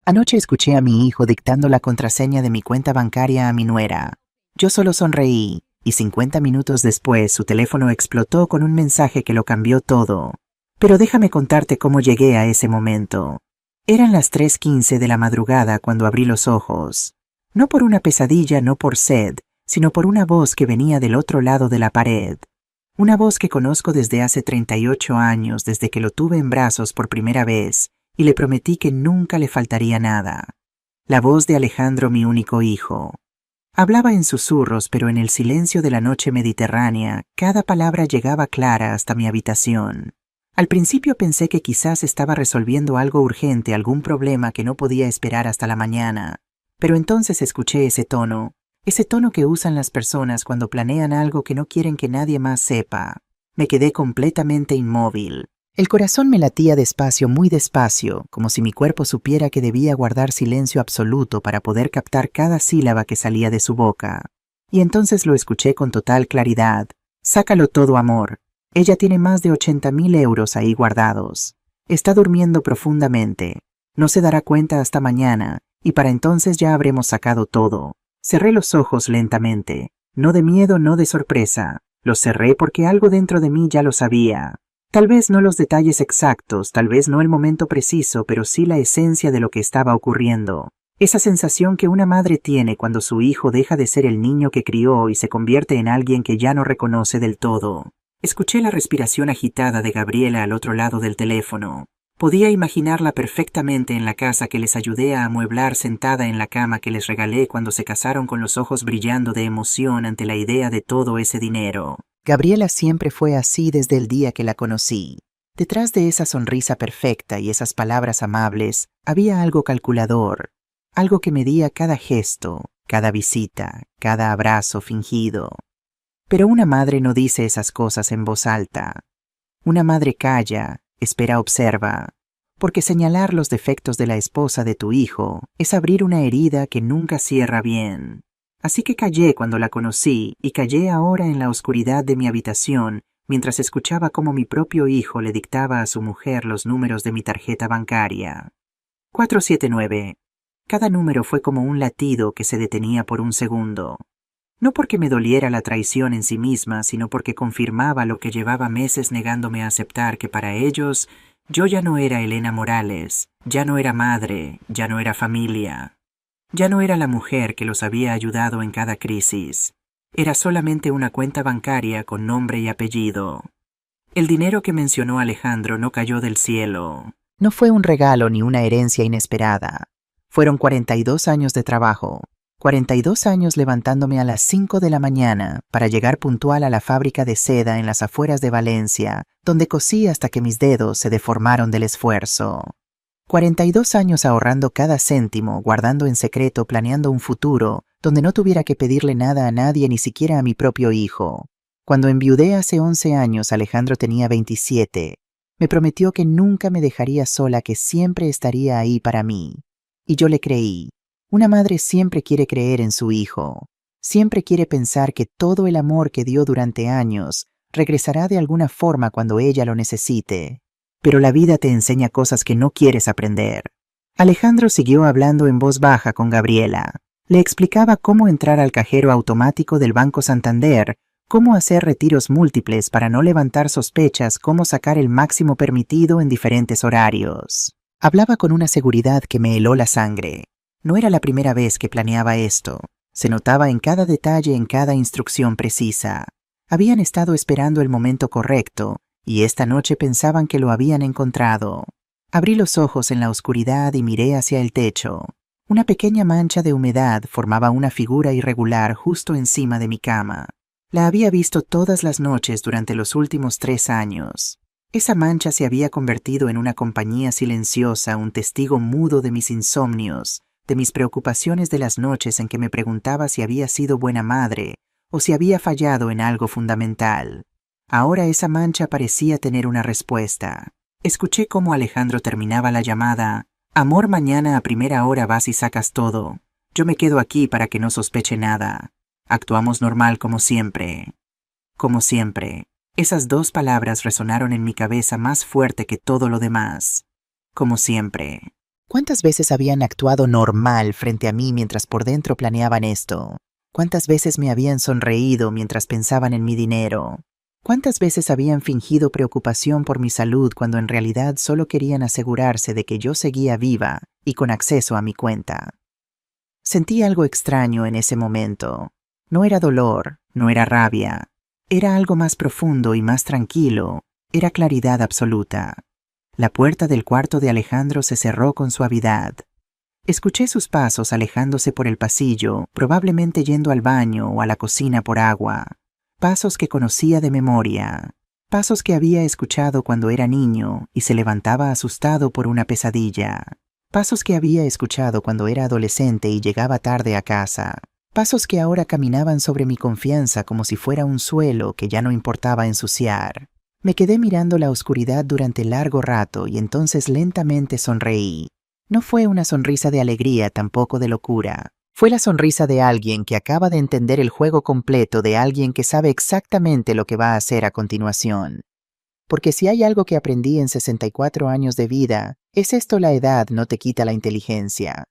Anoche escuché a mi hijo dictando la contraseña de mi cuenta bancaria a mi nuera. Yo solo sonreí, y 50 minutos después su teléfono explotó con un mensaje que lo cambió todo. Pero déjame contarte cómo llegué a ese momento. Eran las 3:15 de la madrugada cuando abrí los ojos. No por una pesadilla, no por sed, sino por una voz que venía del otro lado de la pared. Una voz que conozco desde hace 38 años, desde que lo tuve en brazos por primera vez, y le prometí que nunca le faltaría nada. La voz de Alejandro, mi único hijo. Hablaba en susurros, pero en el silencio de la noche mediterránea, cada palabra llegaba clara hasta mi habitación. Al principio pensé que quizás estaba resolviendo algo urgente, algún problema que no podía esperar hasta la mañana. Pero entonces escuché ese tono que usan las personas cuando planean algo que no quieren que nadie más sepa. Me quedé completamente inmóvil. El corazón me latía despacio, muy despacio, como si mi cuerpo supiera que debía guardar silencio absoluto para poder captar cada sílaba que salía de su boca. Y entonces lo escuché con total claridad. Sácalo todo, amor. Ella tiene más de 80.000 euros ahí guardados. Está durmiendo profundamente. No se dará cuenta hasta mañana, y para entonces ya habremos sacado todo. Cerré los ojos lentamente. No de miedo, no de sorpresa. Los cerré porque algo dentro de mí ya lo sabía. Tal vez no los detalles exactos, tal vez no el momento preciso, pero sí la esencia de lo que estaba ocurriendo. Esa sensación que una madre tiene cuando su hijo deja de ser el niño que crió y se convierte en alguien que ya no reconoce del todo. Escuché la respiración agitada de Gabriela al otro lado del teléfono. Podía imaginarla perfectamente en la casa que les ayudé a amueblar, sentada en la cama que les regalé cuando se casaron, con los ojos brillando de emoción ante la idea de todo ese dinero. Gabriela siempre fue así desde el día que la conocí. Detrás de esa sonrisa perfecta y esas palabras amables había algo calculador, algo que medía cada gesto, cada visita, cada abrazo fingido. Pero una madre no dice esas cosas en voz alta. Una madre calla, espera, observa, porque señalar los defectos de la esposa de tu hijo es abrir una herida que nunca cierra bien. Así que callé cuando la conocí, y callé ahora en la oscuridad de mi habitación mientras escuchaba cómo mi propio hijo le dictaba a su mujer los números de mi tarjeta bancaria. 479. Cada número fue como un latido que se detenía por un segundo. No porque me doliera la traición en sí misma, sino porque confirmaba lo que llevaba meses negándome a aceptar, que para ellos yo ya no era Elena Morales, ya no era madre, ya no era familia. Ya no era la mujer que los había ayudado en cada crisis. Era solamente una cuenta bancaria con nombre y apellido. El dinero que mencionó Alejandro no cayó del cielo. No fue un regalo ni una herencia inesperada. Fueron 42 años de trabajo. 42 años levantándome a las 5 de la mañana para llegar puntual a la fábrica de seda en las afueras de Valencia, donde cosí hasta que mis dedos se deformaron del esfuerzo. 42 años ahorrando cada céntimo, guardando en secreto, planeando un futuro donde no tuviera que pedirle nada a nadie, ni siquiera a mi propio hijo. Cuando enviudé hace 11 años, Alejandro tenía 27. Me prometió que nunca me dejaría sola, que siempre estaría ahí para mí. Y yo le creí. Una madre siempre quiere creer en su hijo. Siempre quiere pensar que todo el amor que dio durante años regresará de alguna forma cuando ella lo necesite. Pero la vida te enseña cosas que no quieres aprender. Alejandro siguió hablando en voz baja con Gabriela. Le explicaba cómo entrar al cajero automático del Banco Santander, cómo hacer retiros múltiples para no levantar sospechas, cómo sacar el máximo permitido en diferentes horarios. Hablaba con una seguridad que me heló la sangre. No era la primera vez que planeaba esto. Se notaba en cada detalle, en cada instrucción precisa. Habían estado esperando el momento correcto, y esta noche pensaban que lo habían encontrado. Abrí los ojos en la oscuridad y miré hacia el techo. Una pequeña mancha de humedad formaba una figura irregular justo encima de mi cama. La había visto todas las noches durante los últimos 3 años. Esa mancha se había convertido en una compañía silenciosa, un testigo mudo de mis insomnios, de mis preocupaciones de las noches en que me preguntaba si había sido buena madre o si había fallado en algo fundamental. Ahora esa mancha parecía tener una respuesta. Escuché cómo Alejandro terminaba la llamada. Amor, mañana a primera hora vas y sacas todo. Yo me quedo aquí para que no sospeche nada. Actuamos normal como siempre. Como siempre. Esas 2 palabras resonaron en mi cabeza más fuerte que todo lo demás. Como siempre. ¿Cuántas veces habían actuado normal frente a mí mientras por dentro planeaban esto? ¿Cuántas veces me habían sonreído mientras pensaban en mi dinero? ¿Cuántas veces habían fingido preocupación por mi salud cuando en realidad solo querían asegurarse de que yo seguía viva y con acceso a mi cuenta? Sentí algo extraño en ese momento. No era dolor, no era rabia. Era algo más profundo y más tranquilo. Era claridad absoluta. La puerta del cuarto de Alejandro se cerró con suavidad. Escuché sus pasos alejándose por el pasillo, probablemente yendo al baño o a la cocina por agua. Pasos que conocía de memoria. Pasos que había escuchado cuando era niño y se levantaba asustado por una pesadilla. Pasos que había escuchado cuando era adolescente y llegaba tarde a casa. Pasos que ahora caminaban sobre mi confianza como si fuera un suelo que ya no importaba ensuciar. Me quedé mirando la oscuridad durante largo rato y entonces lentamente sonreí. No fue una sonrisa de alegría, tampoco de locura. Fue la sonrisa de alguien que acaba de entender el juego completo, de alguien que sabe exactamente lo que va a hacer a continuación. Porque si hay algo que aprendí en 64 años de vida, es esto: la edad no te quita la inteligencia.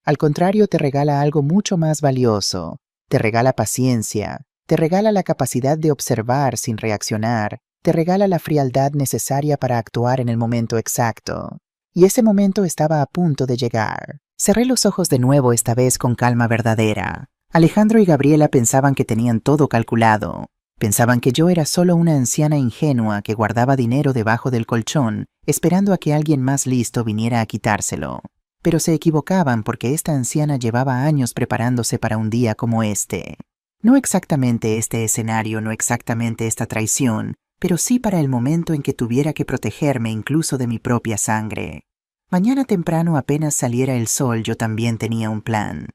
Al contrario, te regala algo mucho más valioso. Te regala paciencia, te regala la capacidad de observar sin reaccionar, te regala la frialdad necesaria para actuar en el momento exacto. Y ese momento estaba a punto de llegar. Cerré los ojos de nuevo, esta vez con calma verdadera. Alejandro y Gabriela pensaban que tenían todo calculado. Pensaban que yo era solo una anciana ingenua que guardaba dinero debajo del colchón, esperando a que alguien más listo viniera a quitárselo. Pero se equivocaban, porque esta anciana llevaba años preparándose para un día como este. No exactamente este escenario, no exactamente esta traición, pero sí para el momento en que tuviera que protegerme incluso de mi propia sangre. Mañana temprano, apenas saliera el sol, yo también tenía un plan.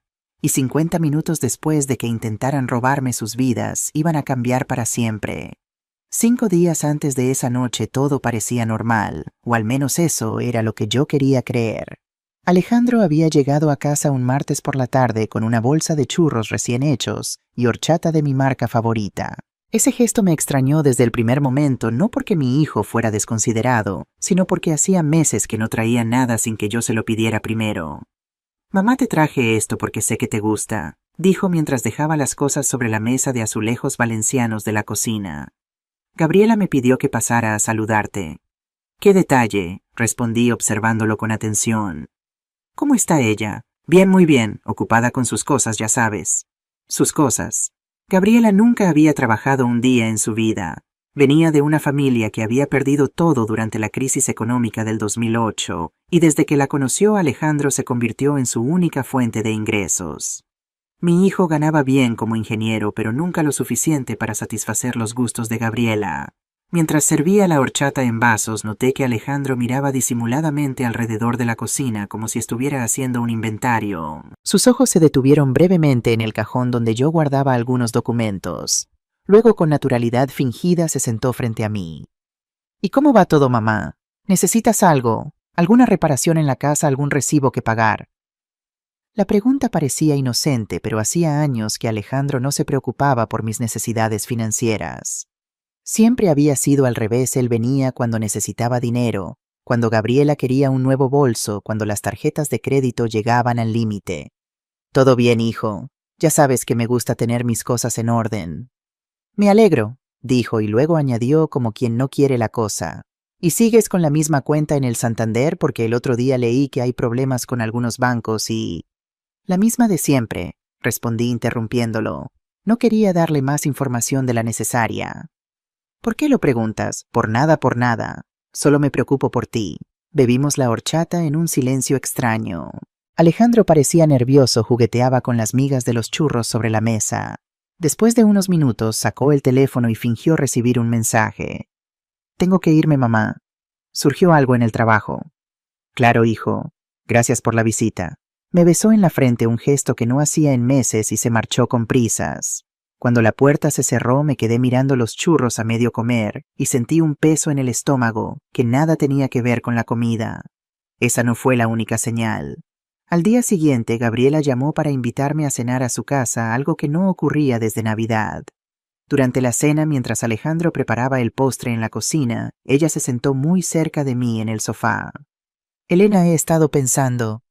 Y 50 minutos después de que intentaran robarme sus vidas, iban a cambiar para siempre. 5 días antes de esa noche todo parecía normal, o al menos eso era lo que yo quería creer. Alejandro había llegado a casa un martes por la tarde con una bolsa de churros recién hechos y horchata de mi marca favorita. Ese gesto me extrañó desde el primer momento, no porque mi hijo fuera desconsiderado, sino porque hacía meses que no traía nada sin que yo se lo pidiera primero. «Mamá, te traje esto porque sé que te gusta», dijo mientras dejaba las cosas sobre la mesa de azulejos valencianos de la cocina. «Gabriela me pidió que pasara a saludarte». «¡Qué detalle!», respondí observándolo con atención. «¿Cómo está ella?» «Bien, muy bien, ocupada con sus cosas, ya sabes». Sus cosas. Gabriela nunca había trabajado un día en su vida. Venía de una familia que había perdido todo durante la crisis económica del 2008, y desde que la conoció, Alejandro se convirtió en su única fuente de ingresos. Mi hijo ganaba bien como ingeniero, pero nunca lo suficiente para satisfacer los gustos de Gabriela. Mientras servía la horchata en vasos, noté que Alejandro miraba disimuladamente alrededor de la cocina como si estuviera haciendo un inventario. Sus ojos se detuvieron brevemente en el cajón donde yo guardaba algunos documentos. Luego, con naturalidad fingida, se sentó frente a mí. «¿Y cómo va todo, mamá? ¿Necesitas algo? ¿Alguna reparación en la casa? ¿Algún recibo que pagar?» La pregunta parecía inocente, pero hacía años que Alejandro no se preocupaba por mis necesidades financieras. Siempre había sido al revés. Él venía cuando necesitaba dinero, cuando Gabriela quería un nuevo bolso, cuando las tarjetas de crédito llegaban al límite. «Todo bien, hijo. Ya sabes que me gusta tener mis cosas en orden». «Me alegro», dijo, y luego añadió como quien no quiere la cosa. «¿Y sigues con la misma cuenta en el Santander? Porque el otro día leí que hay problemas con algunos bancos y...». «La misma de siempre», respondí interrumpiéndolo. No quería darle más información de la necesaria. «¿Por qué lo preguntas?» «Por nada, por nada. Solo me preocupo por ti». Bebimos la horchata en un silencio extraño. Alejandro parecía nervioso, jugueteaba con las migas de los churros sobre la mesa. Después de unos minutos sacó el teléfono y fingió recibir un mensaje. «Tengo que irme, mamá. Surgió algo en el trabajo». «Claro, hijo. Gracias por la visita». Me besó en la frente, un gesto que no hacía en meses, y se marchó con prisas. Cuando la puerta se cerró, me quedé mirando los churros a medio comer y sentí un peso en el estómago que nada tenía que ver con la comida. Esa no fue la única señal. Al día siguiente, Gabriela llamó para invitarme a cenar a su casa, algo que no ocurría desde Navidad. Durante la cena, mientras Alejandro preparaba el postre en la cocina, ella se sentó muy cerca de mí en el sofá. Elena, he estado pensando.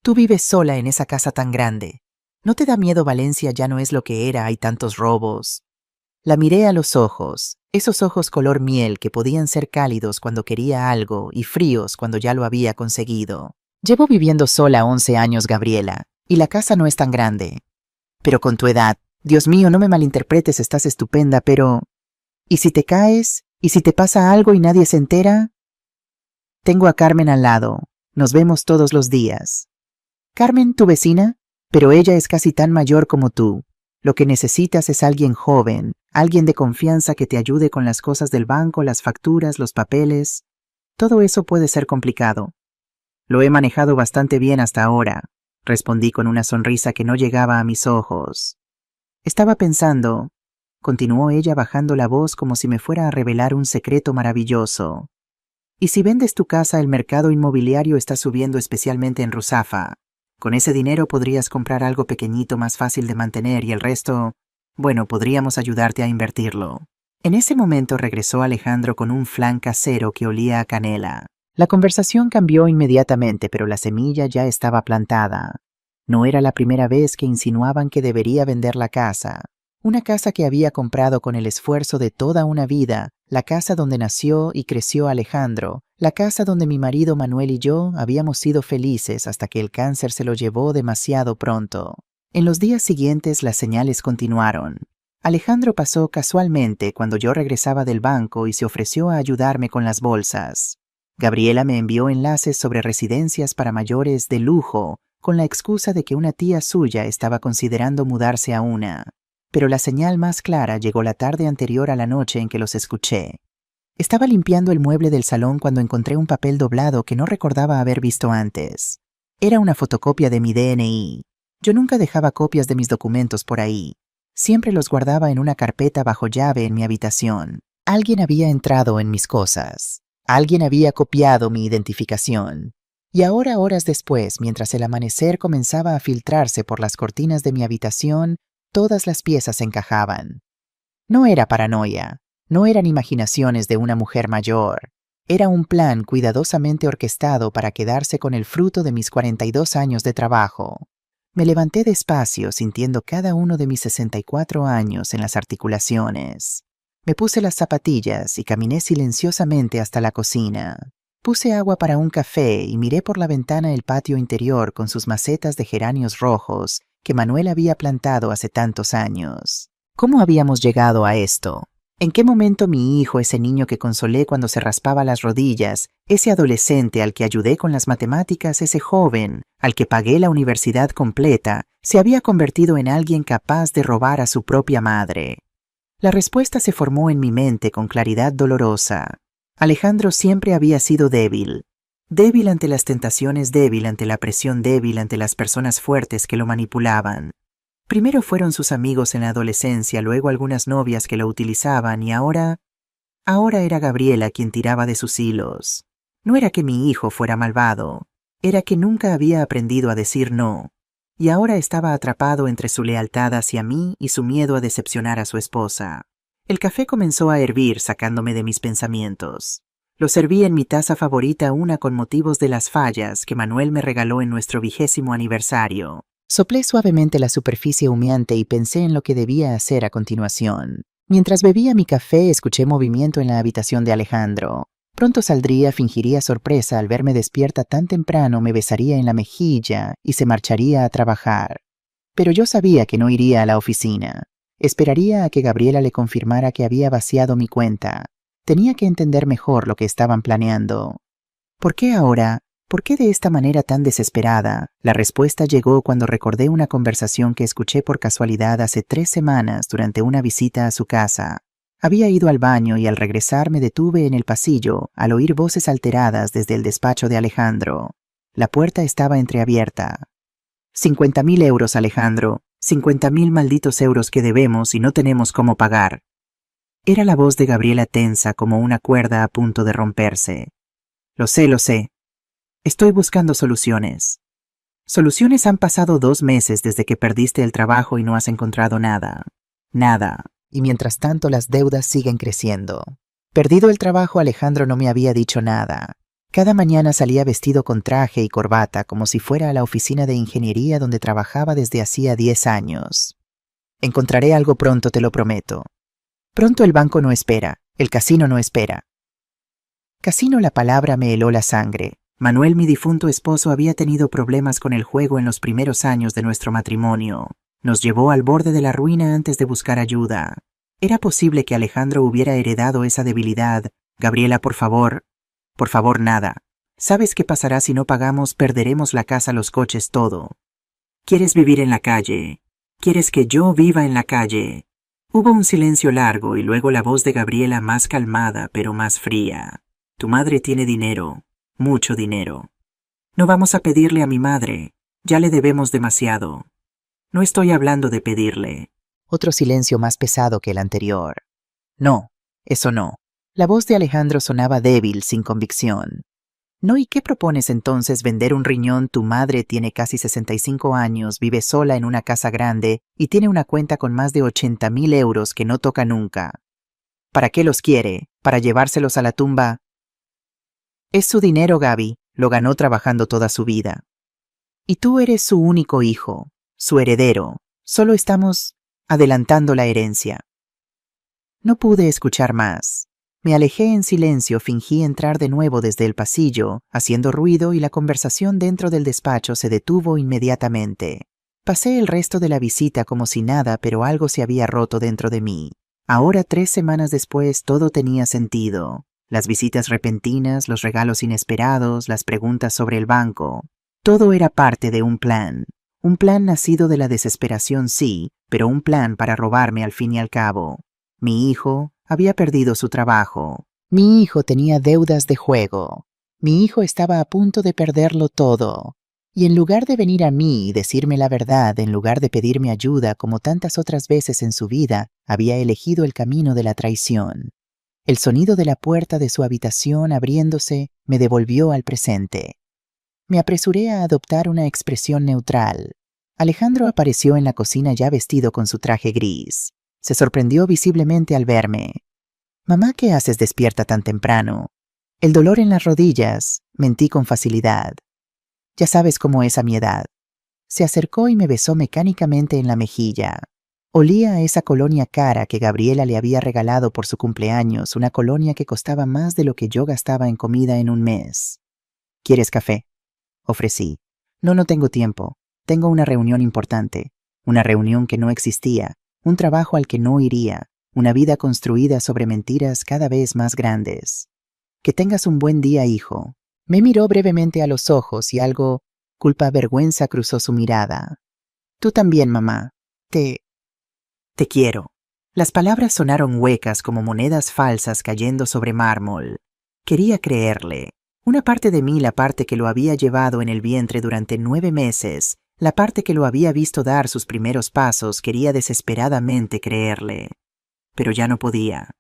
Tú vives sola en esa casa tan grande. ¿No te da miedo Valencia ya no es lo que era, hay tantos robos? La miré a los ojos, esos ojos color miel que podían ser cálidos cuando quería algo y fríos cuando ya lo había conseguido. Llevo viviendo sola 11 años, Gabriela, y la casa no es tan grande. Pero con tu edad, Dios mío, no me malinterpretes, estás estupenda, pero... ¿Y si te caes? ¿Y si te pasa algo y nadie se entera? Tengo a Carmen al lado. Nos vemos todos los días. Carmen, ¿tu vecina? Pero ella es casi tan mayor como tú. Lo que necesitas es alguien joven, alguien de confianza que te ayude con las cosas del banco, las facturas, los papeles. Todo eso puede ser complicado. Lo he manejado bastante bien hasta ahora, respondí con una sonrisa que no llegaba a mis ojos. Estaba pensando, continuó ella bajando la voz como si me fuera a revelar un secreto maravilloso. Y si vendes tu casa, el mercado inmobiliario está subiendo, especialmente en Ruzafa. Con ese dinero podrías comprar algo pequeñito más fácil de mantener y el resto, bueno, podríamos ayudarte a invertirlo. En ese momento regresó Alejandro con un flan casero que olía a canela. La conversación cambió inmediatamente, pero la semilla ya estaba plantada. No era la primera vez que insinuaban que debería vender la casa. Una casa que había comprado con el esfuerzo de toda una vida, la casa donde nació y creció Alejandro, la casa donde mi marido Manuel y yo habíamos sido felices hasta que el cáncer se lo llevó demasiado pronto. En los días siguientes las señales continuaron. Alejandro pasó casualmente cuando yo regresaba del banco y se ofreció a ayudarme con las bolsas. Gabriela me envió enlaces sobre residencias para mayores de lujo, con la excusa de que una tía suya estaba considerando mudarse a una. Pero la señal más clara llegó la tarde anterior a la noche en que los escuché. Estaba limpiando el mueble del salón cuando encontré un papel doblado que no recordaba haber visto antes. Era una fotocopia de mi DNI. Yo nunca dejaba copias de mis documentos por ahí. Siempre los guardaba en una carpeta bajo llave en mi habitación. Alguien había entrado en mis cosas. Alguien había copiado mi identificación. Y ahora, horas después, mientras el amanecer comenzaba a filtrarse por las cortinas de mi habitación, todas las piezas encajaban. No era paranoia, no eran imaginaciones de una mujer mayor. Era un plan cuidadosamente orquestado para quedarse con el fruto de mis 42 años de trabajo. Me levanté despacio, sintiendo cada uno de mis 64 años en las articulaciones. Me puse las zapatillas y caminé silenciosamente hasta la cocina. Puse agua para un café y miré por la ventana el patio interior con sus macetas de geranios rojos que Manuel había plantado hace tantos años. ¿Cómo habíamos llegado a esto? ¿En qué momento mi hijo, ese niño que consolé cuando se raspaba las rodillas, ese adolescente al que ayudé con las matemáticas, ese joven al que pagué la universidad completa, se había convertido en alguien capaz de robar a su propia madre? La respuesta se formó en mi mente con claridad dolorosa. Alejandro siempre había sido débil. Débil ante las tentaciones, débil ante la presión, débil ante las personas fuertes que lo manipulaban. Primero fueron sus amigos en la adolescencia, luego algunas novias que lo utilizaban y ahora era Gabriela quien tiraba de sus hilos. No era que mi hijo fuera malvado, era que nunca había aprendido a decir no, y ahora estaba atrapado entre su lealtad hacia mí y su miedo a decepcionar a su esposa. El café comenzó a hervir sacándome de mis pensamientos. Lo serví en mi taza favorita, una con motivos de las fallas que Manuel me regaló en nuestro 20º aniversario. Soplé suavemente la superficie humeante y pensé en lo que debía hacer a continuación. Mientras bebía mi café, escuché movimiento en la habitación de Alejandro. Pronto saldría, fingiría sorpresa al verme despierta tan temprano, me besaría en la mejilla y se marcharía a trabajar. Pero yo sabía que no iría a la oficina. Esperaría a que Gabriela le confirmara que había vaciado mi cuenta. Tenía que entender mejor lo que estaban planeando. ¿Por qué ahora? ¿Por qué de esta manera tan desesperada? La respuesta llegó cuando recordé una conversación que escuché por casualidad hace 3 semanas durante una visita a su casa. Había ido al baño y al regresar me detuve en el pasillo al oír voces alteradas desde el despacho de Alejandro. La puerta estaba entreabierta. 50.000 euros, Alejandro. 50.000 malditos euros que debemos y no tenemos cómo pagar. Era la voz de Gabriela tensa como una cuerda a punto de romperse. Lo sé. Estoy buscando soluciones. Soluciones. Han pasado 2 meses desde que perdiste el trabajo y no has encontrado nada. Nada. Y mientras tanto las deudas siguen creciendo. Perdido el trabajo, Alejandro no me había dicho nada. Cada mañana salía vestido con traje y corbata como si fuera a la oficina de ingeniería donde trabajaba desde hacía 10 años. Encontraré algo pronto, te lo prometo. Pronto el banco no espera, el casino no espera. Casino, la palabra me heló la sangre. Manuel, mi difunto esposo, había tenido problemas con el juego en los primeros años de nuestro matrimonio. Nos llevó al borde de la ruina antes de buscar ayuda. ¿Era posible que Alejandro hubiera heredado esa debilidad? Gabriela, por favor nada. ¿Sabes qué pasará si no pagamos? Perderemos la casa, los coches, todo. ¿Quieres vivir en la calle? ¿Quieres que yo viva en la calle? Hubo un silencio largo y luego la voz de Gabriela, más calmada pero más fría. Tu madre tiene dinero, mucho dinero. No vamos a pedirle a mi madre, ya le debemos demasiado. No estoy hablando de pedirle. Otro silencio más pesado que el anterior. No, eso no. La voz de Alejandro sonaba débil, sin convicción. ¿No? ¿Y qué propones entonces? ¿Vender un riñón? Tu madre tiene casi 65 años, vive sola en una casa grande y tiene una cuenta con más de 80.000 euros que no toca nunca. ¿Para qué los quiere? ¿Para llevárselos a la tumba? Es su dinero, Gaby. Lo ganó trabajando toda su vida. Y tú eres su único hijo, su heredero. Solo estamos adelantando la herencia. No pude escuchar más. Me alejé en silencio, fingí entrar de nuevo desde el pasillo, haciendo ruido, y la conversación dentro del despacho se detuvo inmediatamente. Pasé el resto de la visita como si nada, pero algo se había roto dentro de mí. Ahora, 3 semanas después, todo tenía sentido. Las visitas repentinas, los regalos inesperados, las preguntas sobre el banco. Todo era parte de un plan. Un plan nacido de la desesperación, sí, pero un plan para robarme al fin y al cabo. Mi hijo había perdido su trabajo. Mi hijo tenía deudas de juego. Mi hijo estaba a punto de perderlo todo. Y en lugar de venir a mí y decirme la verdad, en lugar de pedirme ayuda como tantas otras veces en su vida, había elegido el camino de la traición. El sonido de la puerta de su habitación abriéndose me devolvió al presente. Me apresuré a adoptar una expresión neutral. Alejandro apareció en la cocina ya vestido con su traje gris. Se sorprendió visiblemente al verme. «Mamá, ¿qué haces despierta tan temprano?» «El dolor en las rodillas», mentí con facilidad. «Ya sabes cómo es a mi edad». Se acercó y me besó mecánicamente en la mejilla. Olía a esa colonia cara que Gabriela le había regalado por su cumpleaños, una colonia que costaba más de lo que yo gastaba en comida en un mes. «¿Quieres café?», ofrecí. No tengo tiempo. Tengo una reunión importante. Una reunión que no existía. Un trabajo al que no iría, una vida construida sobre mentiras cada vez más grandes. Que tengas un buen día, hijo. Me miró brevemente a los ojos y algo, culpa-vergüenza, cruzó su mirada. Tú también, mamá. Te quiero. Las palabras sonaron huecas como monedas falsas cayendo sobre mármol. Quería creerle. Una parte de mí, la parte que lo había llevado en el vientre durante 9 meses, la parte que lo había visto dar sus primeros pasos, quería desesperadamente creerle. Pero ya no podía.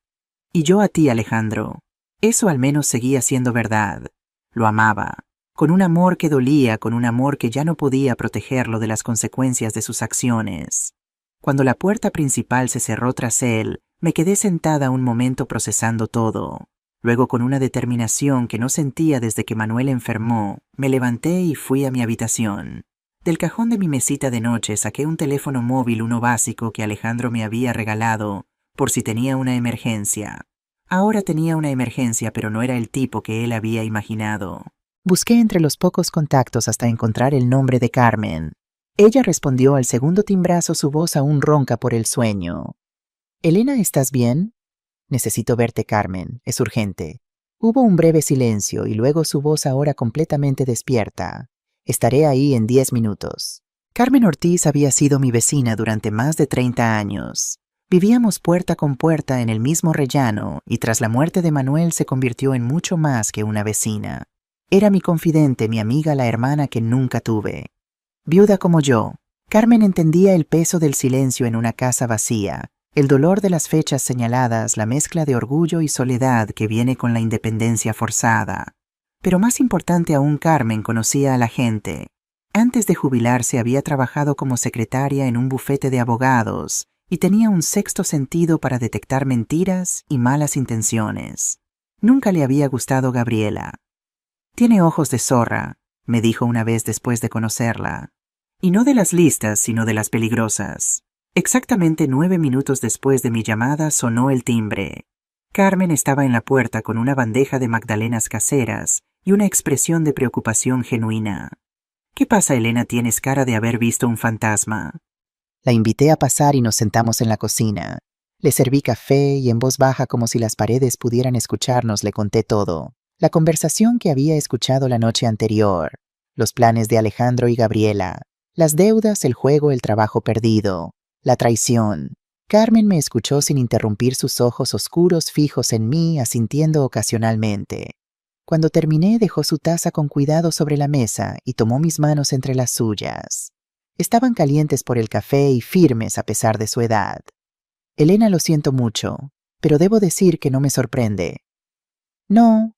Y yo a ti, Alejandro. Eso al menos seguía siendo verdad. Lo amaba. Con un amor que dolía, con un amor que ya no podía protegerlo de las consecuencias de sus acciones. Cuando la puerta principal se cerró tras él, me quedé sentada un momento procesando todo. Luego, con una determinación que no sentía desde que Manuel enfermó, me levanté y fui a mi habitación. Del cajón de mi mesita de noche saqué un teléfono móvil, uno básico que Alejandro me había regalado, por si tenía una emergencia. Ahora tenía una emergencia, pero no era el tipo que él había imaginado. Busqué entre los pocos contactos hasta encontrar el nombre de Carmen. Ella respondió al segundo timbrazo, su voz aún ronca por el sueño. «Elena, ¿estás bien?» «Necesito verte, Carmen. Es urgente». Hubo un breve silencio y luego su voz, ahora completamente despierta. «Estaré ahí en 10 minutos». Carmen Ortiz había sido mi vecina durante más de 30 años. Vivíamos puerta con puerta en el mismo rellano y tras la muerte de Manuel se convirtió en mucho más que una vecina. Era mi confidente, mi amiga, la hermana que nunca tuve. Viuda como yo, Carmen entendía el peso del silencio en una casa vacía, el dolor de las fechas señaladas, la mezcla de orgullo y soledad que viene con la independencia forzada. Pero más importante aún, Carmen conocía a la gente. Antes de jubilarse había trabajado como secretaria en un bufete de abogados y tenía un sexto sentido para detectar mentiras y malas intenciones. Nunca le había gustado Gabriela. Tiene ojos de zorra, me dijo una vez después de conocerla. Y no de las listas, sino de las peligrosas. Exactamente 9 minutos después de mi llamada sonó el timbre. Carmen estaba en la puerta con una bandeja de magdalenas caseras y una expresión de preocupación genuina. ¿Qué pasa, Elena? Tienes cara de haber visto un fantasma. La invité a pasar y nos sentamos en la cocina. Le serví café y en voz baja, como si las paredes pudieran escucharnos, le conté todo. La conversación que había escuchado la noche anterior, los planes de Alejandro y Gabriela, las deudas, el juego, el trabajo perdido, la traición. Carmen me escuchó sin interrumpir, sus ojos oscuros fijos en mí, asintiendo ocasionalmente. Cuando terminé, dejó su taza con cuidado sobre la mesa y tomó mis manos entre las suyas. Estaban calientes por el café y firmes a pesar de su edad. Elena, lo siento mucho, pero debo decir que no me sorprende. No.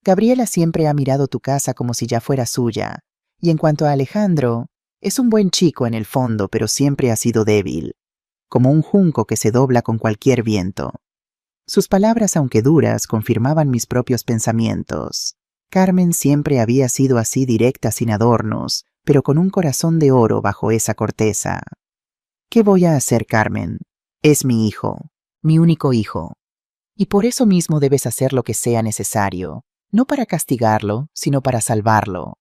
Gabriela siempre ha mirado tu casa como si ya fuera suya. Y en cuanto a Alejandro, es un buen chico en el fondo, pero siempre ha sido débil, como un junco que se dobla con cualquier viento. Sus palabras, aunque duras, confirmaban mis propios pensamientos. Carmen siempre había sido así, directa, sin adornos, pero con un corazón de oro bajo esa corteza. ¿Qué voy a hacer, Carmen? Es mi hijo, mi único hijo. Y por eso mismo debes hacer lo que sea necesario, no para castigarlo, sino para salvarlo.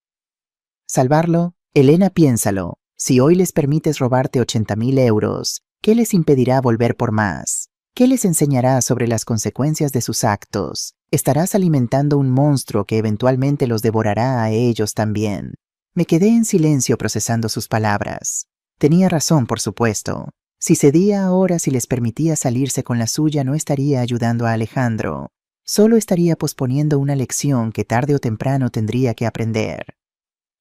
¿Salvarlo? Elena, piénsalo. Si hoy les permites robarte 80.000 euros, ¿qué les impedirá volver por más? ¿Qué les enseñará sobre las consecuencias de sus actos? Estarás alimentando un monstruo que eventualmente los devorará a ellos también. Me quedé en silencio procesando sus palabras. Tenía razón, por supuesto. Si cedía ahora, si les permitía salirse con la suya, no estaría ayudando a Alejandro. Solo estaría posponiendo una lección que tarde o temprano tendría que aprender.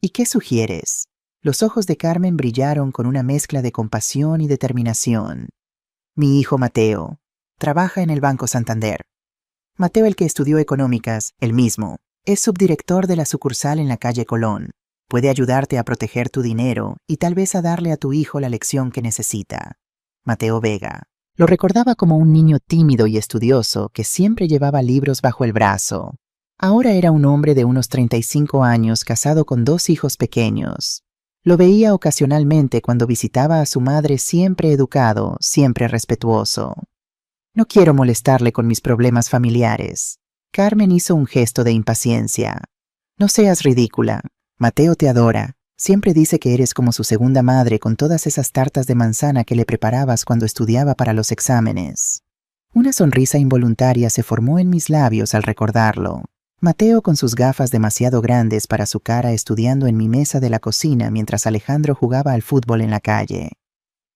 ¿Y qué sugieres? Los ojos de Carmen brillaron con una mezcla de compasión y determinación. Mi hijo Mateo trabaja en el Banco Santander. Mateo, el que estudió económicas, el mismo, es subdirector de la sucursal en la calle Colón. Puede ayudarte a proteger tu dinero y tal vez a darle a tu hijo la lección que necesita. Mateo Vega. Lo recordaba como un niño tímido y estudioso que siempre llevaba libros bajo el brazo. Ahora era un hombre de unos 35 años, casado con 2 hijos pequeños. Lo veía ocasionalmente cuando visitaba a su madre, siempre educado, siempre respetuoso. No quiero molestarle con mis problemas familiares. Carmen hizo un gesto de impaciencia. No seas ridícula. Mateo te adora. Siempre dice que eres como su segunda madre, con todas esas tartas de manzana que le preparabas cuando estudiaba para los exámenes. Una sonrisa involuntaria se formó en mis labios al recordarlo. Mateo, con sus gafas demasiado grandes para su cara, estudiando en mi mesa de la cocina mientras Alejandro jugaba al fútbol en la calle.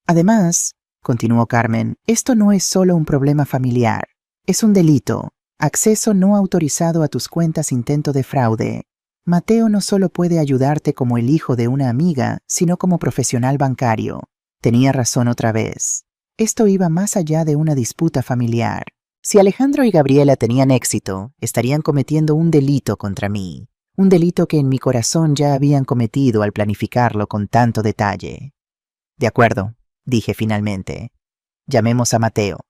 Además, continuó Carmen, esto no es solo un problema familiar. Es un delito. Acceso no autorizado a tus cuentas, intento de fraude. Mateo no solo puede ayudarte como el hijo de una amiga, sino como profesional bancario. Tenía razón otra vez. Esto iba más allá de una disputa familiar. Si Alejandro y Gabriela tenían éxito, estarían cometiendo un delito contra mí. Un delito que en mi corazón ya habían cometido al planificarlo con tanto detalle. De acuerdo, dije finalmente. Llamemos a Mateo.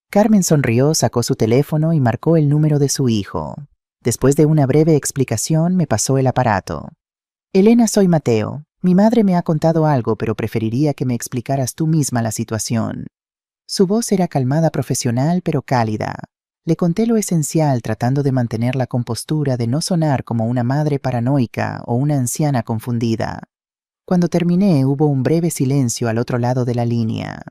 Carmen sonrió, sacó su teléfono y marcó el número de su hijo. Después de una breve explicación, me pasó el aparato. Elena, soy Mateo. Mi madre me ha contado algo, pero preferiría que me explicaras tú misma la situación. Su voz era calmada, profesional, pero cálida. Le conté lo esencial, tratando de mantener la compostura, de no sonar como una madre paranoica o una anciana confundida. Cuando terminé, hubo un breve silencio al otro lado de la línea.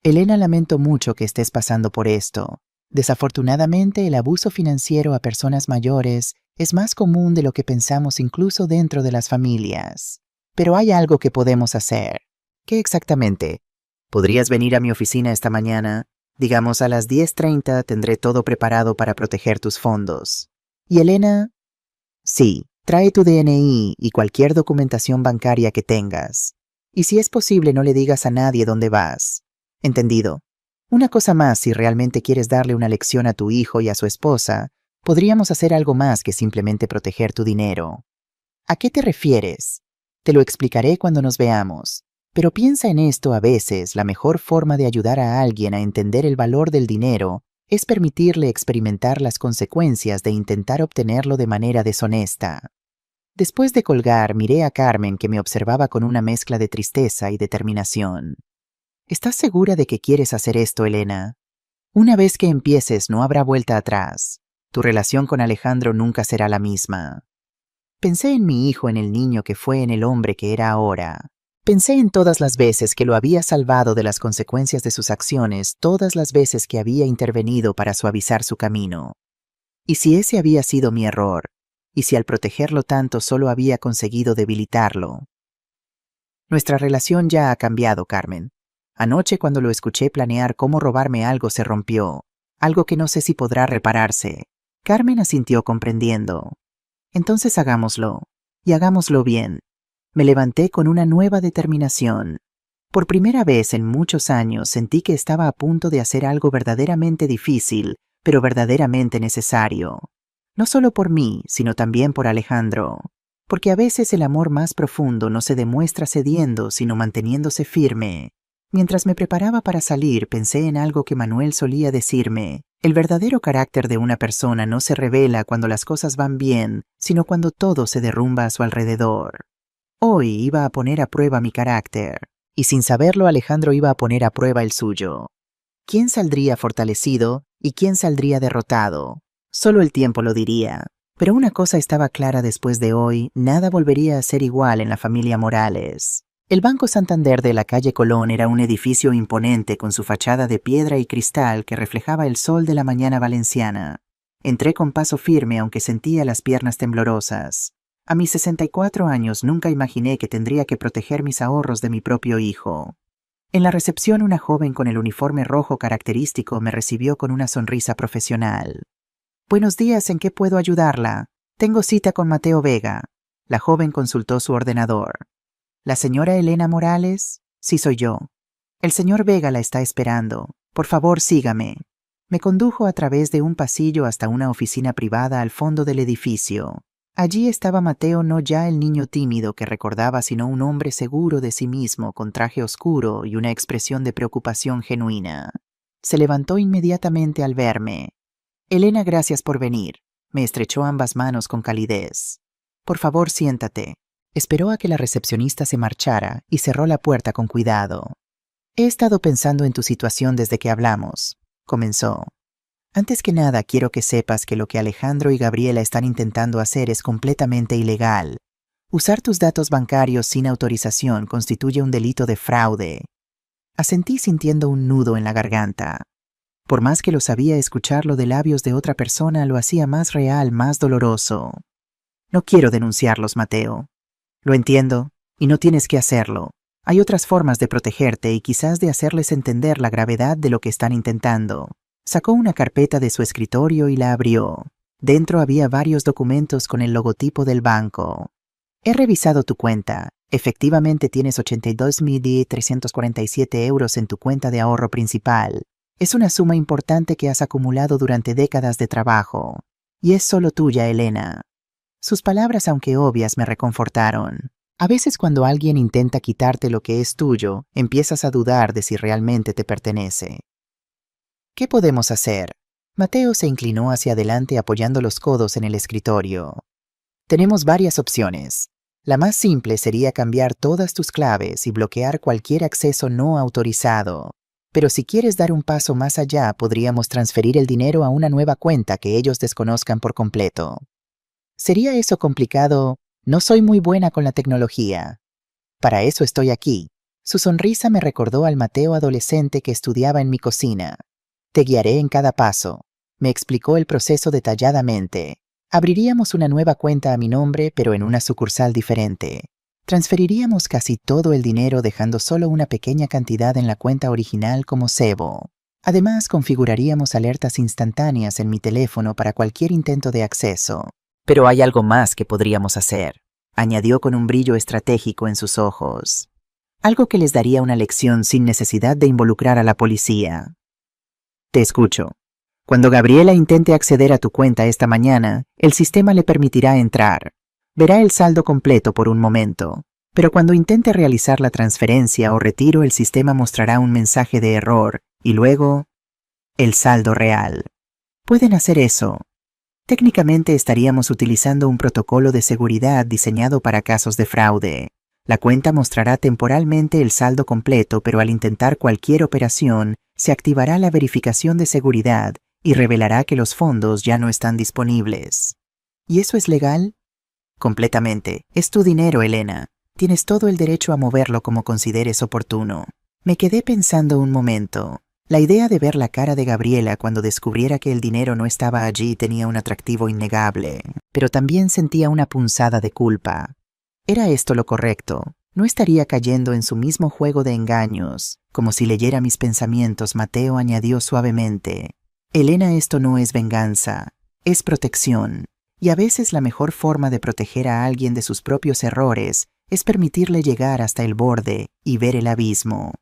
Elena, lamento mucho que estés pasando por esto. Desafortunadamente, el abuso financiero a personas mayores es más común de lo que pensamos, incluso dentro de las familias. Pero hay algo que podemos hacer. ¿Qué exactamente? ¿Podrías venir a mi oficina esta mañana? Digamos a las 10:30 tendré todo preparado para proteger tus fondos. ¿Y Elena? Sí, trae tu DNI y cualquier documentación bancaria que tengas. Y si es posible, no le digas a nadie dónde vas. Entendido. Una cosa más, si realmente quieres darle una lección a tu hijo y a su esposa, podríamos hacer algo más que simplemente proteger tu dinero. ¿A qué te refieres? Te lo explicaré cuando nos veamos. Pero piensa en esto: a veces la mejor forma de ayudar a alguien a entender el valor del dinero Es permitirle experimentar las consecuencias de intentar obtenerlo de manera deshonesta. Después de colgar, miré a Carmen, que me observaba con una mezcla de tristeza y determinación. ¿Estás segura de que quieres hacer esto, Elena? Una vez que empieces, no habrá vuelta atrás. Tu relación con Alejandro nunca será la misma. Pensé en mi hijo, en el niño que fue, en el hombre que era ahora. Pensé en todas las veces que lo había salvado de las consecuencias de sus acciones, todas las veces que había intervenido para suavizar su camino. ¿Y si ese había sido mi error? ¿Y si al protegerlo tanto solo había conseguido debilitarlo? Nuestra relación ya ha cambiado, Carmen. Anoche, cuando lo escuché planear cómo robarme algo, se rompió. Algo que no sé si podrá repararse. Carmen asintió comprendiendo. Entonces hagámoslo. Y hagámoslo bien. Me levanté con una nueva determinación. Por primera vez en muchos años sentí que estaba a punto de hacer algo verdaderamente difícil, pero verdaderamente necesario. No solo por mí, sino también por Alejandro. Porque a veces el amor más profundo no se demuestra cediendo, sino manteniéndose firme. Mientras me preparaba para salir, pensé en algo que Manuel solía decirme. El verdadero carácter de una persona no se revela cuando las cosas van bien, sino cuando todo se derrumba a su alrededor. Hoy iba a poner a prueba mi carácter, y sin saberlo Alejandro iba a poner a prueba el suyo. ¿Quién saldría fortalecido y quién saldría derrotado? Solo el tiempo lo diría. Pero una cosa estaba clara: después de hoy, nada volvería a ser igual en la familia Morales. El Banco Santander de la calle Colón era un edificio imponente con su fachada de piedra y cristal que reflejaba el sol de la mañana valenciana. Entré con paso firme, aunque sentía las piernas temblorosas. A mis 64 años nunca imaginé que tendría que proteger mis ahorros de mi propio hijo. En la recepción, una joven con el uniforme rojo característico me recibió con una sonrisa profesional. «Buenos días, ¿en qué puedo ayudarla? Tengo cita con Mateo Vega». La joven consultó su ordenador. «¿La señora Elena Morales?» «Sí, soy yo». «El señor Vega la está esperando. Por favor, sígame». Me condujo a través de un pasillo hasta una oficina privada al fondo del edificio. Allí estaba Mateo, no ya el niño tímido que recordaba, sino un hombre seguro de sí mismo, con traje oscuro y una expresión de preocupación genuina. Se levantó inmediatamente al verme. «Elena, gracias por venir». Me estrechó ambas manos con calidez. «Por favor, siéntate». Esperó a que la recepcionista se marchara y cerró la puerta con cuidado. «He estado pensando en tu situación desde que hablamos», comenzó. «Antes que nada, quiero que sepas que lo que Alejandro y Gabriela están intentando hacer es completamente ilegal. Usar tus datos bancarios sin autorización constituye un delito de fraude». Asentí sintiendo un nudo en la garganta. Por más que lo sabía, escucharlo de labios de otra persona lo hacía más real, más doloroso. «No quiero denunciarlos, Mateo. Lo entiendo, y no tienes que hacerlo. Hay otras formas de protegerte y quizás de hacerles entender la gravedad de lo que están intentando». Sacó una carpeta de su escritorio y la abrió. Dentro había varios documentos con el logotipo del banco. «He revisado tu cuenta. Efectivamente tienes 82.347 euros en tu cuenta de ahorro principal. Es una suma importante que has acumulado durante décadas de trabajo. Y es solo tuya, Elena». Sus palabras, aunque obvias, me reconfortaron. A veces, cuando alguien intenta quitarte lo que es tuyo, empiezas a dudar de si realmente te pertenece. «¿Qué podemos hacer?» Mateo se inclinó hacia adelante apoyando los codos en el escritorio. «Tenemos varias opciones. La más simple sería cambiar todas tus claves y bloquear cualquier acceso no autorizado. Pero si quieres dar un paso más allá, podríamos transferir el dinero a una nueva cuenta que ellos desconozcan por completo». «¿Sería eso complicado? No soy muy buena con la tecnología». «Para eso estoy aquí». Su sonrisa me recordó al Mateo adolescente que estudiaba en mi cocina. «Te guiaré en cada paso». Me explicó el proceso detalladamente. Abriríamos una nueva cuenta a mi nombre, pero en una sucursal diferente. Transferiríamos casi todo el dinero, dejando solo una pequeña cantidad en la cuenta original como cebo. Además, configuraríamos alertas instantáneas en mi teléfono para cualquier intento de acceso. «Pero hay algo más que podríamos hacer», añadió con un brillo estratégico en sus ojos. «Algo que les daría una lección sin necesidad de involucrar a la policía». «Te escucho». «Cuando Gabriela intente acceder a tu cuenta esta mañana, el sistema le permitirá entrar. Verá el saldo completo por un momento. Pero cuando intente realizar la transferencia o retiro, el sistema mostrará un mensaje de error y luego...» el saldo real. Pueden hacer eso. Técnicamente estaríamos utilizando un protocolo de seguridad diseñado para casos de fraude. La cuenta mostrará temporalmente el saldo completo, pero al intentar cualquier operación, se activará la verificación de seguridad y revelará que los fondos ya no están disponibles. ¿Y eso es legal? Completamente. Es tu dinero, Elena. Tienes todo el derecho a moverlo como consideres oportuno. Me quedé pensando un momento. La idea de ver la cara de Gabriela cuando descubriera que el dinero no estaba allí tenía un atractivo innegable, pero también sentía una punzada de culpa. ¿Era esto lo correcto? ¿No estaría cayendo en su mismo juego de engaños? Como si leyera mis pensamientos, Mateo añadió suavemente. Elena, esto no es venganza, es protección. Y a veces la mejor forma de proteger a alguien de sus propios errores es permitirle llegar hasta el borde y ver el abismo.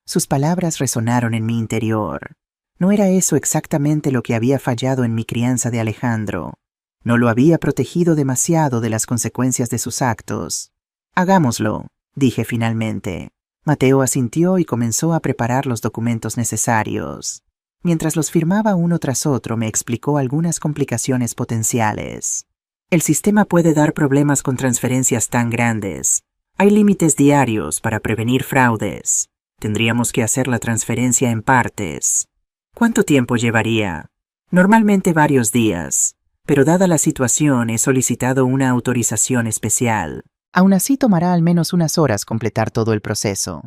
Sus palabras resonaron en mi interior. No era eso exactamente lo que había fallado en mi crianza de Alejandro. No lo había protegido demasiado de las consecuencias de sus actos. Hagámoslo, dije finalmente. Mateo asintió y comenzó a preparar los documentos necesarios. Mientras los firmaba uno tras otro, me explicó algunas complicaciones potenciales. El sistema puede dar problemas con transferencias tan grandes. Hay límites diarios para prevenir fraudes. Tendríamos que hacer la transferencia en partes. ¿Cuánto tiempo llevaría? Normalmente varios días, pero dada la situación he solicitado una autorización especial. Aún así tomará al menos unas horas completar todo el proceso.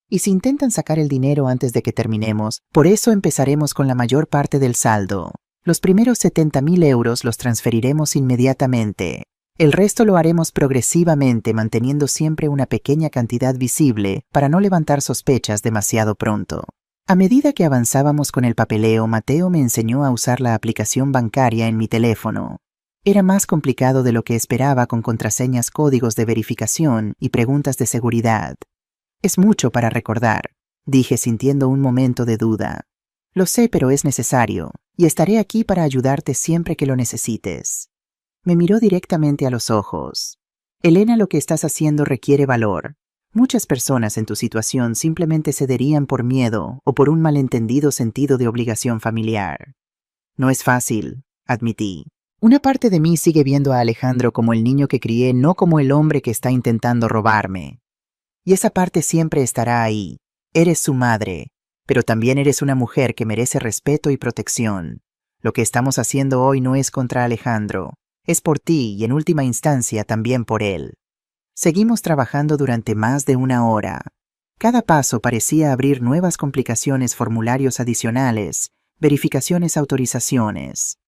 Y si intentan sacar el dinero antes de que terminemos, por eso empezaremos con la mayor parte del saldo. Los primeros 70.000 euros los transferiremos inmediatamente. El resto lo haremos progresivamente, manteniendo siempre una pequeña cantidad visible para no levantar sospechas demasiado pronto. A medida que avanzábamos con el papeleo, Mateo me enseñó a usar la aplicación bancaria en mi teléfono. Era más complicado de lo que esperaba, con contraseñas, códigos de verificación y preguntas de seguridad. Es mucho para recordar, dije sintiendo un momento de duda. Lo sé, pero es necesario, y estaré aquí para ayudarte siempre que lo necesites. Me miró directamente a los ojos. Elena, lo que estás haciendo requiere valor. Muchas personas en tu situación simplemente cederían por miedo o por un malentendido sentido de obligación familiar. No es fácil, admití. Una parte de mí sigue viendo a Alejandro como el niño que crié, no como el hombre que está intentando robarme. Y esa parte siempre estará ahí. Eres su madre, pero también eres una mujer que merece respeto y protección. Lo que estamos haciendo hoy no es contra Alejandro. Es por ti y en última instancia también por él. Seguimos trabajando durante más de una hora. Cada paso parecía abrir nuevas complicaciones, formularios adicionales, verificaciones, autorizaciones.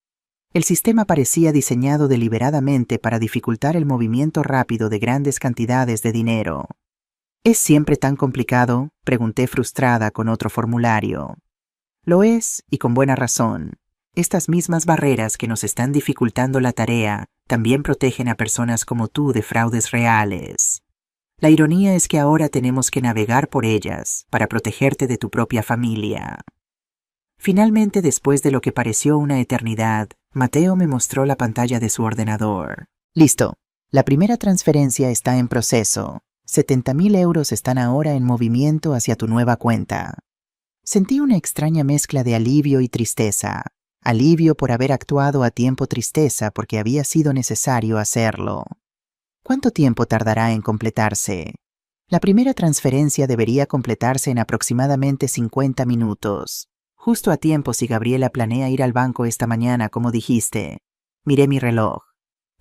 El sistema parecía diseñado deliberadamente para dificultar el movimiento rápido de grandes cantidades de dinero. ¿Es siempre tan complicado?, pregunté frustrada con otro formulario. Lo es, y con buena razón. Estas mismas barreras que nos están dificultando la tarea también protegen a personas como tú de fraudes reales. La ironía es que ahora tenemos que navegar por ellas para protegerte de tu propia familia. Finalmente, después de lo que pareció una eternidad, Mateo me mostró la pantalla de su ordenador. Listo. La primera transferencia está en proceso. 70.000 euros están ahora en movimiento hacia tu nueva cuenta. Sentí una extraña mezcla de alivio y tristeza. Alivio por haber actuado a tiempo, tristeza porque había sido necesario hacerlo. ¿Cuánto tiempo tardará en completarse? La primera transferencia debería completarse en aproximadamente 50 minutos. Justo a tiempo si Gabriela planea ir al banco esta mañana, como dijiste. Miré mi reloj.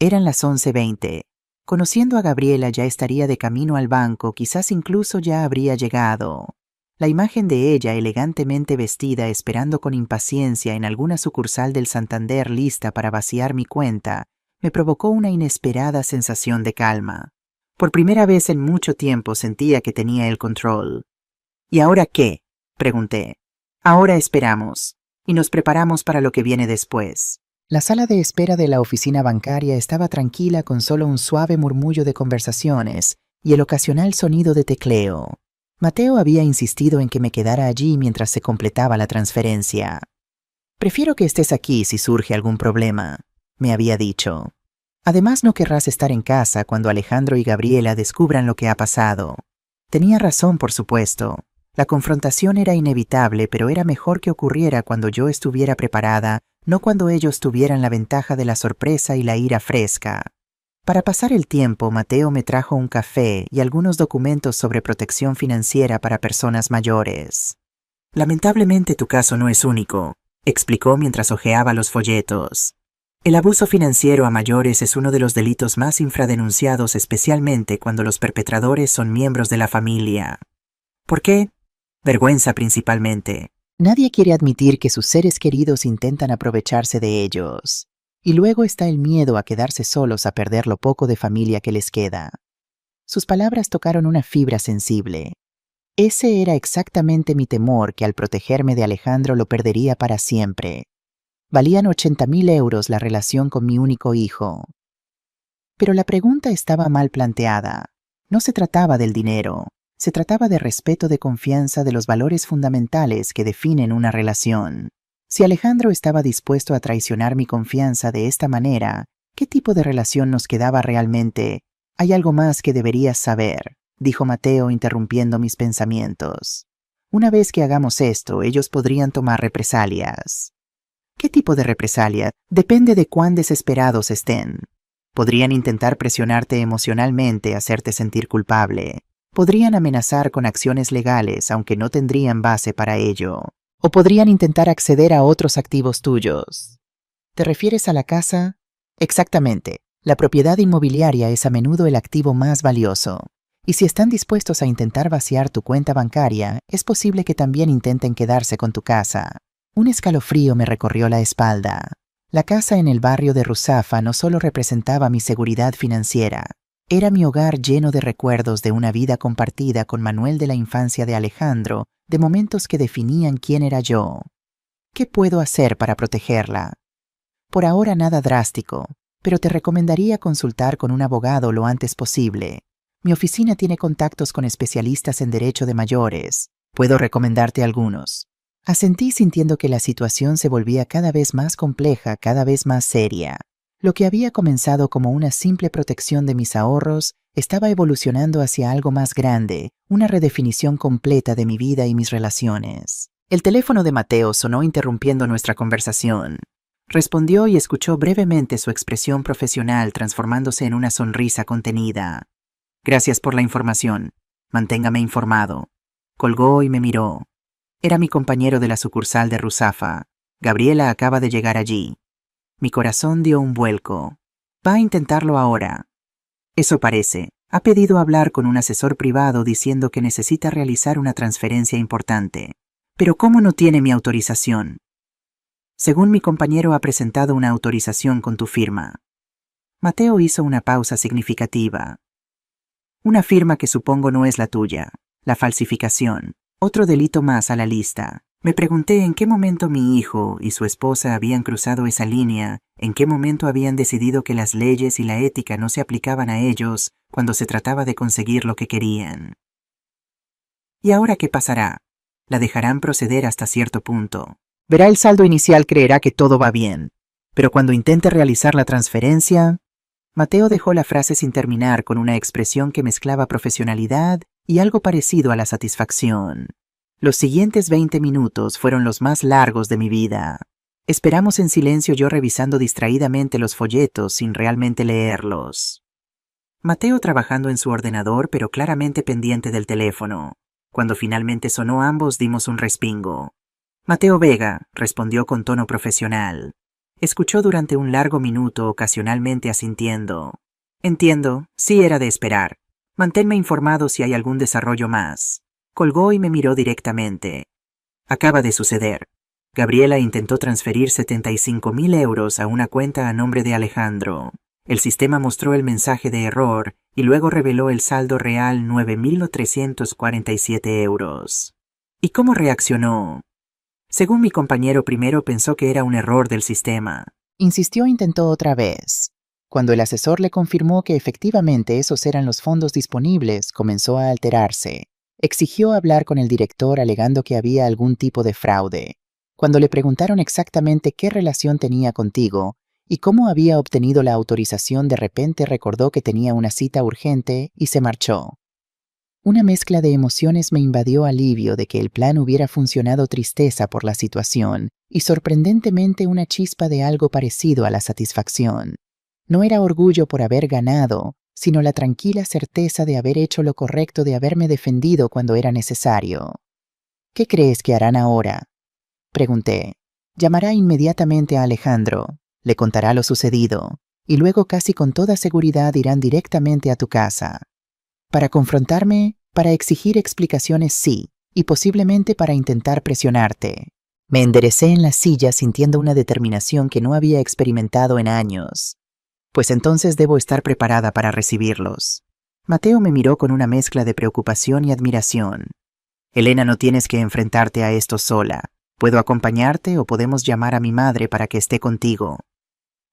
Eran las 11:20. Conociendo a Gabriela ya estaría de camino al banco, quizás incluso ya habría llegado. La imagen de ella elegantemente vestida, esperando con impaciencia en alguna sucursal del Santander lista para vaciar mi cuenta, me provocó una inesperada sensación de calma. Por primera vez en mucho tiempo sentía que tenía el control. ¿Y ahora qué?, pregunté. Ahora esperamos, y nos preparamos para lo que viene después. La sala de espera de la oficina bancaria estaba tranquila, con solo un suave murmullo de conversaciones y el ocasional sonido de tecleo. Mateo había insistido en que me quedara allí mientras se completaba la transferencia. Prefiero que estés aquí si surge algún problema, me había dicho. Además, no querrás estar en casa cuando Alejandro y Gabriela descubran lo que ha pasado. Tenía razón, por supuesto. La confrontación era inevitable, pero era mejor que ocurriera cuando yo estuviera preparada, no cuando ellos tuvieran la ventaja de la sorpresa y la ira fresca. Para pasar el tiempo, Mateo me trajo un café y algunos documentos sobre protección financiera para personas mayores. Lamentablemente tu caso no es único, explicó mientras hojeaba los folletos. El abuso financiero a mayores es uno de los delitos más infradenunciados, especialmente cuando los perpetradores son miembros de la familia. ¿Por qué? Vergüenza principalmente. Nadie quiere admitir que sus seres queridos intentan aprovecharse de ellos. Y luego está el miedo a quedarse solos, a perder lo poco de familia que les queda. Sus palabras tocaron una fibra sensible. Ese era exactamente mi temor, que al protegerme de Alejandro lo perdería para siempre. Valían 80.000 euros la relación con mi único hijo. Pero la pregunta estaba mal planteada. No se trataba del dinero. Se trataba de respeto, de confianza, de los valores fundamentales que definen una relación. Si Alejandro estaba dispuesto a traicionar mi confianza de esta manera, ¿qué tipo de relación nos quedaba realmente? Hay algo más que deberías saber, dijo Mateo, interrumpiendo mis pensamientos. Una vez que hagamos esto, ellos podrían tomar represalias. ¿Qué tipo de represalia? Depende de cuán desesperados estén. Podrían intentar presionarte emocionalmente, hacerte sentir culpable. Podrían amenazar con acciones legales, aunque no tendrían base para ello. O podrían intentar acceder a otros activos tuyos. ¿Te refieres a la casa? Exactamente. La propiedad inmobiliaria es a menudo el activo más valioso. Y si están dispuestos a intentar vaciar tu cuenta bancaria, es posible que también intenten quedarse con tu casa. Un escalofrío me recorrió la espalda. La casa en el barrio de Ruzafa no solo representaba mi seguridad financiera, era mi hogar lleno de recuerdos de una vida compartida con Manuel, de la infancia de Alejandro, de momentos que definían quién era yo. ¿Qué puedo hacer para protegerla? Por ahora nada drástico, pero te recomendaría consultar con un abogado lo antes posible. Mi oficina tiene contactos con especialistas en derecho de mayores. Puedo recomendarte algunos. Asentí, sintiendo que la situación se volvía cada vez más compleja, cada vez más seria. Lo que había comenzado como una simple protección de mis ahorros estaba evolucionando hacia algo más grande, una redefinición completa de mi vida y mis relaciones. El teléfono de Mateo sonó, interrumpiendo nuestra conversación. Respondió y escuchó brevemente su expresión profesional transformándose en una sonrisa contenida. Gracias por la información. Manténgame informado. Colgó y me miró. Era mi compañero de la sucursal de Ruzafa. Gabriela acaba de llegar allí. Mi corazón dio un vuelco. Va a intentarlo ahora. Eso parece. Ha pedido hablar con un asesor privado diciendo que necesita realizar una transferencia importante. Pero ¿cómo no tiene mi autorización? Según mi compañero, ha presentado una autorización con tu firma. Mateo hizo una pausa significativa. Una firma que supongo no es la tuya. La falsificación. Otro delito más a la lista. Me pregunté en qué momento mi hijo y su esposa habían cruzado esa línea, en qué momento habían decidido que las leyes y la ética no se aplicaban a ellos cuando se trataba de conseguir lo que querían. ¿Y ahora qué pasará? La dejarán proceder hasta cierto punto. Verá el saldo inicial, creerá que todo va bien. Pero cuando intente realizar la transferencia... Mateo dejó la frase sin terminar, con una expresión que mezclaba profesionalidad y algo parecido a la satisfacción. Los siguientes 20 minutos fueron los más largos de mi vida. Esperamos en silencio, yo revisando distraídamente los folletos sin realmente leerlos. Mateo trabajando en su ordenador, pero claramente pendiente del teléfono. Cuando finalmente sonó, ambos dimos un respingo. Mateo Vega, respondió con tono profesional. Escuchó durante un largo minuto, ocasionalmente asintiendo. Entiendo, sí era de esperar. Manténme informado si hay algún desarrollo más. Colgó y me miró directamente. Acaba de suceder. Gabriela intentó transferir 75.000 euros a una cuenta a nombre de Alejandro. El sistema mostró el mensaje de error y luego reveló el saldo real: 9.347 euros. ¿Y cómo reaccionó? Según mi compañero, primero pensó que era un error del sistema. Insistió, intentó otra vez. Cuando el asesor le confirmó que efectivamente esos eran los fondos disponibles, comenzó a alterarse. Exigió hablar con el director, alegando que había algún tipo de fraude. Cuando le preguntaron exactamente qué relación tenía contigo y cómo había obtenido la autorización, de repente recordó que tenía una cita urgente y se marchó. Una mezcla de emociones me invadió: alivio de que el plan hubiera funcionado, tristeza por la situación y sorprendentemente una chispa de algo parecido a la satisfacción. No era orgullo por haber ganado, sino la tranquila certeza de haber hecho lo correcto, de haberme defendido cuando era necesario. ¿Qué crees que harán ahora?, pregunté. Llamará inmediatamente a Alejandro, le contará lo sucedido, y luego casi con toda seguridad irán directamente a tu casa. Para confrontarme, para exigir explicaciones, sí, y posiblemente para intentar presionarte. Me enderecé en la silla sintiendo una determinación que no había experimentado en años. Pues entonces debo estar preparada para recibirlos. Mateo me miró con una mezcla de preocupación y admiración. Elena, no tienes que enfrentarte a esto sola. ¿Puedo acompañarte o podemos llamar a mi madre para que esté contigo?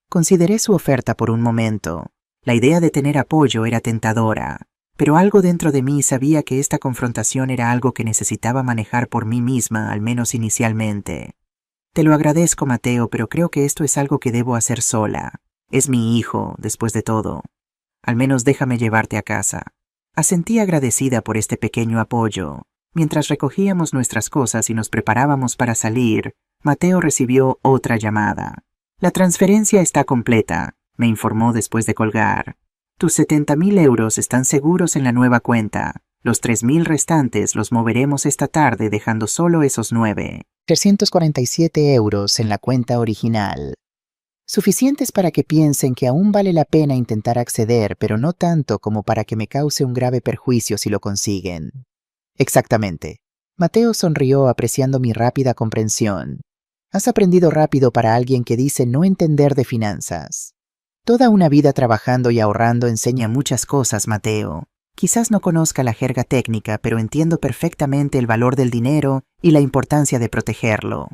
Consideré su oferta por un momento. La idea de tener apoyo era tentadora, pero algo dentro de mí sabía que esta confrontación era algo que necesitaba manejar por mí misma, al menos inicialmente. Te lo agradezco, Mateo, pero creo que esto es algo que debo hacer sola. Es mi hijo, después de todo. Al menos déjame llevarte a casa. Asentí agradecida por este pequeño apoyo. Mientras recogíamos nuestras cosas y nos preparábamos para salir, Mateo recibió otra llamada. La transferencia está completa, me informó después de colgar. Tus 70.000 euros están seguros en la nueva cuenta. Los 3.000 restantes los moveremos esta tarde, dejando solo esos 347 euros en la cuenta original. Suficientes para que piensen que aún vale la pena intentar acceder, pero no tanto como para que me cause un grave perjuicio si lo consiguen. Exactamente. Mateo sonrió apreciando mi rápida comprensión. Has aprendido rápido para alguien que dice no entender de finanzas. Toda una vida trabajando y ahorrando enseña muchas cosas, Mateo. Quizás no conozca la jerga técnica, pero entiendo perfectamente el valor del dinero y la importancia de protegerlo.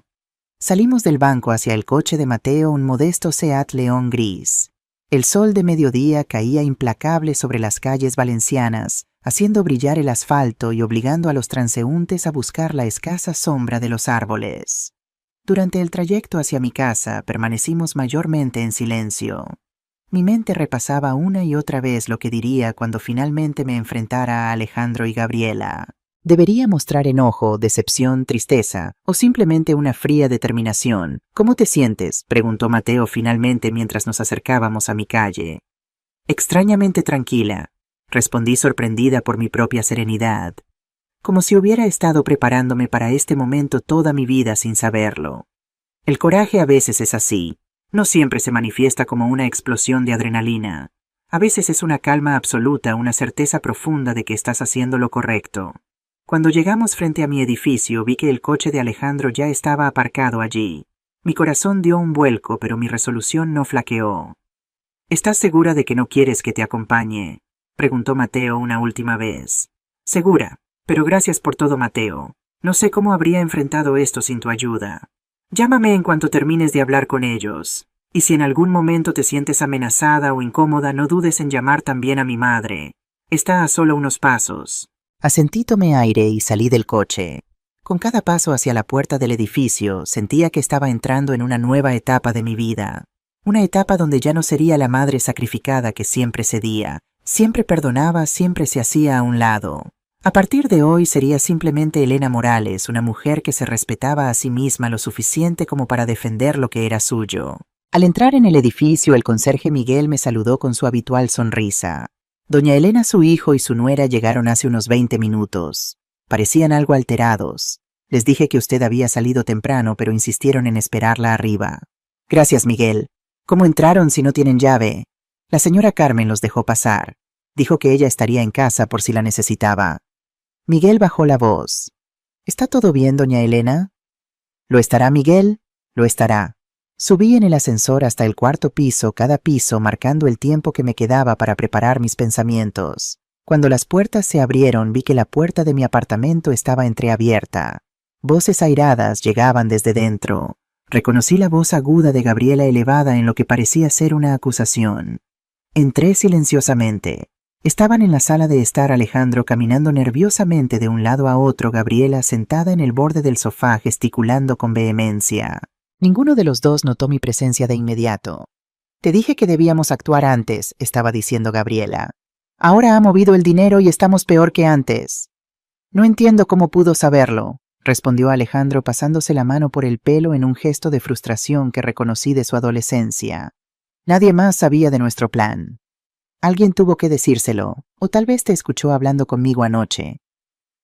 Salimos del banco hacia el coche de Mateo, un modesto Seat León gris. El sol de mediodía caía implacable sobre las calles valencianas, haciendo brillar el asfalto y obligando a los transeúntes a buscar la escasa sombra de los árboles. Durante el trayecto hacia mi casa permanecimos mayormente en silencio. Mi mente repasaba una y otra vez lo que diría cuando finalmente me enfrentara a Alejandro y Gabriela. ¿Debería mostrar enojo, decepción, tristeza o simplemente una fría determinación? ¿Cómo te sientes?, preguntó Mateo finalmente mientras nos acercábamos a mi calle. Extrañamente tranquila, respondí sorprendida por mi propia serenidad, como si hubiera estado preparándome para este momento toda mi vida sin saberlo. El coraje a veces es así, no siempre se manifiesta como una explosión de adrenalina. A veces es una calma absoluta, una certeza profunda de que estás haciendo lo correcto. Cuando llegamos frente a mi edificio, vi que el coche de Alejandro ya estaba aparcado allí. Mi corazón dio un vuelco, pero mi resolución no flaqueó. ¿Estás segura de que no quieres que te acompañe?, preguntó Mateo una última vez. Segura, pero gracias por todo, Mateo. No sé cómo habría enfrentado esto sin tu ayuda. Llámame en cuanto termines de hablar con ellos. Y si en algún momento te sientes amenazada o incómoda, no dudes en llamar también a mi madre. Está a solo unos pasos. Asentí, tomé aire y salí del coche. Con cada paso hacia la puerta del edificio, sentía que estaba entrando en una nueva etapa de mi vida. Una etapa donde ya no sería la madre sacrificada que siempre cedía, siempre perdonaba, siempre se hacía a un lado. A partir de hoy sería simplemente Elena Morales, una mujer que se respetaba a sí misma lo suficiente como para defender lo que era suyo. Al entrar en el edificio, el conserje Miguel me saludó con su habitual sonrisa. Doña Elena, su hijo y su nuera llegaron hace unos 20 minutos. Parecían algo alterados. Les dije que usted había salido temprano, pero insistieron en esperarla arriba. Gracias, Miguel. ¿Cómo entraron si no tienen llave? La señora Carmen los dejó pasar. Dijo que ella estaría en casa por si la necesitaba. Miguel bajó la voz. ¿Está todo bien, doña Elena? ¿Lo estará, Miguel? Lo estará. Subí en el ascensor hasta el 4.º piso, cada piso marcando el tiempo que me quedaba para preparar mis pensamientos. Cuando las puertas se abrieron, vi que la puerta de mi apartamento estaba entreabierta. Voces airadas llegaban desde dentro. Reconocí la voz aguda de Gabriela elevada en lo que parecía ser una acusación. Entré silenciosamente. Estaban en la sala de estar Alejandro caminando nerviosamente de un lado a otro, Gabriela sentada en el borde del sofá gesticulando con vehemencia. Ninguno de los dos notó mi presencia de inmediato. Te dije que debíamos actuar antes, estaba diciendo Gabriela. Ahora ha movido el dinero y estamos peor que antes. No entiendo cómo pudo saberlo, respondió Alejandro pasándose la mano por el pelo en un gesto de frustración que reconocí de su adolescencia. Nadie más sabía de nuestro plan. Alguien tuvo que decírselo, o tal vez te escuchó hablando conmigo anoche.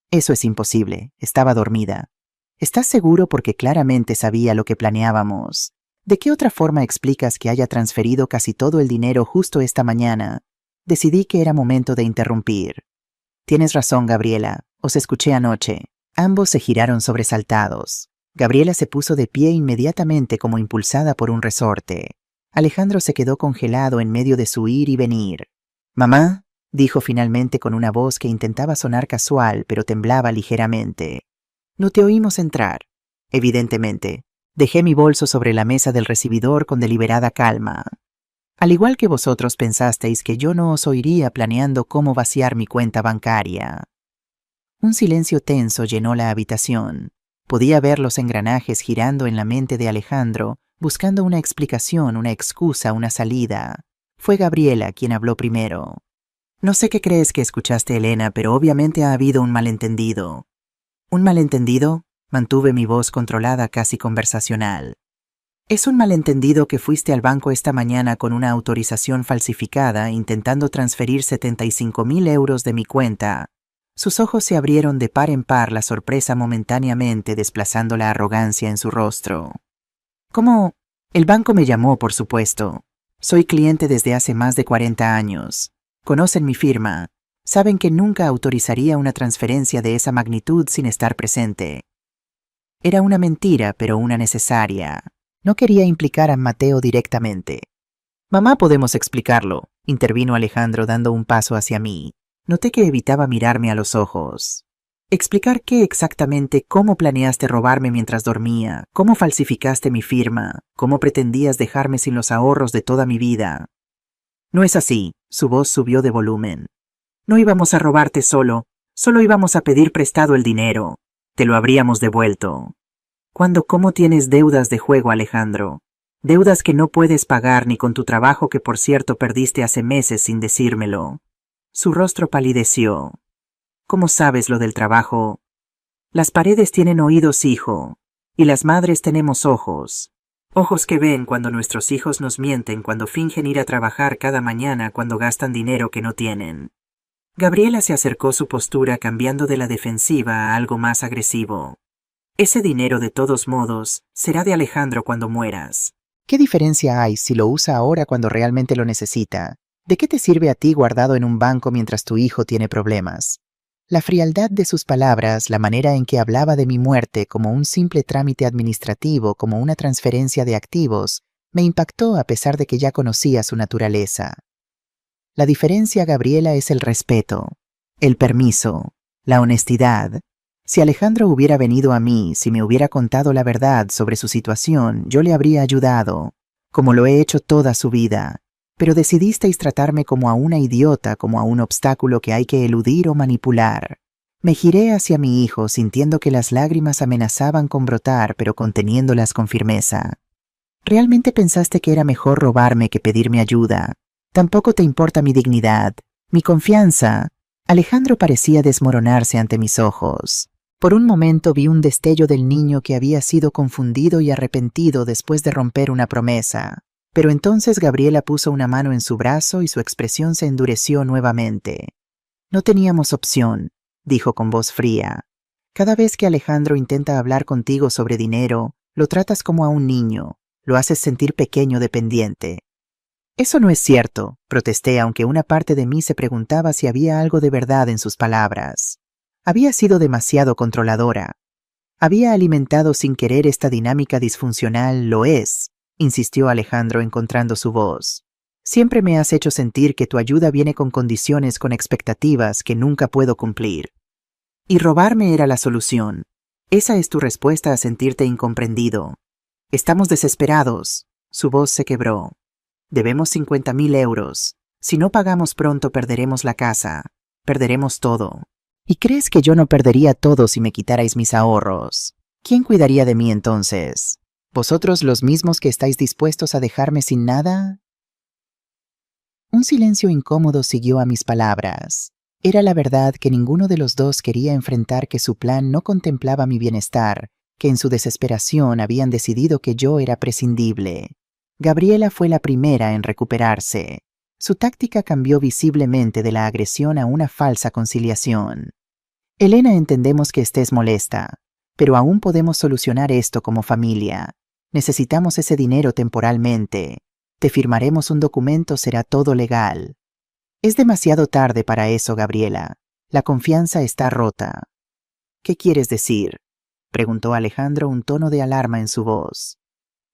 Eso es imposible, estaba dormida. ¿Estás seguro? Porque claramente sabía lo que planeábamos. ¿De qué otra forma explicas que haya transferido casi todo el dinero justo esta mañana? Decidí que era momento de interrumpir. Tienes razón, Gabriela, os escuché anoche. Ambos se giraron sobresaltados. Gabriela se puso de pie inmediatamente como impulsada por un resorte. Alejandro se quedó congelado en medio de su ir y venir. «Mamá», dijo finalmente con una voz que intentaba sonar casual, pero temblaba ligeramente. «No te oímos entrar». Evidentemente, dejé mi bolso sobre la mesa del recibidor con deliberada calma. Al igual que vosotros pensasteis que yo no os oiría planeando cómo vaciar mi cuenta bancaria. Un silencio tenso llenó la habitación. Podía ver los engranajes girando en la mente de Alejandro, buscando una explicación, una excusa, una salida. Fue Gabriela quien habló primero. «No sé qué crees que escuchaste, Elena, pero obviamente ha habido un malentendido». «¿Un malentendido?», mantuve mi voz controlada, casi conversacional. «Es un malentendido que fuiste al banco esta mañana con una autorización falsificada intentando transferir 75.000 euros de mi cuenta». Sus ojos se abrieron de par en par, la sorpresa momentáneamente desplazando la arrogancia en su rostro. «¿Cómo? El banco me llamó, por supuesto. Soy cliente desde hace más de 40 años. Conocen mi firma. Saben que nunca autorizaría una transferencia de esa magnitud sin estar presente». Era una mentira, pero una necesaria. No quería implicar a Mateo directamente. «Mamá, podemos explicarlo», intervino Alejandro dando un paso hacia mí. Noté que evitaba mirarme a los ojos. «¿Explicar qué exactamente? ¿Cómo planeaste robarme mientras dormía? ¿Cómo falsificaste mi firma? ¿Cómo pretendías dejarme sin los ahorros de toda mi vida?» «No es así», su voz subió de volumen. «No íbamos a robarte solo íbamos a pedir prestado el dinero. Te lo habríamos devuelto». ¿Cómo tienes deudas de juego, Alejandro? Deudas que no puedes pagar ni con tu trabajo, que por cierto perdiste hace meses sin decírmelo. Su rostro palideció. «¿Cómo sabes lo del trabajo?» «Las paredes tienen oídos, hijo, y las madres tenemos ojos. Ojos que ven cuando nuestros hijos nos mienten, cuando fingen ir a trabajar cada mañana, cuando gastan dinero que no tienen». Gabriela se acercó, su postura cambiando de la defensiva a algo más agresivo. «Ese dinero, de todos modos, será de Alejandro cuando mueras». «¿Qué diferencia hay si lo usa ahora cuando realmente lo necesita? ¿De qué te sirve a ti guardado en un banco mientras tu hijo tiene problemas?» La frialdad de sus palabras, la manera en que hablaba de mi muerte como un simple trámite administrativo, como una transferencia de activos, me impactó a pesar de que ya conocía su naturaleza. La diferencia, Gabriela, es el respeto, el permiso, la honestidad. Si Alejandro hubiera venido a mí, si me hubiera contado la verdad sobre su situación, yo le habría ayudado, como lo he hecho toda su vida. Pero decidisteis tratarme como a una idiota, como a un obstáculo que hay que eludir o manipular. Me giré hacia mi hijo, sintiendo que las lágrimas amenazaban con brotar, pero conteniéndolas con firmeza. ¿Realmente pensaste que era mejor robarme que pedirme ayuda? Tampoco te importa mi dignidad, mi confianza. Alejandro parecía desmoronarse ante mis ojos. Por un momento vi un destello del niño que había sido confundido y arrepentido después de romper una promesa. Pero entonces Gabriela puso una mano en su brazo y su expresión se endureció nuevamente. «No teníamos opción», dijo con voz fría. «Cada vez que Alejandro intenta hablar contigo sobre dinero, lo tratas como a un niño, lo haces sentir pequeño, dependiente». «Eso no es cierto», protesté, aunque una parte de mí se preguntaba si había algo de verdad en sus palabras. Había sido demasiado controladora. Había alimentado sin querer esta dinámica disfuncional. «Lo es», insistió Alejandro encontrando su voz. «Siempre me has hecho sentir que tu ayuda viene con condiciones, con expectativas que nunca puedo cumplir. Y robarme era la solución. Esa es tu respuesta a sentirte incomprendido. Estamos desesperados». Su voz se quebró. «Debemos 50.000 euros. Si no pagamos pronto perderemos la casa. Perderemos todo. ¿Y crees que yo no perdería todo si me quitarais mis ahorros? ¿Quién cuidaría de mí entonces? ¿Vosotros, los mismos que estáis dispuestos a dejarme sin nada?» Un silencio incómodo siguió a mis palabras. Era la verdad que ninguno de los dos quería enfrentar que su plan no contemplaba mi bienestar, que en su desesperación habían decidido que yo era prescindible. Gabriela fue la primera en recuperarse. Su táctica cambió visiblemente de la agresión a una falsa conciliación. Elena, entendemos que estés molesta, pero aún podemos solucionar esto como familia. Necesitamos ese dinero temporalmente. Te firmaremos un documento, será todo legal. Es demasiado tarde para eso, Gabriela. La confianza está rota. ¿Qué quieres decir?, preguntó Alejandro, un tono de alarma en su voz.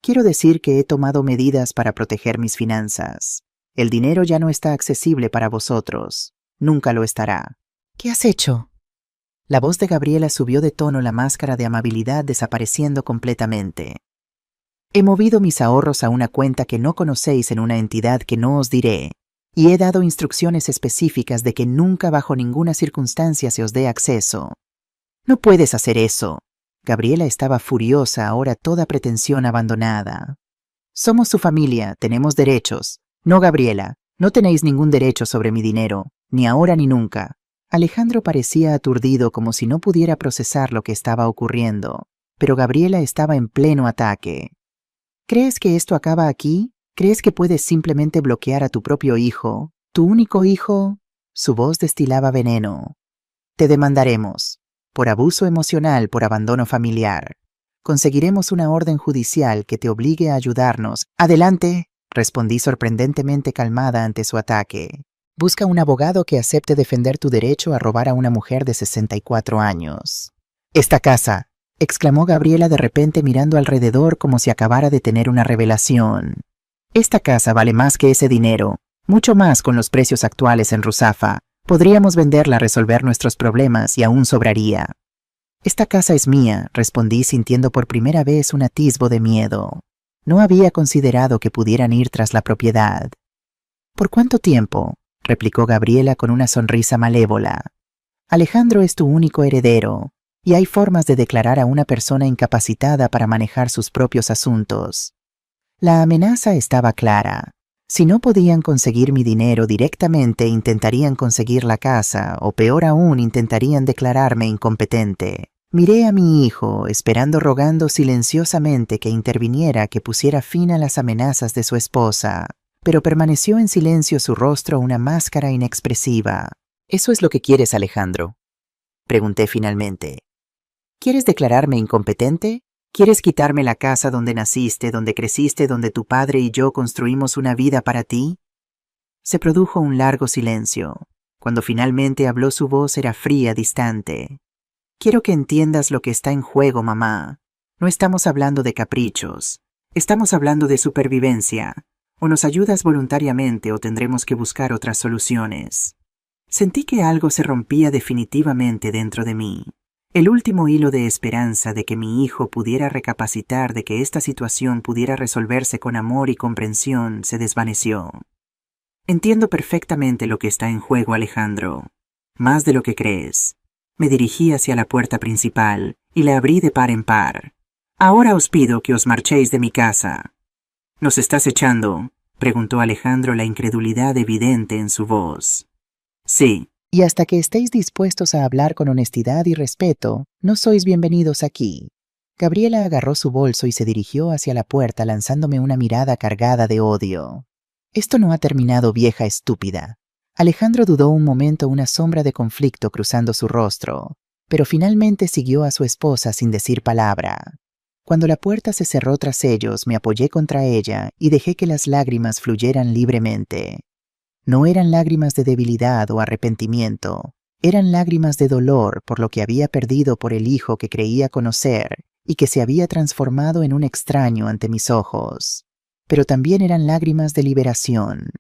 Quiero decir que he tomado medidas para proteger mis finanzas. El dinero ya no está accesible para vosotros. Nunca lo estará. ¿Qué has hecho? La voz de Gabriela subió de tono, la máscara de amabilidad desapareciendo completamente. He movido mis ahorros a una cuenta que no conocéis en una entidad que no os diré, y he dado instrucciones específicas de que nunca bajo ninguna circunstancia se os dé acceso. No puedes hacer eso. Gabriela estaba furiosa, ahora toda pretensión abandonada. Somos su familia, tenemos derechos. No, Gabriela, no tenéis ningún derecho sobre mi dinero, ni ahora ni nunca. Alejandro parecía aturdido, como si no pudiera procesar lo que estaba ocurriendo, pero Gabriela estaba en pleno ataque. ¿Crees que esto acaba aquí? ¿Crees que puedes simplemente bloquear a tu propio hijo? ¿Tu único hijo? Su voz destilaba veneno. Te demandaremos. Por abuso emocional, por abandono familiar. Conseguiremos una orden judicial que te obligue a ayudarnos. ¡Adelante!, respondí sorprendentemente calmada ante su ataque. Busca un abogado que acepte defender tu derecho a robar a una mujer de 64 años. ¡Esta casa!, exclamó Gabriela de repente, mirando alrededor como si acabara de tener una revelación. Esta casa vale más que ese dinero, mucho más con los precios actuales en Ruzafa. Podríamos venderla, resolver nuestros problemas y aún sobraría. Esta casa es mía, respondí sintiendo por primera vez un atisbo de miedo. No había considerado que pudieran ir tras la propiedad. ¿Por cuánto tiempo?, replicó Gabriela con una sonrisa malévola. Alejandro es tu único heredero, y hay formas de declarar a una persona incapacitada para manejar sus propios asuntos. La amenaza estaba clara. Si no podían conseguir mi dinero directamente, intentarían conseguir la casa, o peor aún, intentarían declararme incompetente. Miré a mi hijo, esperando, rogando silenciosamente que interviniera, que pusiera fin a las amenazas de su esposa, pero permaneció en silencio, su rostro una máscara inexpresiva. ¿Eso es lo que quieres, Alejandro?, pregunté finalmente. ¿Quieres declararme incompetente? ¿Quieres quitarme la casa donde naciste, donde creciste, donde tu padre y yo construimos una vida para ti? Se produjo un largo silencio. Cuando finalmente habló, su voz era fría, distante. Quiero que entiendas lo que está en juego, mamá. No estamos hablando de caprichos. Estamos hablando de supervivencia. O nos ayudas voluntariamente o tendremos que buscar otras soluciones. Sentí que algo se rompía definitivamente dentro de mí. El último hilo de esperanza de que mi hijo pudiera recapacitar, de que esta situación pudiera resolverse con amor y comprensión, se desvaneció. Entiendo perfectamente lo que está en juego, Alejandro. Más de lo que crees. Me dirigí hacia la puerta principal y la abrí de par en par. Ahora os pido que os marchéis de mi casa. ¿Nos estás echando?, preguntó Alejandro, la incredulidad evidente en su voz. Sí. Y hasta que estéis dispuestos a hablar con honestidad y respeto, no sois bienvenidos aquí. Gabriela agarró su bolso y se dirigió hacia la puerta, lanzándome una mirada cargada de odio. Esto no ha terminado, vieja estúpida. Alejandro dudó un momento, una sombra de conflicto cruzando su rostro, pero finalmente siguió a su esposa sin decir palabra. Cuando la puerta se cerró tras ellos, me apoyé contra ella y dejé que las lágrimas fluyeran libremente. No eran lágrimas de debilidad o arrepentimiento, eran lágrimas de dolor por lo que había perdido, por el hijo que creía conocer y que se había transformado en un extraño ante mis ojos. Pero también eran lágrimas de liberación,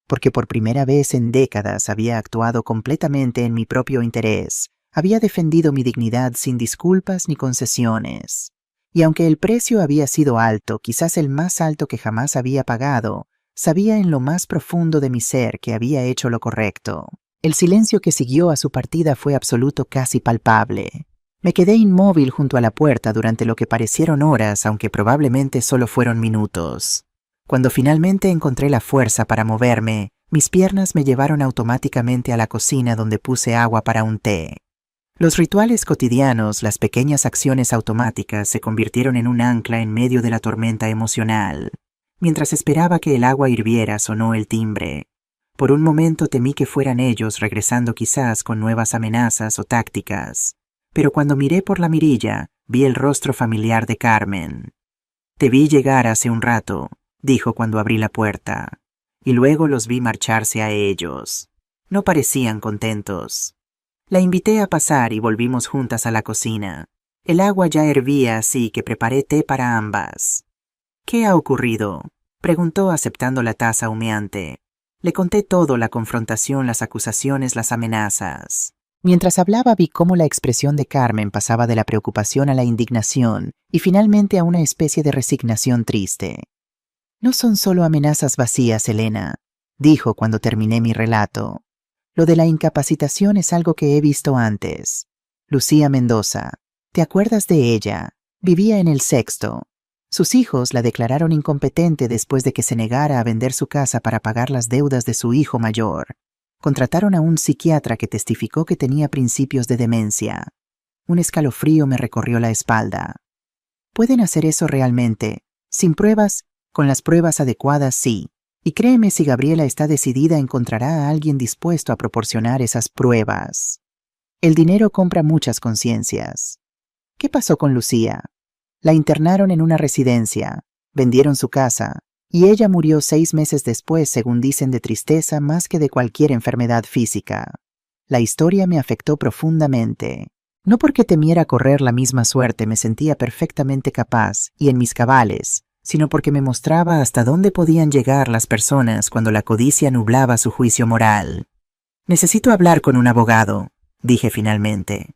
porque por primera vez en décadas había actuado completamente en mi propio interés, había defendido mi dignidad sin disculpas ni concesiones. Y aunque el precio había sido alto, quizás el más alto que jamás había pagado, sabía en lo más profundo de mi ser que había hecho lo correcto. El silencio que siguió a su partida fue absoluto, casi palpable. Me quedé inmóvil junto a la puerta durante lo que parecieron horas, aunque probablemente solo fueron minutos. Cuando finalmente encontré la fuerza para moverme, Mis piernas me llevaron automáticamente a la cocina donde puse agua para un té. Los rituales cotidianos, las pequeñas acciones automáticas se convirtieron en un ancla en medio de la tormenta emocional. Mientras esperaba que el agua hirviera, sonó el timbre. Por un momento temí que fueran ellos regresando quizás con nuevas amenazas o tácticas. Pero cuando miré por la mirilla, vi el rostro familiar de Carmen. «Te vi llegar hace un rato», dijo cuando abrí la puerta. Y luego los vi marcharse a ellos. No parecían contentos. La invité a pasar y volvimos juntas a la cocina. El agua ya hervía, así que preparé té para ambas. «¿Qué ha ocurrido?», preguntó aceptando la taza humeante. Le conté todo: la confrontación, las acusaciones, las amenazas. Mientras hablaba vi cómo la expresión de Carmen pasaba de la preocupación a la indignación y finalmente a una especie de resignación triste. «No son solo amenazas vacías, Elena», dijo cuando terminé mi relato. «Lo de la incapacitación es algo que he visto antes. Lucía Mendoza, ¿te acuerdas de ella? Vivía en el Sexto. Sus hijos la declararon incompetente después de que se negara a vender su casa para pagar las deudas de su hijo mayor. Contrataron a un psiquiatra que testificó que tenía principios de demencia. Un escalofrío me recorrió la espalda. ¿Pueden hacer eso realmente? ¿Sin pruebas? Con las pruebas adecuadas, sí. Y créeme, si Gabriela está decidida, encontrará a alguien dispuesto a proporcionar esas pruebas. El dinero compra muchas conciencias. ¿Qué pasó con Lucía? La internaron en una residencia, vendieron su casa, y ella murió 6 meses después, según dicen, de tristeza más que de cualquier enfermedad física. La historia me afectó profundamente. No porque temiera correr la misma suerte, me sentía perfectamente capaz y en mis cabales, sino porque me mostraba hasta dónde podían llegar las personas cuando la codicia nublaba su juicio moral. «Necesito hablar con un abogado», dije finalmente.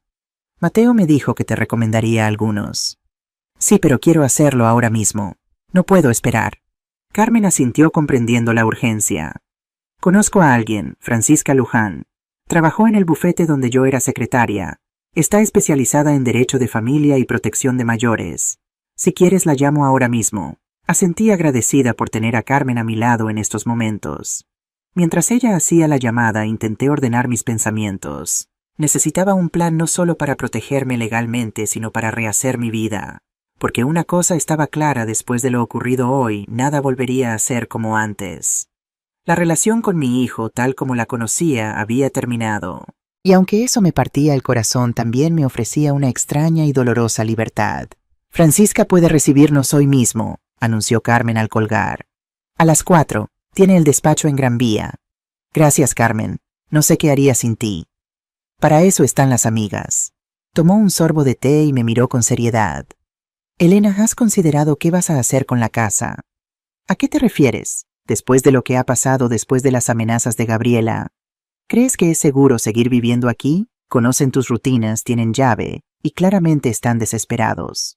«Mateo me dijo que te recomendaría a algunos». «Sí, pero quiero hacerlo ahora mismo. No puedo esperar». Carmen asintió, comprendiendo la urgencia. «Conozco a alguien, Francisca Luján. Trabajó en el bufete donde yo era secretaria. Está especializada en derecho de familia y protección de mayores. Si quieres la llamo ahora mismo». Asentí, agradecida por tener a Carmen a mi lado en estos momentos. Mientras ella hacía la llamada, intenté ordenar mis pensamientos. Necesitaba un plan no solo para protegerme legalmente, sino para rehacer mi vida. Porque una cosa estaba clara: después de lo ocurrido hoy, nada volvería a ser como antes. La relación con mi hijo, tal como la conocía, había terminado. Y aunque eso me partía el corazón, también me ofrecía una extraña y dolorosa libertad. «Francisca puede recibirnos hoy mismo», anunció Carmen al colgar. «A las 4. Tiene el despacho en Gran Vía». «Gracias, Carmen. No sé qué haría sin ti». «Para eso están las amigas». Tomó un sorbo de té y me miró con seriedad. «Elena, ¿has considerado qué vas a hacer con la casa?» «¿A qué te refieres? Después de lo que ha pasado, después de las amenazas de Gabriela. ¿Crees que es seguro seguir viviendo aquí? Conocen tus rutinas, tienen llave y claramente están desesperados».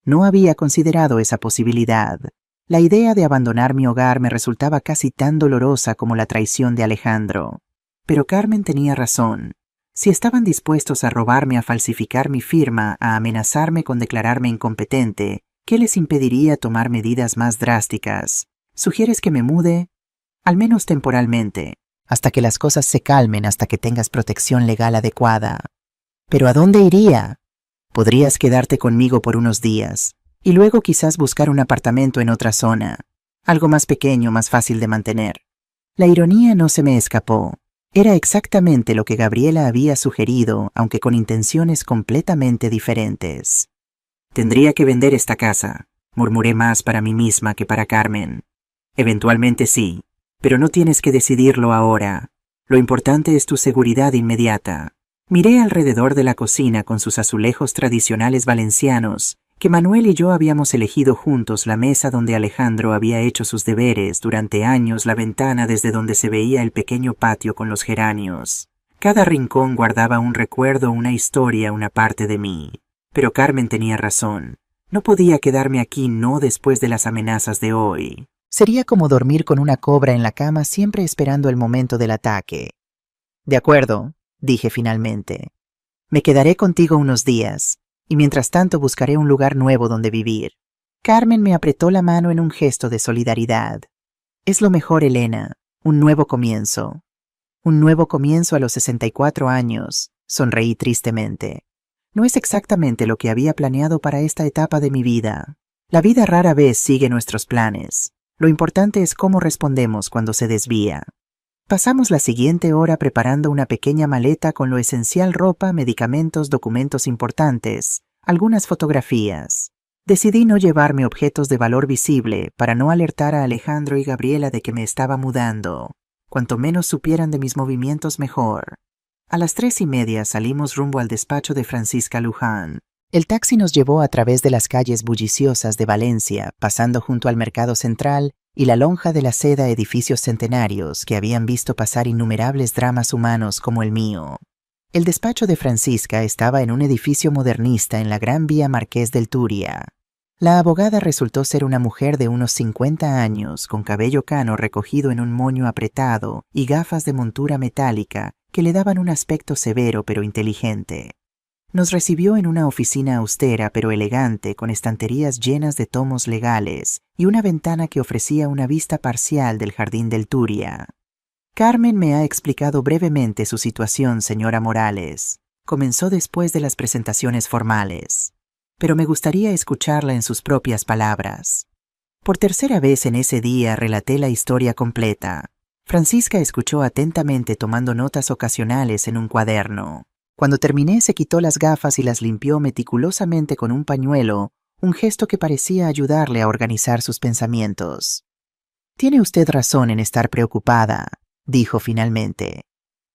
No había considerado esa posibilidad. La idea de abandonar mi hogar me resultaba casi tan dolorosa como la traición de Alejandro. Pero Carmen tenía razón. Si estaban dispuestos a robarme, a falsificar mi firma, a amenazarme con declararme incompetente, ¿qué les impediría tomar medidas más drásticas? ¿Sugieres que me mude? Al menos temporalmente, hasta que las cosas se calmen, hasta que tengas protección legal adecuada. ¿Pero a dónde iría? Podrías quedarte conmigo por unos días, y luego quizás buscar un apartamento en otra zona, algo más pequeño, más fácil de mantener. La ironía no se me escapó. Era exactamente lo que Gabriela había sugerido, aunque con intenciones completamente diferentes. «Tendría que vender esta casa», murmuré, más para mí misma que para Carmen. «Eventualmente sí, pero no tienes que decidirlo ahora. Lo importante es tu seguridad inmediata». Miré alrededor de la cocina con sus azulejos tradicionales valencianos, que Manuel y yo habíamos elegido juntos, la mesa donde Alejandro había hecho sus deberes, durante años la ventana desde donde se veía el pequeño patio con los geranios. Cada rincón guardaba un recuerdo, una historia, una parte de mí. Pero Carmen tenía razón. No podía quedarme aquí, no después de las amenazas de hoy. Sería como dormir con una cobra en la cama, siempre esperando el momento del ataque. «De acuerdo», dije finalmente. «Me quedaré contigo unos días, y mientras tanto buscaré un lugar nuevo donde vivir». Carmen me apretó la mano en un gesto de solidaridad. «Es lo mejor, Elena. Un nuevo comienzo. Un nuevo comienzo a los 64 años. Sonreí tristemente. No es exactamente lo que había planeado para esta etapa de mi vida. La vida rara vez sigue nuestros planes. Lo importante es cómo respondemos cuando se desvía. Pasamos la siguiente hora preparando una pequeña maleta con lo esencial: ropa, medicamentos, documentos importantes, algunas fotografías. Decidí no llevarme objetos de valor visible para no alertar a Alejandro y Gabriela de que me estaba mudando. Cuanto menos supieran de mis movimientos, mejor. A las 3:30 salimos rumbo al despacho de Francisca Luján. El taxi nos llevó a través de las calles bulliciosas de Valencia, pasando junto al mercado central y la lonja de la seda, edificios centenarios que habían visto pasar innumerables dramas humanos como el mío. El despacho de Francisca estaba en un edificio modernista en la Gran Vía Marqués del Turia. La abogada resultó ser una mujer de unos 50 años, con cabello cano recogido en un moño apretado y gafas de montura metálica que le daban un aspecto severo pero inteligente. Nos recibió en una oficina austera pero elegante, con estanterías llenas de tomos legales y una ventana que ofrecía una vista parcial del jardín del Turia. Carmen me ha explicado brevemente su situación, señora Morales. Comenzó después de las presentaciones formales. Pero me gustaría escucharla en sus propias palabras. Por tercera vez en ese día relaté la historia completa. Francisca escuchó atentamente, tomando notas ocasionales en un cuaderno. Cuando terminé, se quitó las gafas y las limpió meticulosamente con un pañuelo, un gesto que parecía ayudarle a organizar sus pensamientos. «Tiene usted razón en estar preocupada», dijo finalmente.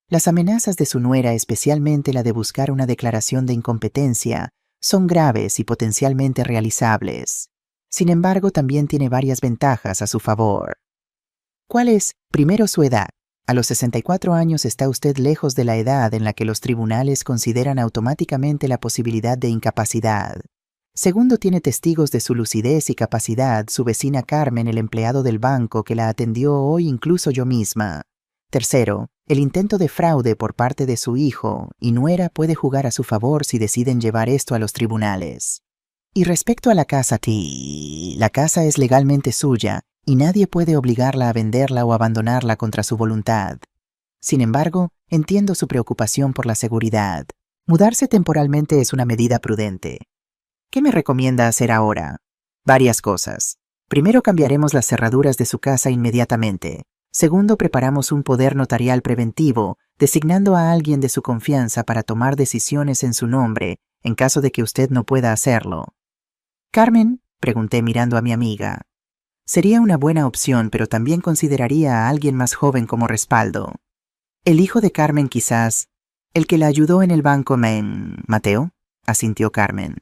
«Las amenazas de su nuera, especialmente la de buscar una declaración de incompetencia, son graves y potencialmente realizables. Sin embargo, también tiene varias ventajas a su favor». «¿Cuál es? Primero, su edad. A los 64 años está usted lejos de la edad en la que los tribunales consideran automáticamente la posibilidad de incapacidad. Segundo, tiene testigos de su lucidez y capacidad, su vecina Carmen, el empleado del banco que la atendió hoy, incluso yo misma. Tercero, el intento de fraude por parte de su hijo y nuera puede jugar a su favor si deciden llevar esto a los tribunales. Y respecto a la casa, la casa es legalmente suya y nadie puede obligarla a venderla o abandonarla contra su voluntad. Sin embargo, entiendo su preocupación por la seguridad. Mudarse temporalmente es una medida prudente. ¿Qué me recomienda hacer ahora? Varias cosas. Primero, cambiaremos las cerraduras de su casa inmediatamente. Segundo, preparamos un poder notarial preventivo, designando a alguien de su confianza para tomar decisiones en su nombre, en caso de que usted no pueda hacerlo. «Carmen», pregunté mirando a mi amiga. «Sería una buena opción, pero también consideraría a alguien más joven como respaldo. El hijo de Carmen, quizás. El que la ayudó en el banco, Mateo», asintió Carmen.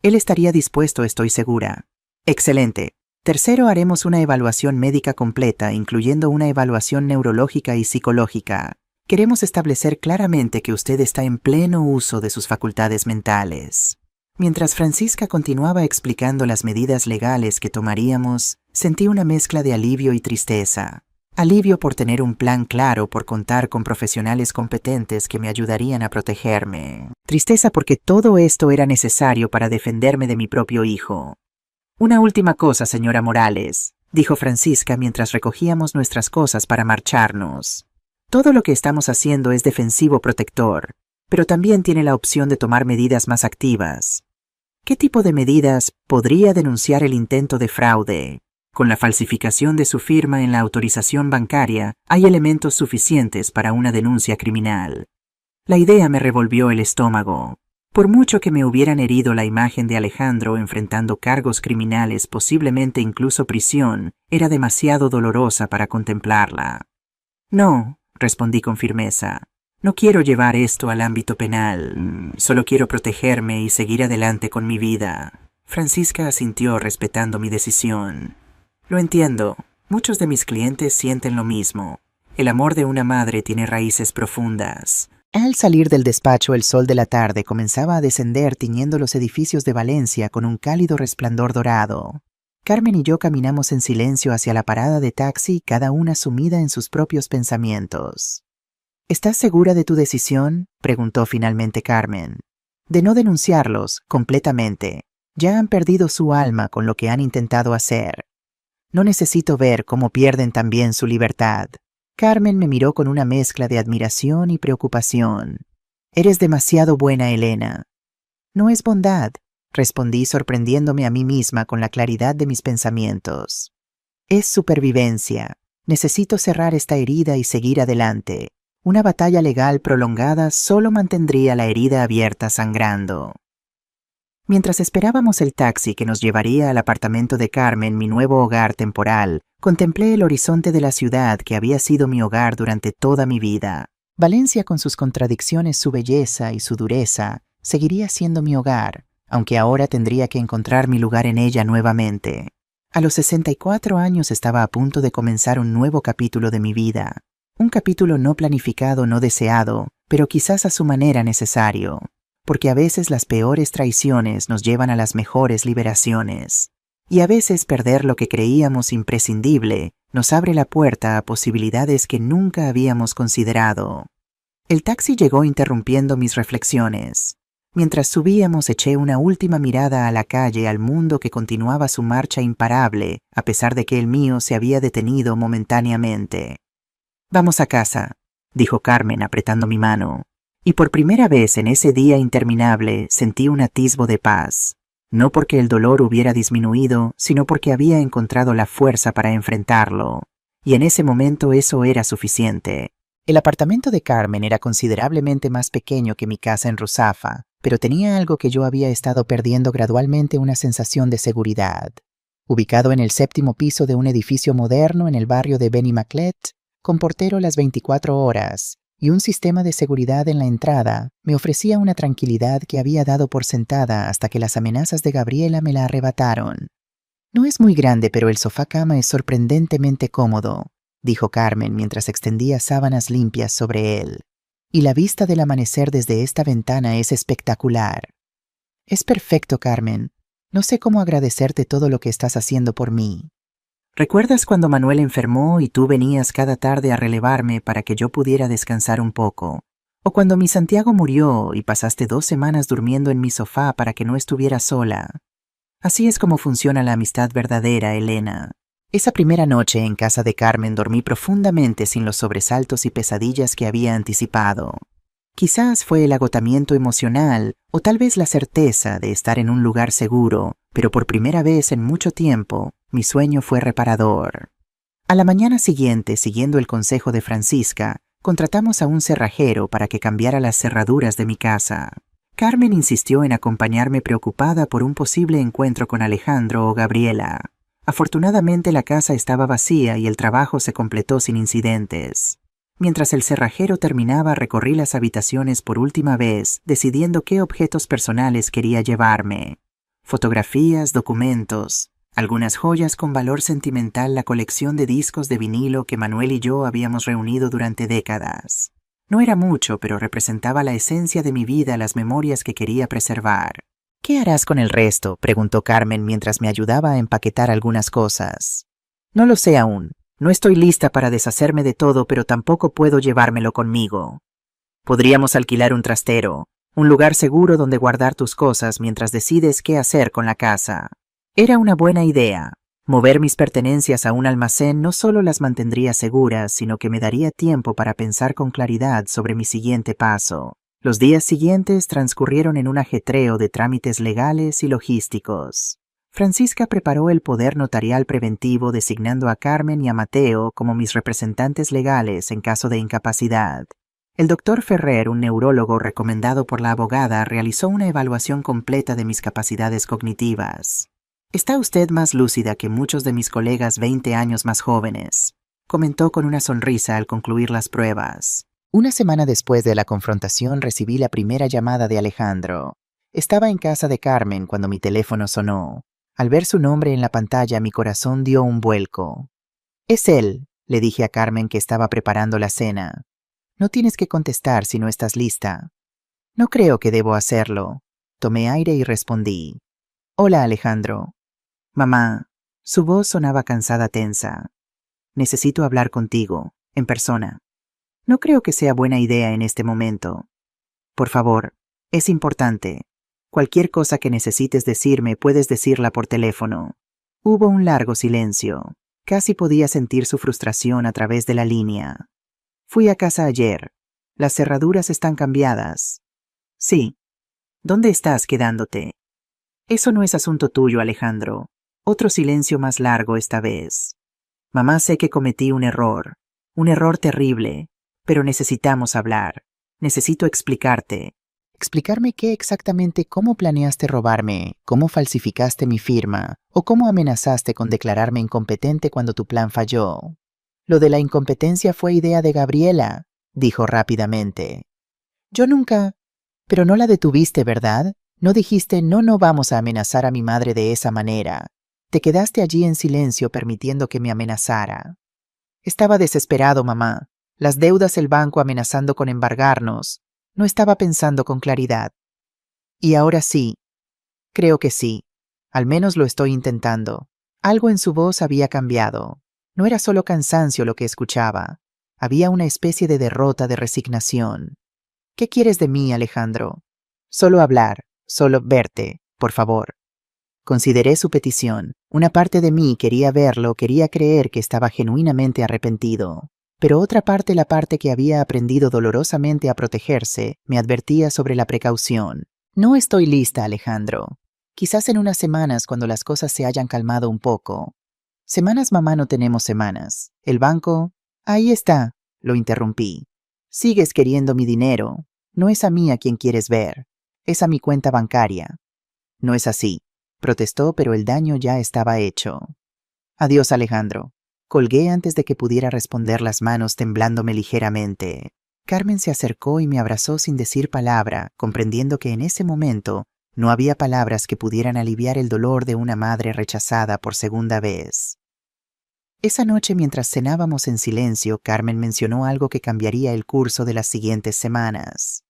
«Él estaría dispuesto, estoy segura». «Excelente. Tercero, haremos una evaluación médica completa, incluyendo una evaluación neurológica y psicológica. Queremos establecer claramente que usted está en pleno uso de sus facultades mentales». Mientras Francisca continuaba explicando las medidas legales que tomaríamos, sentí una mezcla de alivio y tristeza. Alivio por tener un plan claro, por contar con profesionales competentes que me ayudarían a protegerme. Tristeza porque todo esto era necesario para defenderme de mi propio hijo. «Una última cosa, señora Morales», dijo Francisca mientras recogíamos nuestras cosas para marcharnos. «Todo lo que estamos haciendo es defensivo protector, pero también tiene la opción de tomar medidas más activas». «¿Qué tipo de medidas? Podría denunciar el intento de fraude. Con la falsificación de su firma en la autorización bancaria, hay elementos suficientes para una denuncia criminal». La idea me revolvió el estómago. Por mucho que me hubieran herido la imagen de Alejandro enfrentando cargos criminales, posiblemente incluso prisión, era demasiado dolorosa para contemplarla. «No», respondí con firmeza. «No quiero llevar esto al ámbito penal. Solo quiero protegerme y seguir adelante con mi vida». Francisca asintió, respetando mi decisión. «Lo entiendo. Muchos de mis clientes sienten lo mismo. El amor de una madre tiene raíces profundas». Al salir del despacho, el sol de la tarde comenzaba a descender, tiñendo los edificios de Valencia con un cálido resplandor dorado. Carmen y yo caminamos en silencio hacia la parada de taxi, cada una sumida en sus propios pensamientos. «¿Estás segura de tu decisión?», preguntó finalmente Carmen. «De no denunciarlos, completamente. Ya han perdido su alma con lo que han intentado hacer. No necesito ver cómo pierden también su libertad. Carmen me miró con una mezcla de admiración y preocupación. «Eres demasiado buena, Elena». «No es bondad», respondí sorprendiéndome a mí misma con la claridad de mis pensamientos. «Es supervivencia. Necesito cerrar esta herida y seguir adelante. Una batalla legal prolongada solo mantendría la herida abierta sangrando». Mientras esperábamos el taxi que nos llevaría al apartamento de Carmen, mi nuevo hogar temporal, contemplé el horizonte de la ciudad que había sido mi hogar durante toda mi vida. Valencia, con sus contradicciones, su belleza y su dureza, seguiría siendo mi hogar, aunque ahora tendría que encontrar mi lugar en ella nuevamente. A los 64 años estaba a punto de comenzar un nuevo capítulo de mi vida. Un capítulo no planificado, no deseado, pero quizás a su manera necesario. Porque a veces las peores traiciones nos llevan a las mejores liberaciones. Y a veces perder lo que creíamos imprescindible nos abre la puerta a posibilidades que nunca habíamos considerado. El taxi llegó interrumpiendo mis reflexiones. Mientras subíamos eché una última mirada a la calle, al mundo que continuaba su marcha imparable, a pesar de que el mío se había detenido momentáneamente. «Vamos a casa», dijo Carmen apretando mi mano. Y por primera vez en ese día interminable sentí un atisbo de paz. No porque el dolor hubiera disminuido, sino porque había encontrado la fuerza para enfrentarlo. Y en ese momento eso era suficiente. El apartamento de Carmen era considerablemente más pequeño que mi casa en Ruzafa, pero tenía algo que yo había estado perdiendo gradualmente: una sensación de seguridad. Ubicado en el 7º piso de un edificio moderno en el barrio de Benimaclet, con portero las 24 horas, y un sistema de seguridad en la entrada, me ofrecía una tranquilidad que había dado por sentada hasta que las amenazas de Gabriela me la arrebataron. «No es muy grande, pero el sofá-cama es sorprendentemente cómodo», dijo Carmen mientras extendía sábanas limpias sobre él. «Y la vista del amanecer desde esta ventana es espectacular». «Es perfecto, Carmen. No sé cómo agradecerte todo lo que estás haciendo por mí». «¿Recuerdas cuando Manuel enfermó y tú venías cada tarde a relevarme para que yo pudiera descansar un poco? ¿O cuando mi Santiago murió y pasaste 2 semanas durmiendo en mi sofá para que no estuviera sola? Así es como funciona la amistad verdadera, Elena». Esa primera noche en casa de Carmen dormí profundamente, sin los sobresaltos y pesadillas que había anticipado. Quizás fue el agotamiento emocional o tal vez la certeza de estar en un lugar seguro, pero por primera vez en mucho tiempo, mi sueño fue reparador. A la mañana siguiente, siguiendo el consejo de Francisca, contratamos a un cerrajero para que cambiara las cerraduras de mi casa. Carmen insistió en acompañarme, preocupada por un posible encuentro con Alejandro o Gabriela. Afortunadamente la casa estaba vacía y el trabajo se completó sin incidentes. Mientras el cerrajero terminaba, recorrí las habitaciones por última vez, decidiendo qué objetos personales quería llevarme. Fotografías, documentos, algunas joyas con valor sentimental, la colección de discos de vinilo que Manuel y yo habíamos reunido durante décadas. No era mucho, pero representaba la esencia de mi vida, las memorias que quería preservar. «¿Qué harás con el resto?», preguntó Carmen mientras me ayudaba a empaquetar algunas cosas. «No lo sé aún. No estoy lista para deshacerme de todo, pero tampoco puedo llevármelo conmigo. Podríamos alquilar un trastero, un lugar seguro donde guardar tus cosas mientras decides qué hacer con la casa». Era una buena idea. Mover mis pertenencias a un almacén no solo las mantendría seguras, sino que me daría tiempo para pensar con claridad sobre mi siguiente paso. Los días siguientes transcurrieron en un ajetreo de trámites legales y logísticos. Francisca preparó el poder notarial preventivo, designando a Carmen y a Mateo como mis representantes legales en caso de incapacidad. El doctor Ferrer, un neurólogo recomendado por la abogada, realizó una evaluación completa de mis capacidades cognitivas. «Está usted más lúcida que muchos de mis colegas 20 años más jóvenes», comentó con una sonrisa al concluir las pruebas. Una semana después de la confrontación recibí la primera llamada de Alejandro. Estaba en casa de Carmen cuando mi teléfono sonó. Al ver su nombre en la pantalla, mi corazón dio un vuelco. «Es él», le dije a Carmen, que estaba preparando la cena. «No tienes que contestar si no estás lista». «No creo que debo hacerlo». Tomé aire y respondí. «Hola, Alejandro». «Mamá». Su voz sonaba cansada, tensa. «Necesito hablar contigo, en persona». «No creo que sea buena idea en este momento». «Por favor, es importante. Cualquier cosa que necesites decirme puedes decirla por teléfono». Hubo un largo silencio. Casi podía sentir su frustración a través de la línea. Fui a casa ayer. Las cerraduras están cambiadas. Sí. ¿Dónde estás quedándote? Eso no es asunto tuyo, Alejandro. Otro silencio más largo esta vez. Mamá, sé que cometí un error terrible, pero necesitamos hablar. Necesito explicarte. ¿Explicarme qué exactamente? ¿Cómo planeaste robarme? ¿Cómo falsificaste mi firma? ¿O cómo amenazaste con declararme incompetente cuando tu plan falló? Lo de la incompetencia fue idea de Gabriela, dijo rápidamente. Yo nunca... Pero no la detuviste, ¿verdad? No dijiste, no vamos a amenazar a mi madre de esa manera. Te quedaste allí en silencio permitiendo que me amenazara. Estaba desesperado, mamá. Las deudas, el banco amenazando con embargarnos. No estaba pensando con claridad. Y ahora sí. Creo que sí. Al menos lo estoy intentando. Algo en su voz había cambiado. No era solo cansancio lo que escuchaba. Había una especie de derrota, de resignación. ¿Qué quieres de mí, Alejandro? Solo hablar, solo verte, por favor. Consideré su petición. Una parte de mí quería verlo, quería creer que estaba genuinamente arrepentido. Pero otra parte, la parte que había aprendido dolorosamente a protegerse, me advertía sobre la precaución. No estoy lista, Alejandro. Quizás en unas semanas, cuando las cosas se hayan calmado un poco. Semanas, mamá, no tenemos semanas. El banco... Ahí está, lo interrumpí. Sigues queriendo mi dinero. No es a mí a quien quieres ver. Es a mi cuenta bancaria. No es así, protestó, pero el daño ya estaba hecho. Adiós, Alejandro. Colgué antes de que pudiera responder, las manos temblándome ligeramente. Carmen se acercó y me abrazó sin decir palabra, comprendiendo que en ese momento no había palabras que pudieran aliviar el dolor de una madre rechazada por segunda vez. Esa noche, mientras cenábamos en silencio, Carmen mencionó algo que cambiaría el curso de las siguientes semanas.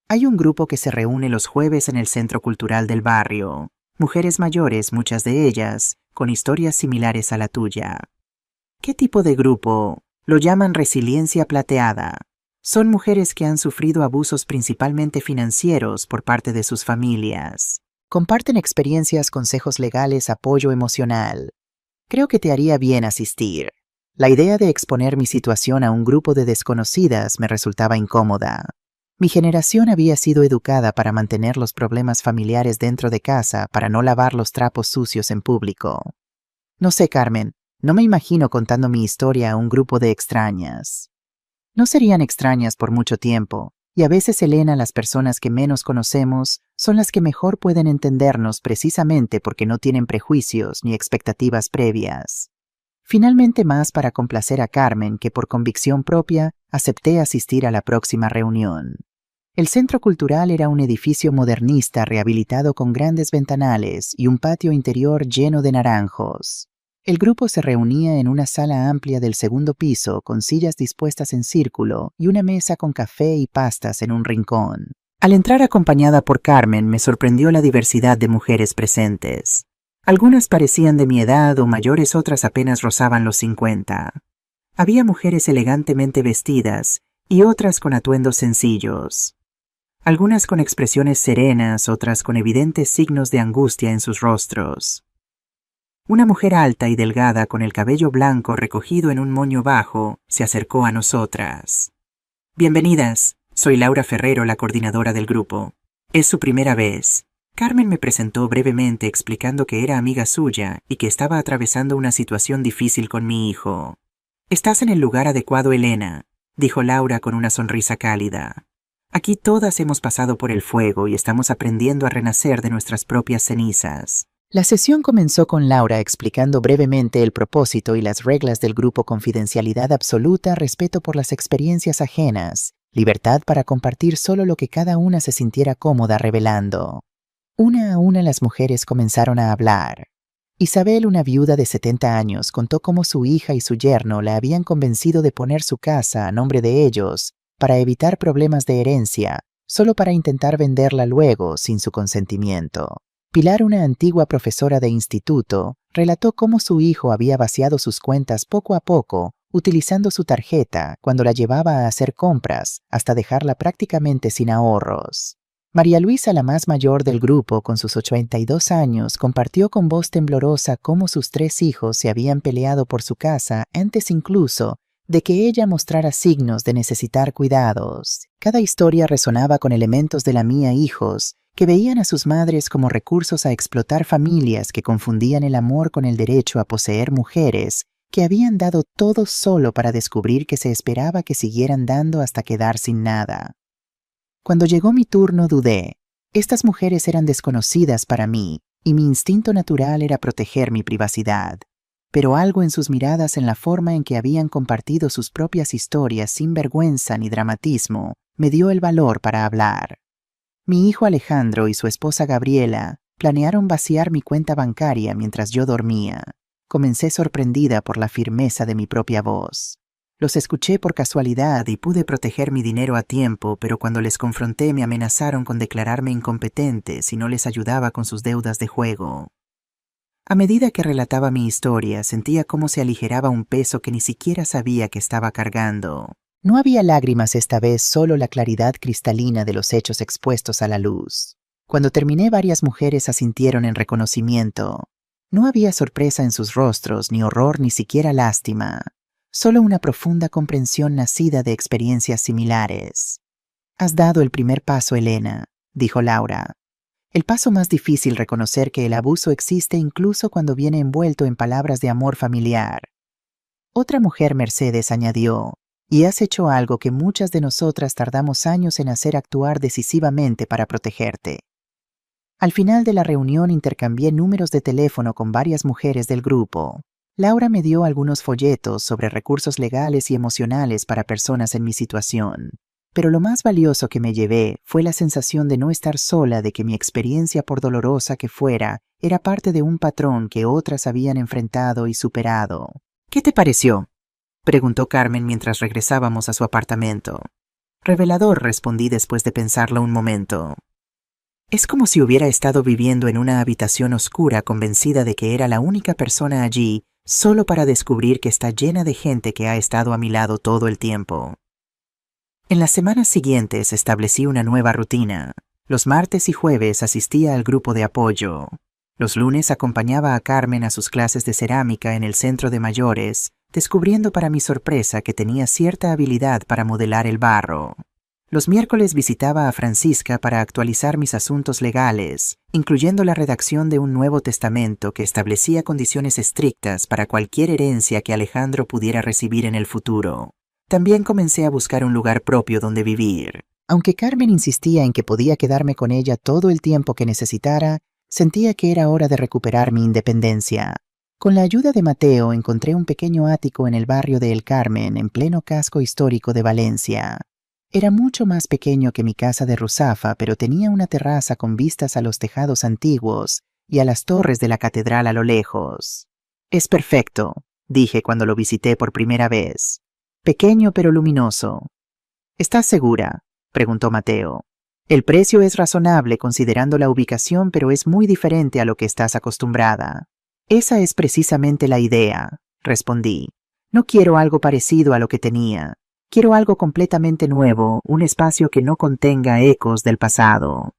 Hay un grupo que se reúne los jueves en el centro cultural del barrio. Mujeres mayores, muchas de ellas, con historias similares a la tuya. ¿Qué tipo de grupo? Lo llaman resiliencia plateada. Son mujeres que han sufrido abusos principalmente financieros por parte de sus familias. Comparten experiencias, consejos legales, apoyo emocional. Creo que te haría bien asistir. La idea de exponer mi situación a un grupo de desconocidas me resultaba incómoda. Mi generación había sido educada para mantener los problemas familiares dentro de casa, para no lavar los trapos sucios en público. No sé, Carmen, no me imagino contando mi historia a un grupo de extrañas. No serían extrañas por mucho tiempo, y a veces, Elena, las personas que menos conocemos son las que mejor pueden entendernos, precisamente porque no tienen prejuicios ni expectativas previas. Finalmente, más para complacer a Carmen que por convicción propia, acepté asistir a la próxima reunión. El centro cultural era un edificio modernista rehabilitado con grandes ventanales y un patio interior lleno de naranjos. El grupo se reunía en una sala amplia del segundo piso, con sillas dispuestas en círculo y una mesa con café y pastas en un rincón. Al entrar acompañada por Carmen, me sorprendió la diversidad de mujeres presentes. Algunas parecían de mi edad o mayores, otras apenas rozaban los 50. Había mujeres elegantemente vestidas y otras con atuendos sencillos. Algunas con expresiones serenas, otras con evidentes signos de angustia en sus rostros. Una mujer alta y delgada, con el cabello blanco recogido en un moño bajo, se acercó a nosotras. Bienvenidas, soy Laura Ferrero, la coordinadora del grupo. Es su primera vez. Carmen me presentó brevemente, explicando que era amiga suya y que estaba atravesando una situación difícil con mi hijo. Estás en el lugar adecuado, Elena, dijo Laura con una sonrisa cálida. Aquí todas hemos pasado por el fuego y estamos aprendiendo a renacer de nuestras propias cenizas. La sesión comenzó con Laura explicando brevemente el propósito y las reglas del grupo: confidencialidad absoluta, respeto por las experiencias ajenas, libertad para compartir solo lo que cada una se sintiera cómoda revelando. Una a una las mujeres comenzaron a hablar. Isabel, una viuda de 70 años, contó cómo su hija y su yerno la habían convencido de poner su casa a nombre de ellos para evitar problemas de herencia, solo para intentar venderla luego sin su consentimiento. Pilar, una antigua profesora de instituto, relató cómo su hijo había vaciado sus cuentas poco a poco, utilizando su tarjeta cuando la llevaba a hacer compras, hasta dejarla prácticamente sin ahorros. María Luisa, la más mayor del grupo, con sus 82 años, compartió con voz temblorosa cómo sus 3 hijos se habían peleado por su casa antes incluso de que ella mostrara signos de necesitar cuidados. Cada historia resonaba con elementos de la mía hijos, que veían a sus madres como recursos a explotar familias que confundían el amor con el derecho a poseer mujeres, que habían dado todo solo para descubrir que se esperaba que siguieran dando hasta quedar sin nada. Cuando llegó mi turno dudé. Estas mujeres eran desconocidas para mí, y mi instinto natural era proteger mi privacidad. Pero algo en sus miradas, en la forma en que habían compartido sus propias historias sin vergüenza ni dramatismo, me dio el valor para hablar. Mi hijo Alejandro y su esposa Gabriela planearon vaciar mi cuenta bancaria mientras yo dormía. Comencé sorprendida por la firmeza de mi propia voz. Los escuché por casualidad y pude proteger mi dinero a tiempo, pero cuando les confronté me amenazaron con declararme incompetente si no les ayudaba con sus deudas de juego. A medida que relataba mi historia, sentía cómo se aligeraba un peso que ni siquiera sabía que estaba cargando. No había lágrimas esta vez, solo la claridad cristalina de los hechos expuestos a la luz. Cuando terminé, varias mujeres asintieron en reconocimiento. No había sorpresa en sus rostros, ni horror, ni siquiera lástima. Solo una profunda comprensión nacida de experiencias similares. «Has dado el primer paso, Elena», dijo Laura. «El paso más difícil, reconocer que el abuso existe incluso cuando viene envuelto en palabras de amor familiar». Otra mujer, Mercedes, añadió, «Y has hecho algo que muchas de nosotras tardamos años en hacer: actuar decisivamente para protegerte». Al final de la reunión intercambié números de teléfono con varias mujeres del grupo. Laura me dio algunos folletos sobre recursos legales y emocionales para personas en mi situación. Pero lo más valioso que me llevé fue la sensación de no estar sola, de que mi experiencia, por dolorosa que fuera, era parte de un patrón que otras habían enfrentado y superado. «¿Qué te pareció?», preguntó Carmen mientras regresábamos a su apartamento. «Revelador», respondí después de pensarlo un momento. «Es como si hubiera estado viviendo en una habitación oscura, convencida de que era la única persona allí, solo para descubrir que está llena de gente que ha estado a mi lado todo el tiempo». En las semanas siguientes establecí una nueva rutina. Los martes y jueves asistía al grupo de apoyo. Los lunes acompañaba a Carmen a sus clases de cerámica en el centro de mayores, descubriendo para mi sorpresa que tenía cierta habilidad para modelar el barro. Los miércoles visitaba a Francisca para actualizar mis asuntos legales, incluyendo la redacción de un nuevo testamento que establecía condiciones estrictas para cualquier herencia que Alejandro pudiera recibir en el futuro. También comencé a buscar un lugar propio donde vivir. Aunque Carmen insistía en que podía quedarme con ella todo el tiempo que necesitara, sentía que era hora de recuperar mi independencia. Con la ayuda de Mateo encontré un pequeño ático en el barrio de El Carmen, en pleno casco histórico de Valencia. Era mucho más pequeño que mi casa de Ruzafa, pero tenía una terraza con vistas a los tejados antiguos y a las torres de la catedral a lo lejos. «Es perfecto», dije cuando lo visité por primera vez. «Pequeño pero luminoso». «¿Estás segura?», preguntó Mateo. «El precio es razonable considerando la ubicación, pero es muy diferente a lo que estás acostumbrada». «Esa es precisamente la idea», respondí. «No quiero algo parecido a lo que tenía. Quiero algo completamente nuevo, un espacio que no contenga ecos del pasado».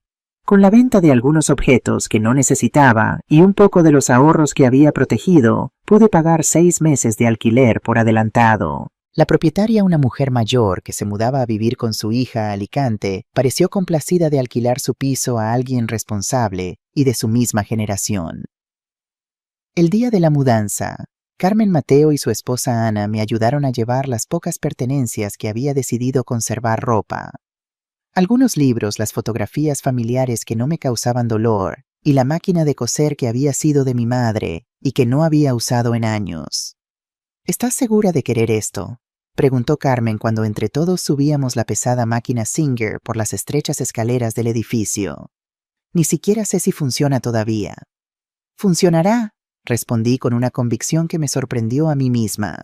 Con la venta de algunos objetos que no necesitaba y un poco de los ahorros que había protegido, pude pagar 6 meses de alquiler por adelantado. La propietaria, una mujer mayor que se mudaba a vivir con su hija a Alicante, pareció complacida de alquilar su piso a alguien responsable y de su misma generación. El día de la mudanza, Carmen, Mateo y su esposa Ana me ayudaron a llevar las pocas pertenencias que había decidido conservar: ropa, algunos libros, las fotografías familiares que no me causaban dolor, y la máquina de coser que había sido de mi madre y que no había usado en años. «¿Estás segura de querer esto?», preguntó Carmen cuando entre todos subíamos la pesada máquina Singer por las estrechas escaleras del edificio. «Ni siquiera sé si funciona todavía». «Funcionará», respondí con una convicción que me sorprendió a mí misma.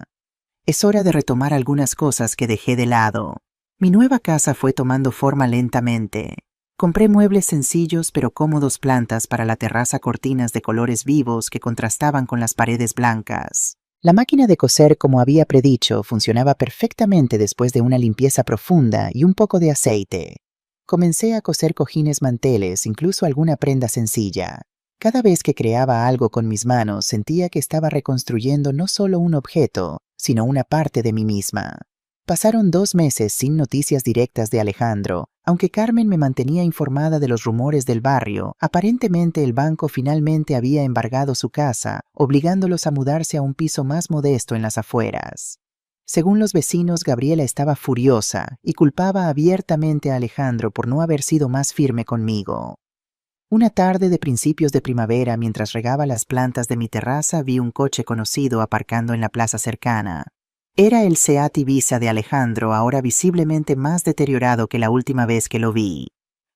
«Es hora de retomar algunas cosas que dejé de lado». Mi nueva casa fue tomando forma lentamente. Compré muebles sencillos pero cómodos, plantas para la terraza, cortinas de colores vivos que contrastaban con las paredes blancas. La máquina de coser, como había predicho, funcionaba perfectamente después de una limpieza profunda y un poco de aceite. Comencé a coser cojines, manteles, incluso alguna prenda sencilla. Cada vez que creaba algo con mis manos, sentía que estaba reconstruyendo no solo un objeto, sino una parte de mí misma. Pasaron 2 meses sin noticias directas de Alejandro. Aunque Carmen me mantenía informada de los rumores del barrio, aparentemente el banco finalmente había embargado su casa, obligándolos a mudarse a un piso más modesto en las afueras. Según los vecinos, Gabriela estaba furiosa y culpaba abiertamente a Alejandro por no haber sido más firme conmigo. Una tarde de principios de primavera, mientras regaba las plantas de mi terraza, vi un coche conocido aparcando en la plaza cercana. Era el Seat Ibiza de Alejandro, ahora visiblemente más deteriorado que la última vez que lo vi.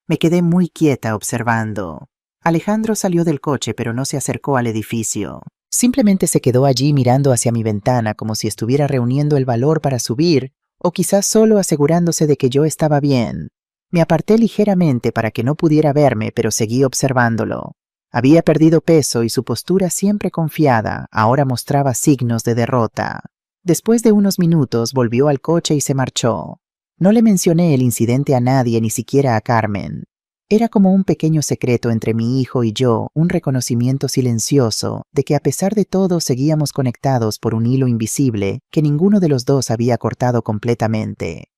Me quedé muy quieta observando. Alejandro salió del coche, pero no se acercó al edificio. Simplemente se quedó allí mirando hacia mi ventana como si estuviera reuniendo el valor para subir, o quizás solo asegurándose de que yo estaba bien. Me aparté ligeramente para que no pudiera verme, pero seguí observándolo. Había perdido peso y su postura, siempre confiada, ahora mostraba signos de derrota. Después de unos minutos volvió al coche y se marchó. No le mencioné el incidente a nadie, ni siquiera a Carmen. Era como un pequeño secreto entre mi hijo y yo, un reconocimiento silencioso de que a pesar de todo seguíamos conectados por un hilo invisible que ninguno de los dos había cortado completamente.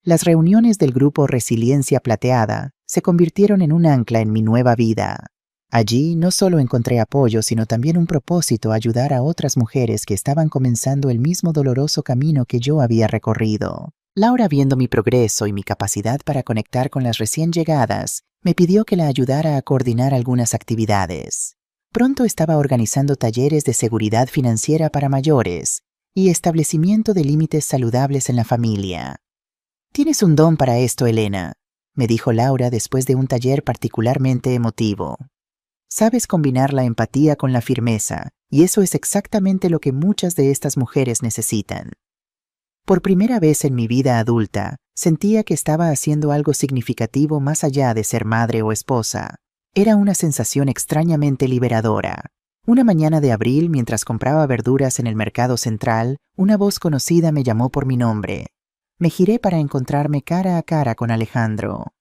Las reuniones del grupo Resiliencia Plateada se convirtieron en un ancla en mi nueva vida. Allí no solo encontré apoyo, sino también un propósito: ayudar a otras mujeres que estaban comenzando el mismo doloroso camino que yo había recorrido. Laura, viendo mi progreso y mi capacidad para conectar con las recién llegadas, me pidió que la ayudara a coordinar algunas actividades. Pronto estaba organizando talleres de seguridad financiera para mayores y establecimiento de límites saludables en la familia. «Tienes un don para esto, Elena», me dijo Laura después de un taller particularmente emotivo. «Sabes combinar la empatía con la firmeza, y eso es exactamente lo que muchas de estas mujeres necesitan». Por primera vez en mi vida adulta, sentía que estaba haciendo algo significativo más allá de ser madre o esposa. Era una sensación extrañamente liberadora. Una mañana de abril, mientras compraba verduras en el mercado central, una voz conocida me llamó por mi nombre. Me giré para encontrarme cara a cara con Alejandro.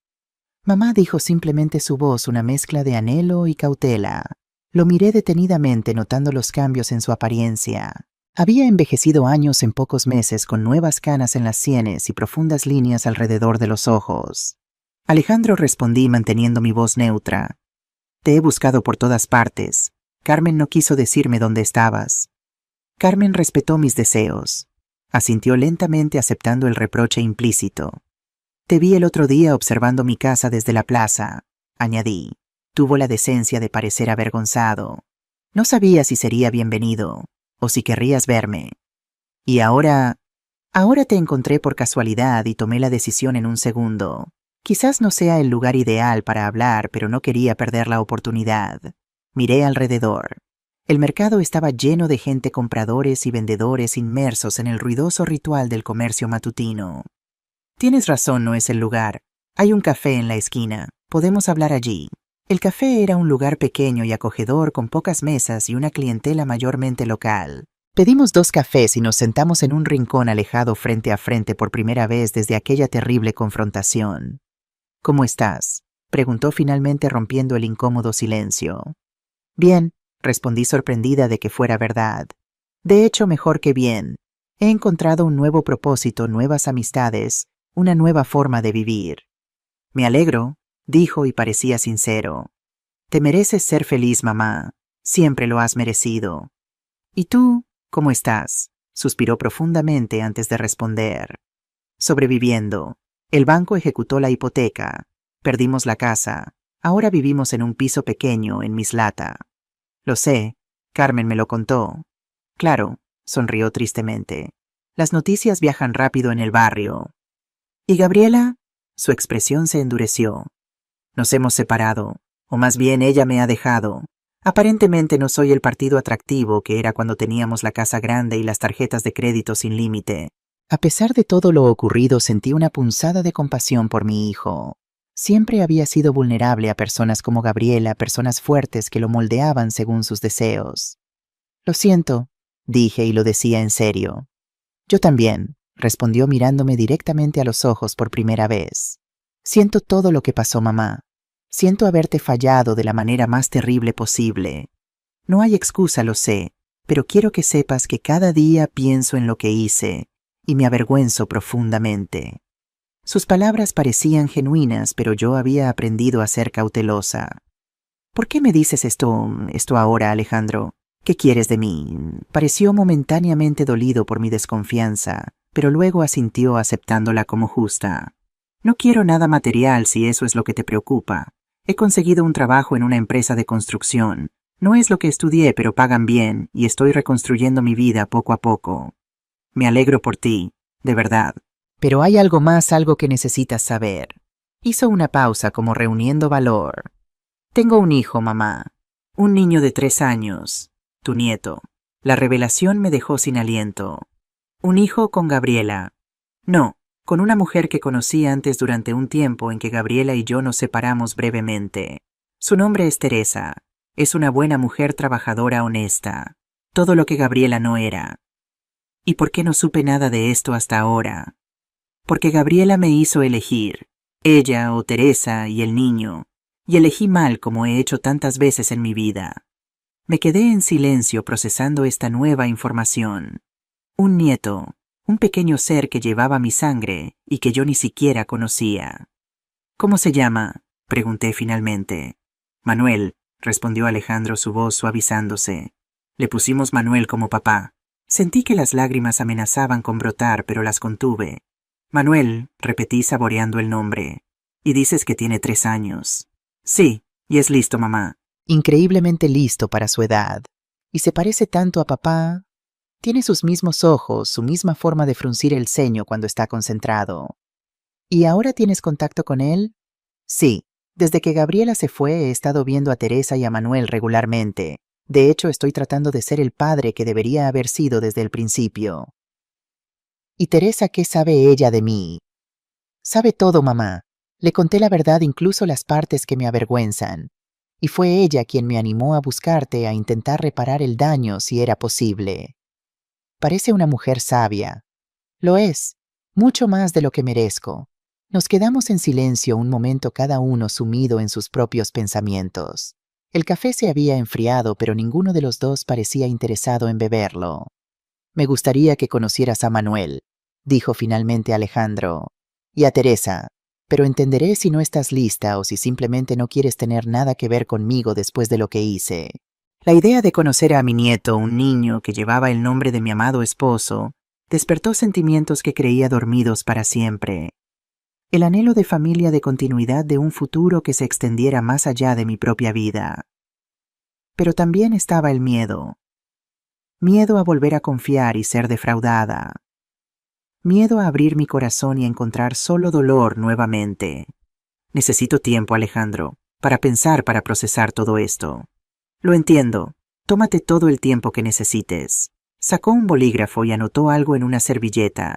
«Mamá», dijo simplemente su voz, una mezcla de anhelo y cautela. Lo miré detenidamente, notando los cambios en su apariencia. Había envejecido años en pocos meses, con nuevas canas en las sienes y profundas líneas alrededor de los ojos. «Alejandro», respondí manteniendo mi voz neutra. «Te he buscado por todas partes. Carmen no quiso decirme dónde estabas». Carmen respetó mis deseos. Asintió lentamente, aceptando el reproche implícito. «Te vi el otro día observando mi casa desde la plaza», añadí. Tuvo la decencia de parecer avergonzado. «No sabía si sería bienvenido, o si querrías verme. Y ahora te encontré por casualidad y tomé la decisión en un segundo. Quizás no sea el lugar ideal para hablar, pero no quería perder la oportunidad». Miré alrededor. El mercado estaba lleno de gente, compradores y vendedores inmersos en el ruidoso ritual del comercio matutino. «Tienes razón, no es el lugar. Hay un café en la esquina. Podemos hablar allí». El café era un lugar pequeño y acogedor, con pocas mesas y una clientela mayormente local. Pedimos 2 cafés y nos sentamos en un rincón alejado, frente a frente, por primera vez desde aquella terrible confrontación. «¿Cómo estás?», preguntó finalmente, rompiendo el incómodo silencio. «Bien», respondí, sorprendida de que fuera verdad. «De hecho, mejor que bien. He encontrado un nuevo propósito, nuevas amistades, una nueva forma de vivir». «Me alegro», dijo, y parecía sincero. «Te mereces ser feliz, mamá. Siempre lo has merecido». «¿Y tú, cómo estás?», suspiró profundamente antes de responder. «Sobreviviendo. El banco ejecutó la hipoteca. Perdimos la casa. Ahora vivimos en un piso pequeño en Mislata». «Lo sé. Carmen me lo contó». «Claro», sonrió tristemente. «Las noticias viajan rápido en el barrio». «¿Y Gabriela?». Su expresión se endureció. «Nos hemos separado, o más bien ella me ha dejado. Aparentemente no soy el partido atractivo que era cuando teníamos la casa grande y las tarjetas de crédito sin límite». A pesar de todo lo ocurrido, sentí una punzada de compasión por mi hijo. Siempre había sido vulnerable a personas como Gabriela, personas fuertes que lo moldeaban según sus deseos. «Lo siento», dije, y lo decía en serio. «Yo también», respondió mirándome directamente a los ojos por primera vez. Siento todo lo que pasó, mamá. Siento haberte fallado de la manera más terrible posible. No hay excusa, lo sé, pero quiero que sepas que cada día pienso en lo que hice y me avergüenzo profundamente. Sus palabras parecían genuinas, pero yo había aprendido a ser cautelosa. ¿Por qué me dices esto ahora, Alejandro? ¿Qué quieres de mí? Pareció momentáneamente dolido por mi desconfianza, pero luego asintió aceptándola como justa. No quiero nada material si eso es lo que te preocupa. He conseguido un trabajo en una empresa de construcción. No es lo que estudié, pero pagan bien y estoy reconstruyendo mi vida poco a poco. Me alegro por ti, de verdad. Pero hay algo más, algo que necesitas saber. Hizo una pausa como reuniendo valor. Tengo un hijo, mamá. Un niño de 3 años. Tu nieto. La revelación me dejó sin aliento. Un hijo con Gabriela. No, con una mujer que conocí antes durante un tiempo en que Gabriela y yo nos separamos brevemente. Su nombre es Teresa. Es una buena mujer trabajadora honesta. Todo lo que Gabriela no era. ¿Y por qué no supe nada de esto hasta ahora? Porque Gabriela me hizo elegir. Ella o Teresa y el niño. Y elegí mal como he hecho tantas veces en mi vida. Me quedé en silencio procesando esta nueva información. Un nieto, un pequeño ser que llevaba mi sangre y que yo ni siquiera conocía. ¿Cómo se llama?, pregunté finalmente. Manuel, respondió Alejandro, su voz suavizándose. Le pusimos Manuel como papá. Sentí que las lágrimas amenazaban con brotar, pero las contuve. Manuel, repetí saboreando el nombre. Y dices que tiene 3 años. Sí, y es listo, mamá. Increíblemente listo para su edad. Y se parece tanto a papá. Tiene sus mismos ojos, su misma forma de fruncir el ceño cuando está concentrado. ¿Y ahora tienes contacto con él? Sí, desde que Gabriela se fue he estado viendo a Teresa y a Manuel regularmente. De hecho, estoy tratando de ser el padre que debería haber sido desde el principio. ¿Y Teresa qué sabe ella de mí? Sabe todo, mamá. Le conté la verdad, incluso las partes que me avergüenzan. Y fue ella quien me animó a buscarte, a intentar reparar el daño si era posible. Parece una mujer sabia. Lo es, mucho más de lo que merezco. Nos quedamos en silencio un momento, cada uno sumido en sus propios pensamientos. El café se había enfriado, pero ninguno de los dos parecía interesado en beberlo. Me gustaría que conocieras a Manuel, dijo finalmente Alejandro, y a Teresa, pero entenderé si no estás lista o si simplemente no quieres tener nada que ver conmigo después de lo que hice. La idea de conocer a mi nieto, un niño que llevaba el nombre de mi amado esposo, despertó sentimientos que creía dormidos para siempre. El anhelo de familia, de continuidad, de un futuro que se extendiera más allá de mi propia vida. Pero también estaba el miedo. Miedo a volver a confiar y ser defraudada. Miedo a abrir mi corazón y a encontrar solo dolor nuevamente. Necesito tiempo, Alejandro, para pensar, para procesar todo esto. Lo entiendo. Tómate todo el tiempo que necesites. Sacó un bolígrafo y anotó algo en una servilleta.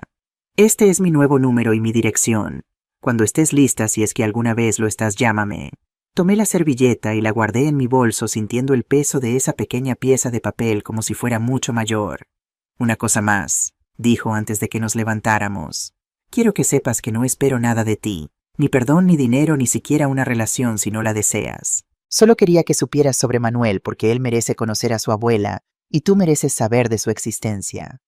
Este es mi nuevo número y mi dirección. Cuando estés lista, si es que alguna vez lo estás, llámame. Tomé la servilleta y la guardé en mi bolso, sintiendo el peso de esa pequeña pieza de papel como si fuera mucho mayor. Una cosa más, dijo antes de que nos levantáramos. Quiero que sepas que no espero nada de ti, ni perdón, ni dinero, ni siquiera una relación si no la deseas. Solo quería que supieras sobre Manuel porque él merece conocer a su abuela y tú mereces saber de su existencia.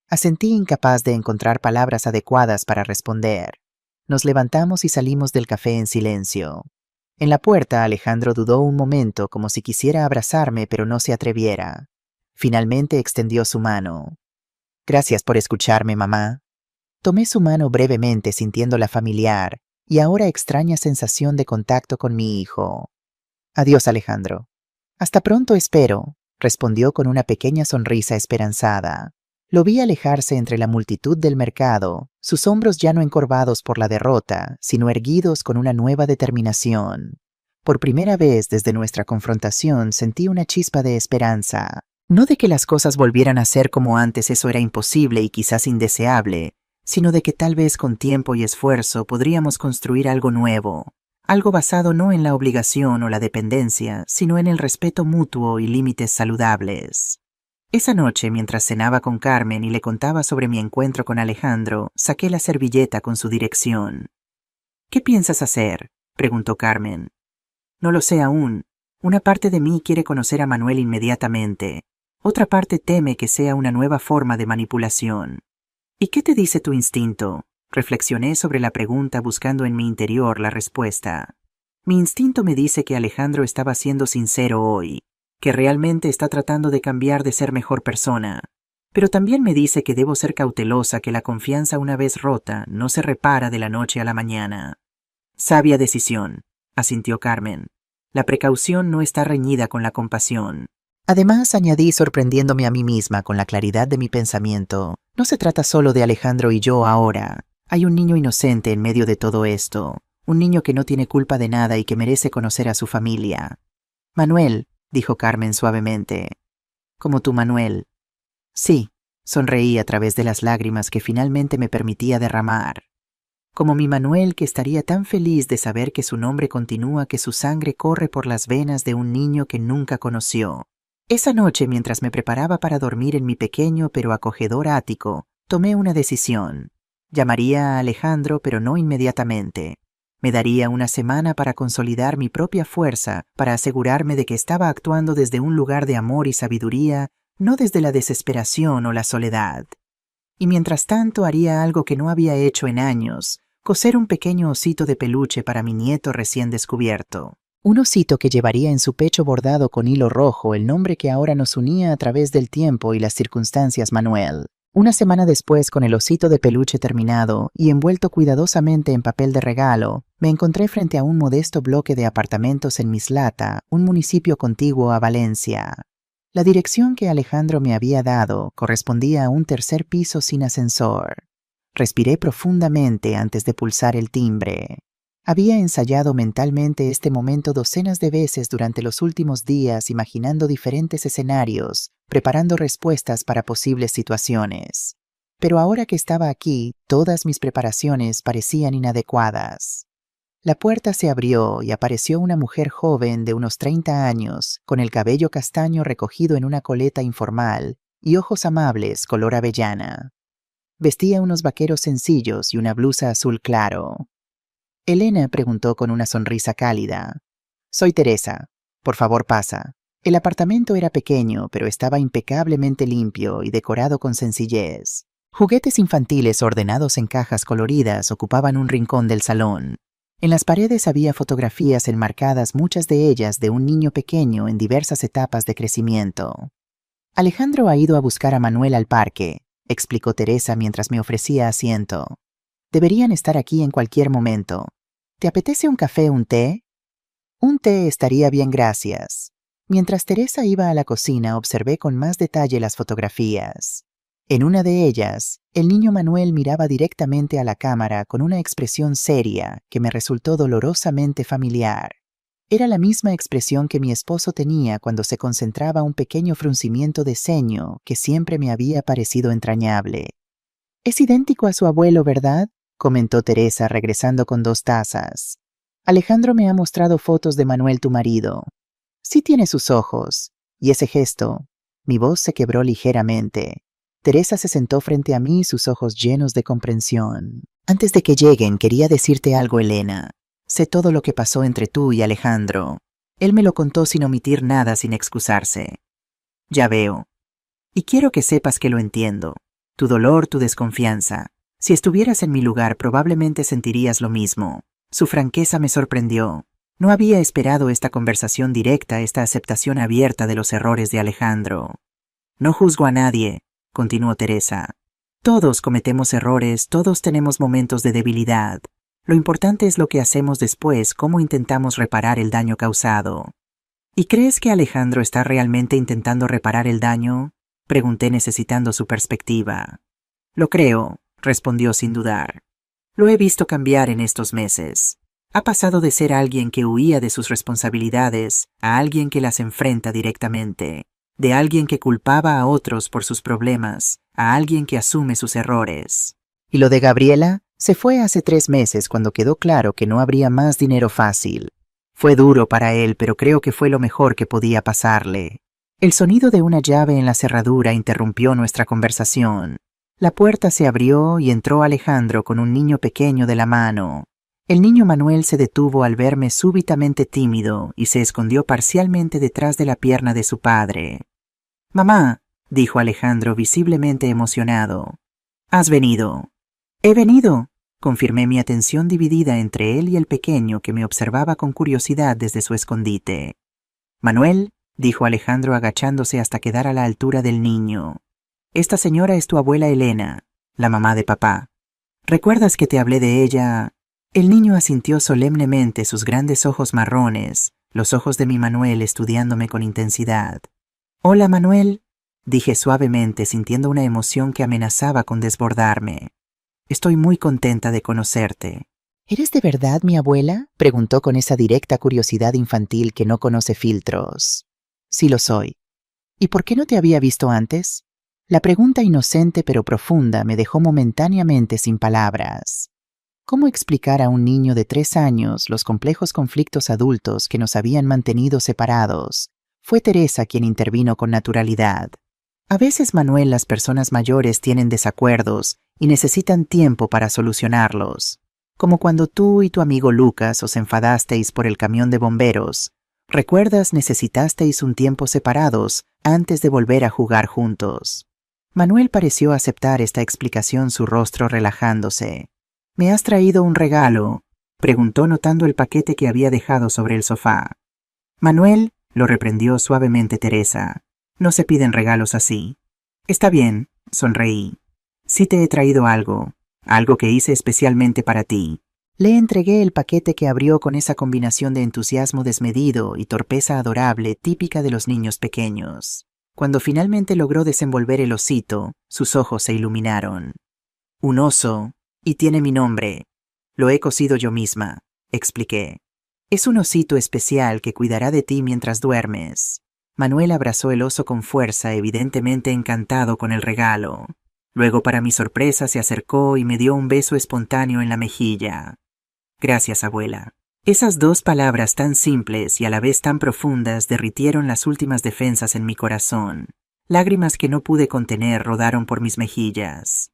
Asentí, incapaz de encontrar palabras adecuadas para responder. Nos levantamos y salimos del café en silencio. En la puerta, Alejandro dudó un momento, como si quisiera abrazarme, pero no se atreviera. Finalmente extendió su mano. Gracias por escucharme, mamá. Tomé su mano brevemente, sintiéndola familiar, y ahora extraña sensación de contacto con mi hijo. Adiós, Alejandro. Hasta pronto, espero, respondió con una pequeña sonrisa esperanzada. Lo vi alejarse entre la multitud del mercado, sus hombros ya no encorvados por la derrota, sino erguidos con una nueva determinación. Por primera vez desde nuestra confrontación sentí una chispa de esperanza. No de que las cosas volvieran a ser como antes, eso era imposible y quizás indeseable, sino de que tal vez con tiempo y esfuerzo podríamos construir algo nuevo. Algo basado no en la obligación o la dependencia, sino en el respeto mutuo y límites saludables. Esa noche, mientras cenaba con Carmen y le contaba sobre mi encuentro con Alejandro, saqué la servilleta con su dirección. ¿Qué piensas hacer?, preguntó Carmen. No lo sé aún. Una parte de mí quiere conocer a Manuel inmediatamente. Otra parte teme que sea una nueva forma de manipulación. ¿Y qué te dice tu instinto? Reflexioné sobre la pregunta buscando en mi interior la respuesta. Mi instinto me dice que Alejandro estaba siendo sincero hoy, que realmente está tratando de cambiar de ser mejor persona. Pero también me dice que debo ser cautelosa, que la confianza una vez rota no se repara de la noche a la mañana. Sabia decisión, asintió Carmen. La precaución no está reñida con la compasión. Además, añadí sorprendiéndome a mí misma con la claridad de mi pensamiento, no se trata solo de Alejandro y yo ahora. Hay un niño inocente en medio de todo esto, un niño que no tiene culpa de nada y que merece conocer a su familia. Manuel, dijo Carmen suavemente. Como tu Manuel. Sí, sonreí a través de las lágrimas que finalmente me permitía derramar. Como mi Manuel, que estaría tan feliz de saber que su nombre continúa, que su sangre corre por las venas de un niño que nunca conoció. Esa noche, mientras me preparaba para dormir en mi pequeño pero acogedor ático, tomé una decisión. Llamaría a Alejandro, pero no inmediatamente. Me daría una semana para consolidar mi propia fuerza, para asegurarme de que estaba actuando desde un lugar de amor y sabiduría, no desde la desesperación o la soledad. Y mientras tanto haría algo que no había hecho en años, coser un pequeño osito de peluche para mi nieto recién descubierto. Un osito que llevaría en su pecho bordado con hilo rojo el nombre que ahora nos unía a través del tiempo y las circunstancias, Manuel. Una semana después, con el osito de peluche terminado y envuelto cuidadosamente en papel de regalo, me encontré frente a un modesto bloque de apartamentos en Mislata, un municipio contiguo a Valencia. La dirección que Alejandro me había dado correspondía a un tercer piso sin ascensor. Respiré profundamente antes de pulsar el timbre. Había ensayado mentalmente este momento docenas de veces durante los últimos días, imaginando diferentes escenarios, preparando respuestas para posibles situaciones. Pero ahora que estaba aquí, todas mis preparaciones parecían inadecuadas. La puerta se abrió y apareció una mujer joven de unos 30 años, con el cabello castaño recogido en una coleta informal y ojos amables color avellana. Vestía unos vaqueros sencillos y una blusa azul claro. Elena, preguntó con una sonrisa cálida. Soy Teresa. Por favor, pasa. El apartamento era pequeño, pero estaba impecablemente limpio y decorado con sencillez. Juguetes infantiles ordenados en cajas coloridas ocupaban un rincón del salón. En las paredes había fotografías enmarcadas, muchas de ellas de un niño pequeño en diversas etapas de crecimiento. Alejandro ha ido a buscar a Manuel al parque, explicó Teresa mientras me ofrecía asiento. Deberían estar aquí en cualquier momento. ¿Te apetece un café o un té? Un té estaría bien, gracias. Mientras Teresa iba a la cocina, observé con más detalle las fotografías. En una de ellas, el niño Manuel miraba directamente a la cámara con una expresión seria que me resultó dolorosamente familiar. Era la misma expresión que mi esposo tenía cuando se concentraba un pequeño fruncimiento de ceño que siempre me había parecido entrañable. Es idéntico a su abuelo, ¿verdad?, comentó Teresa regresando con 2 tazas. Alejandro me ha mostrado fotos de Manuel, tu marido. Sí tiene sus ojos. Y ese gesto. Mi voz se quebró ligeramente. Teresa se sentó frente a mí, sus ojos llenos de comprensión. Antes de que lleguen, quería decirte algo, Elena. Sé todo lo que pasó entre tú y Alejandro. Él me lo contó sin omitir nada, sin excusarse. Ya veo. Y quiero que sepas que lo entiendo. Tu dolor, tu desconfianza. Si estuvieras en mi lugar, probablemente sentirías lo mismo. Su franqueza me sorprendió. No había esperado esta conversación directa, esta aceptación abierta de los errores de Alejandro. No juzgo a nadie, continuó Teresa. Todos cometemos errores, todos tenemos momentos de debilidad. Lo importante es lo que hacemos después, cómo intentamos reparar el daño causado. ¿Y crees que Alejandro está realmente intentando reparar el daño?, pregunté necesitando su perspectiva. Lo creo, respondió sin dudar. Lo he visto cambiar en estos meses. Ha pasado de ser alguien que huía de sus responsabilidades a alguien que las enfrenta directamente, de alguien que culpaba a otros por sus problemas a alguien que asume sus errores. ¿Y lo de Gabriela? Se fue hace 3 meses cuando quedó claro que no habría más dinero fácil. Fue duro para él, pero creo que fue lo mejor que podía pasarle. El sonido de una llave en la cerradura interrumpió nuestra conversación. La puerta se abrió y entró Alejandro con un niño pequeño de la mano. El niño Manuel se detuvo al verme súbitamente tímido y se escondió parcialmente detrás de la pierna de su padre. «Mamá», dijo Alejandro visiblemente emocionado. «¿Has venido?» «He venido», confirmé, mi atención dividida entre él y el pequeño que me observaba con curiosidad desde su escondite. «Manuel», dijo Alejandro agachándose hasta quedar a la altura del niño. «Esta señora es tu abuela Elena, la mamá de papá. ¿Recuerdas que te hablé de ella?» El niño asintió solemnemente, sus grandes ojos marrones, los ojos de mi Manuel estudiándome con intensidad. «Hola, Manuel», dije suavemente, sintiendo una emoción que amenazaba con desbordarme. «Estoy muy contenta de conocerte». ¿Eres de verdad mi abuela?, preguntó con esa directa curiosidad infantil que no conoce filtros. «Sí lo soy». «¿Y por qué no te había visto antes?». La pregunta inocente pero profunda me dejó momentáneamente sin palabras. ¿Cómo explicar a un niño de 3 años los complejos conflictos adultos que nos habían mantenido separados? Fue Teresa quien intervino con naturalidad. «A veces, Manuel, las personas mayores tienen desacuerdos y necesitan tiempo para solucionarlos. Como cuando tú y tu amigo Lucas os enfadasteis por el camión de bomberos. ¿Recuerdas? Necesitasteis un tiempo separados antes de volver a jugar juntos». Manuel pareció aceptar esta explicación, su rostro relajándose. «¿Me has traído un regalo?», preguntó notando el paquete que había dejado sobre el sofá. «Manuel», lo reprendió suavemente Teresa, «no se piden regalos así». «Está bien», sonreí. «Sí te he traído algo que hice especialmente para ti». Le entregué el paquete que abrió con esa combinación de entusiasmo desmedido y torpeza adorable típica de los niños pequeños. Cuando finalmente logró desenvolver el osito, sus ojos se iluminaron. «Un oso, y tiene mi nombre. Lo he cosido yo misma», expliqué. «Es un osito especial que cuidará de ti mientras duermes». Manuel abrazó el oso con fuerza, evidentemente encantado con el regalo. Luego, para mi sorpresa, se acercó y me dio un beso espontáneo en la mejilla. «Gracias, abuela». Esas 2 palabras tan simples y a la vez tan profundas derritieron las últimas defensas en mi corazón. Lágrimas que no pude contener rodaron por mis mejillas.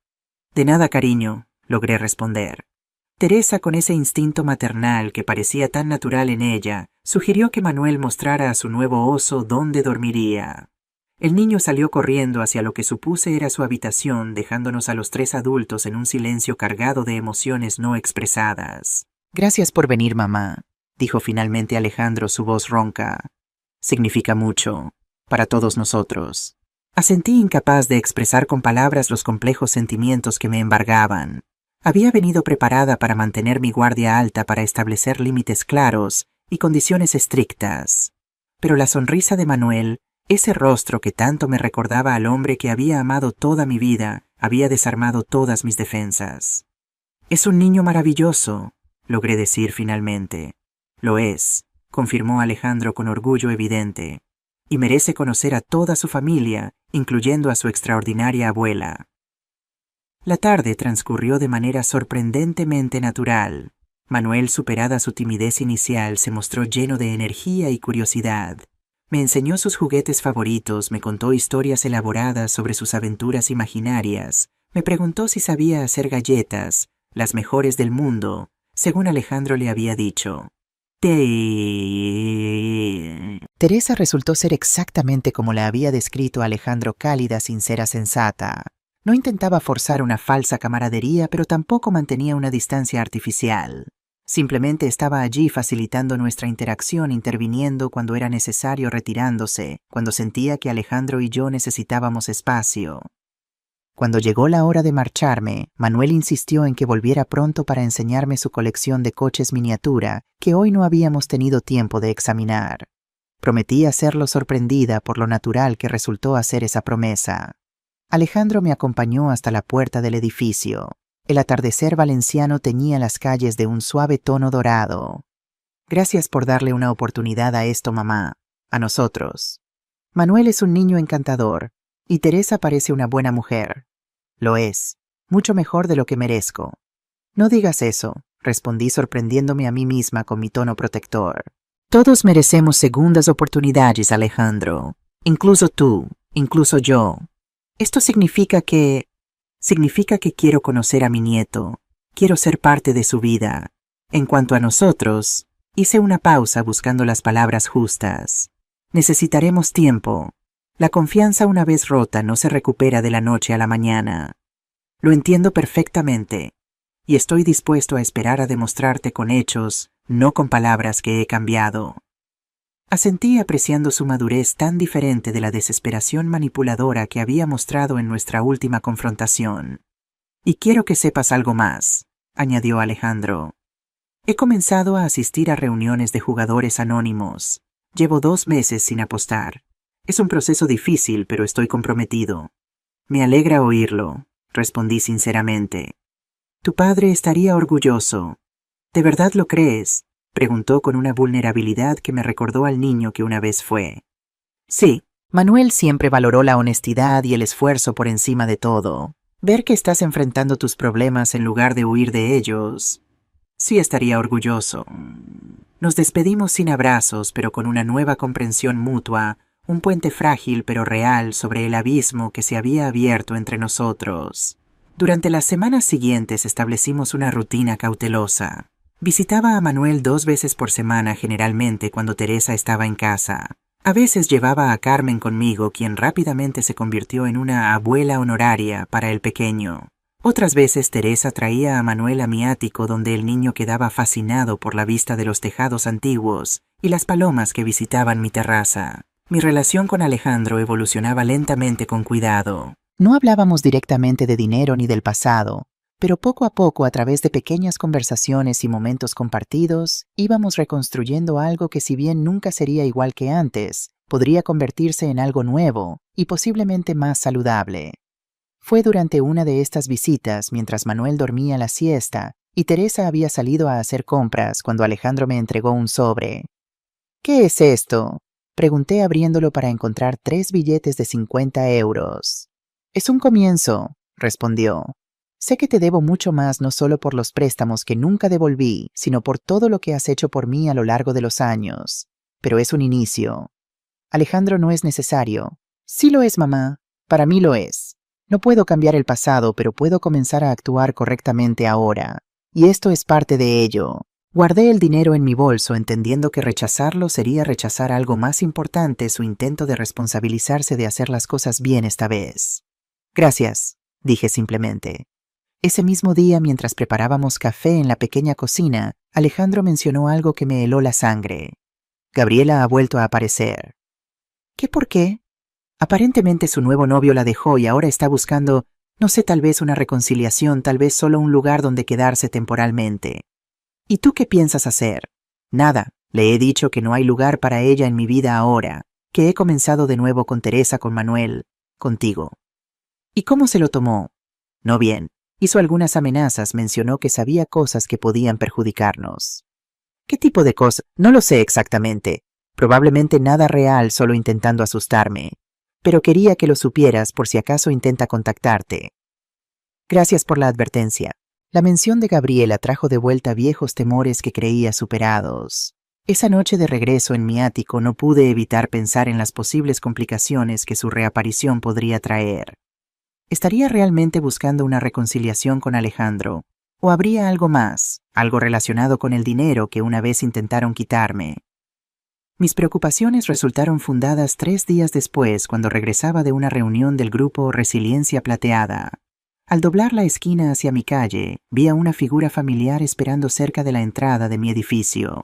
«De nada, cariño», logré responder. Teresa, con ese instinto maternal que parecía tan natural en ella, sugirió que Manuel mostrara a su nuevo oso dónde dormiría. El niño salió corriendo hacia lo que supuse era su habitación, dejándonos a los 3 adultos en un silencio cargado de emociones no expresadas. «Gracias por venir, mamá», dijo finalmente Alejandro, su voz ronca. «Significa mucho, para todos nosotros». Asentí, incapaz de expresar con palabras los complejos sentimientos que me embargaban. Había venido preparada para mantener mi guardia alta, para establecer límites claros y condiciones estrictas. Pero la sonrisa de Manuel, ese rostro que tanto me recordaba al hombre que había amado toda mi vida, había desarmado todas mis defensas. «Es un niño maravilloso», logré decir finalmente. «Lo es», confirmó Alejandro con orgullo evidente, «y merece conocer a toda su familia, incluyendo a su extraordinaria abuela». La tarde transcurrió de manera sorprendentemente natural. Manuel, superada su timidez inicial, se mostró lleno de energía y curiosidad. Me enseñó sus juguetes favoritos, me contó historias elaboradas sobre sus aventuras imaginarias, me preguntó si sabía hacer galletas, las mejores del mundo, según Alejandro le había dicho. Teresa resultó ser exactamente como la había descrito Alejandro, cálida, sincera, sensata. No intentaba forzar una falsa camaradería, pero tampoco mantenía una distancia artificial. Simplemente estaba allí facilitando nuestra interacción, interviniendo cuando era necesario, retirándose, cuando sentía que Alejandro y yo necesitábamos espacio. Cuando llegó la hora de marcharme, Manuel insistió en que volviera pronto para enseñarme su colección de coches miniatura, que hoy no habíamos tenido tiempo de examinar. Prometí hacerlo sorprendida por lo natural que resultó hacer esa promesa. Alejandro me acompañó hasta la puerta del edificio. El atardecer valenciano teñía las calles de un suave tono dorado. «Gracias por darle una oportunidad a esto, mamá. A nosotros. Manuel es un niño encantador, y Teresa parece una buena mujer. Lo es, mucho mejor de lo que merezco». «No digas eso», respondí, sorprendiéndome a mí misma con mi tono protector. «Todos merecemos segundas oportunidades, Alejandro. Incluso tú, incluso yo. Esto significa que quiero conocer a mi nieto, quiero ser parte de su vida, En cuanto a nosotros, hice una pausa buscando las palabras justas. Necesitaremos tiempo. La confianza una vez rota no se recupera de la noche a la mañana. Lo entiendo perfectamente, y estoy dispuesto a esperar a demostrarte con hechos, no con palabras, que he cambiado. Asentí apreciando su madurez tan diferente de la desesperación manipuladora que había mostrado en nuestra última confrontación. Y quiero que sepas algo más, añadió Alejandro. He comenzado a asistir a reuniones de jugadores anónimos. Llevo 2 meses sin apostar. Es un proceso difícil, pero estoy comprometido. Me alegra oírlo, respondí sinceramente. Tu padre estaría orgulloso. ¿De verdad lo crees?, preguntó con una vulnerabilidad que me recordó al niño que una vez fue. Sí, Manuel siempre valoró la honestidad y el esfuerzo por encima de todo. Ver que estás enfrentando tus problemas en lugar de huir de ellos. Sí, estaría orgulloso. Nos despedimos sin abrazos, pero con una nueva comprensión mutua, un puente frágil pero real sobre el abismo que se había abierto entre nosotros. Durante las semanas siguientes establecimos una rutina cautelosa. Visitaba a Manuel 2 veces por semana, generalmente cuando Teresa estaba en casa. A veces llevaba a Carmen conmigo, quien rápidamente se convirtió en una abuela honoraria para el pequeño. Otras veces Teresa traía a Manuel a mi ático, donde el niño quedaba fascinado por la vista de los tejados antiguos y las palomas que visitaban mi terraza. Mi relación con Alejandro evolucionaba lentamente con cuidado. No hablábamos directamente de dinero ni del pasado, pero poco a poco, a través de pequeñas conversaciones y momentos compartidos, íbamos reconstruyendo algo que, si bien nunca sería igual que antes, podría convertirse en algo nuevo y posiblemente más saludable. Fue durante una de estas visitas, mientras Manuel dormía la siesta y Teresa había salido a hacer compras, cuando Alejandro me entregó un sobre. ¿Qué es esto?, pregunté abriéndolo para encontrar 3 billetes de 50 euros. Es un comienzo, respondió. Sé que te debo mucho más, no solo por los préstamos que nunca devolví, sino por todo lo que has hecho por mí a lo largo de los años. Pero es un inicio. Alejandro, no es necesario. Sí lo es, mamá. Para mí lo es. No puedo cambiar el pasado, pero puedo comenzar a actuar correctamente ahora. Y esto es parte de ello. Guardé el dinero en mi bolso, entendiendo que rechazarlo sería rechazar algo más importante, su intento de responsabilizarse de hacer las cosas bien esta vez. Gracias, dije simplemente. Ese mismo día, mientras preparábamos café en la pequeña cocina, Alejandro mencionó algo que me heló la sangre. Gabriela ha vuelto a aparecer. ¿Qué por qué? Aparentemente su nuevo novio la dejó y ahora está buscando, no sé, tal vez una reconciliación, tal vez solo un lugar donde quedarse temporalmente. ¿Y tú qué piensas hacer? Nada, le he dicho que no hay lugar para ella en mi vida ahora, que he comenzado de nuevo con Teresa, con Manuel, contigo. ¿Y cómo se lo tomó? No bien. Hizo algunas amenazas, mencionó que sabía cosas que podían perjudicarnos. ¿Qué tipo de cosas? No lo sé exactamente. Probablemente nada real, solo intentando asustarme. Pero quería que lo supieras por si acaso intenta contactarte. Gracias por la advertencia. La mención de Gabriela trajo de vuelta viejos temores que creía superados. Esa noche de regreso en mi ático no pude evitar pensar en las posibles complicaciones que su reaparición podría traer. ¿Estaría realmente buscando una reconciliación con Alejandro? ¿O habría algo más, algo relacionado con el dinero que una vez intentaron quitarme? Mis preocupaciones resultaron fundadas 3 días después, cuando regresaba de una reunión del grupo Resiliencia Plateada. Al doblar la esquina hacia mi calle, vi a una figura familiar esperando cerca de la entrada de mi edificio.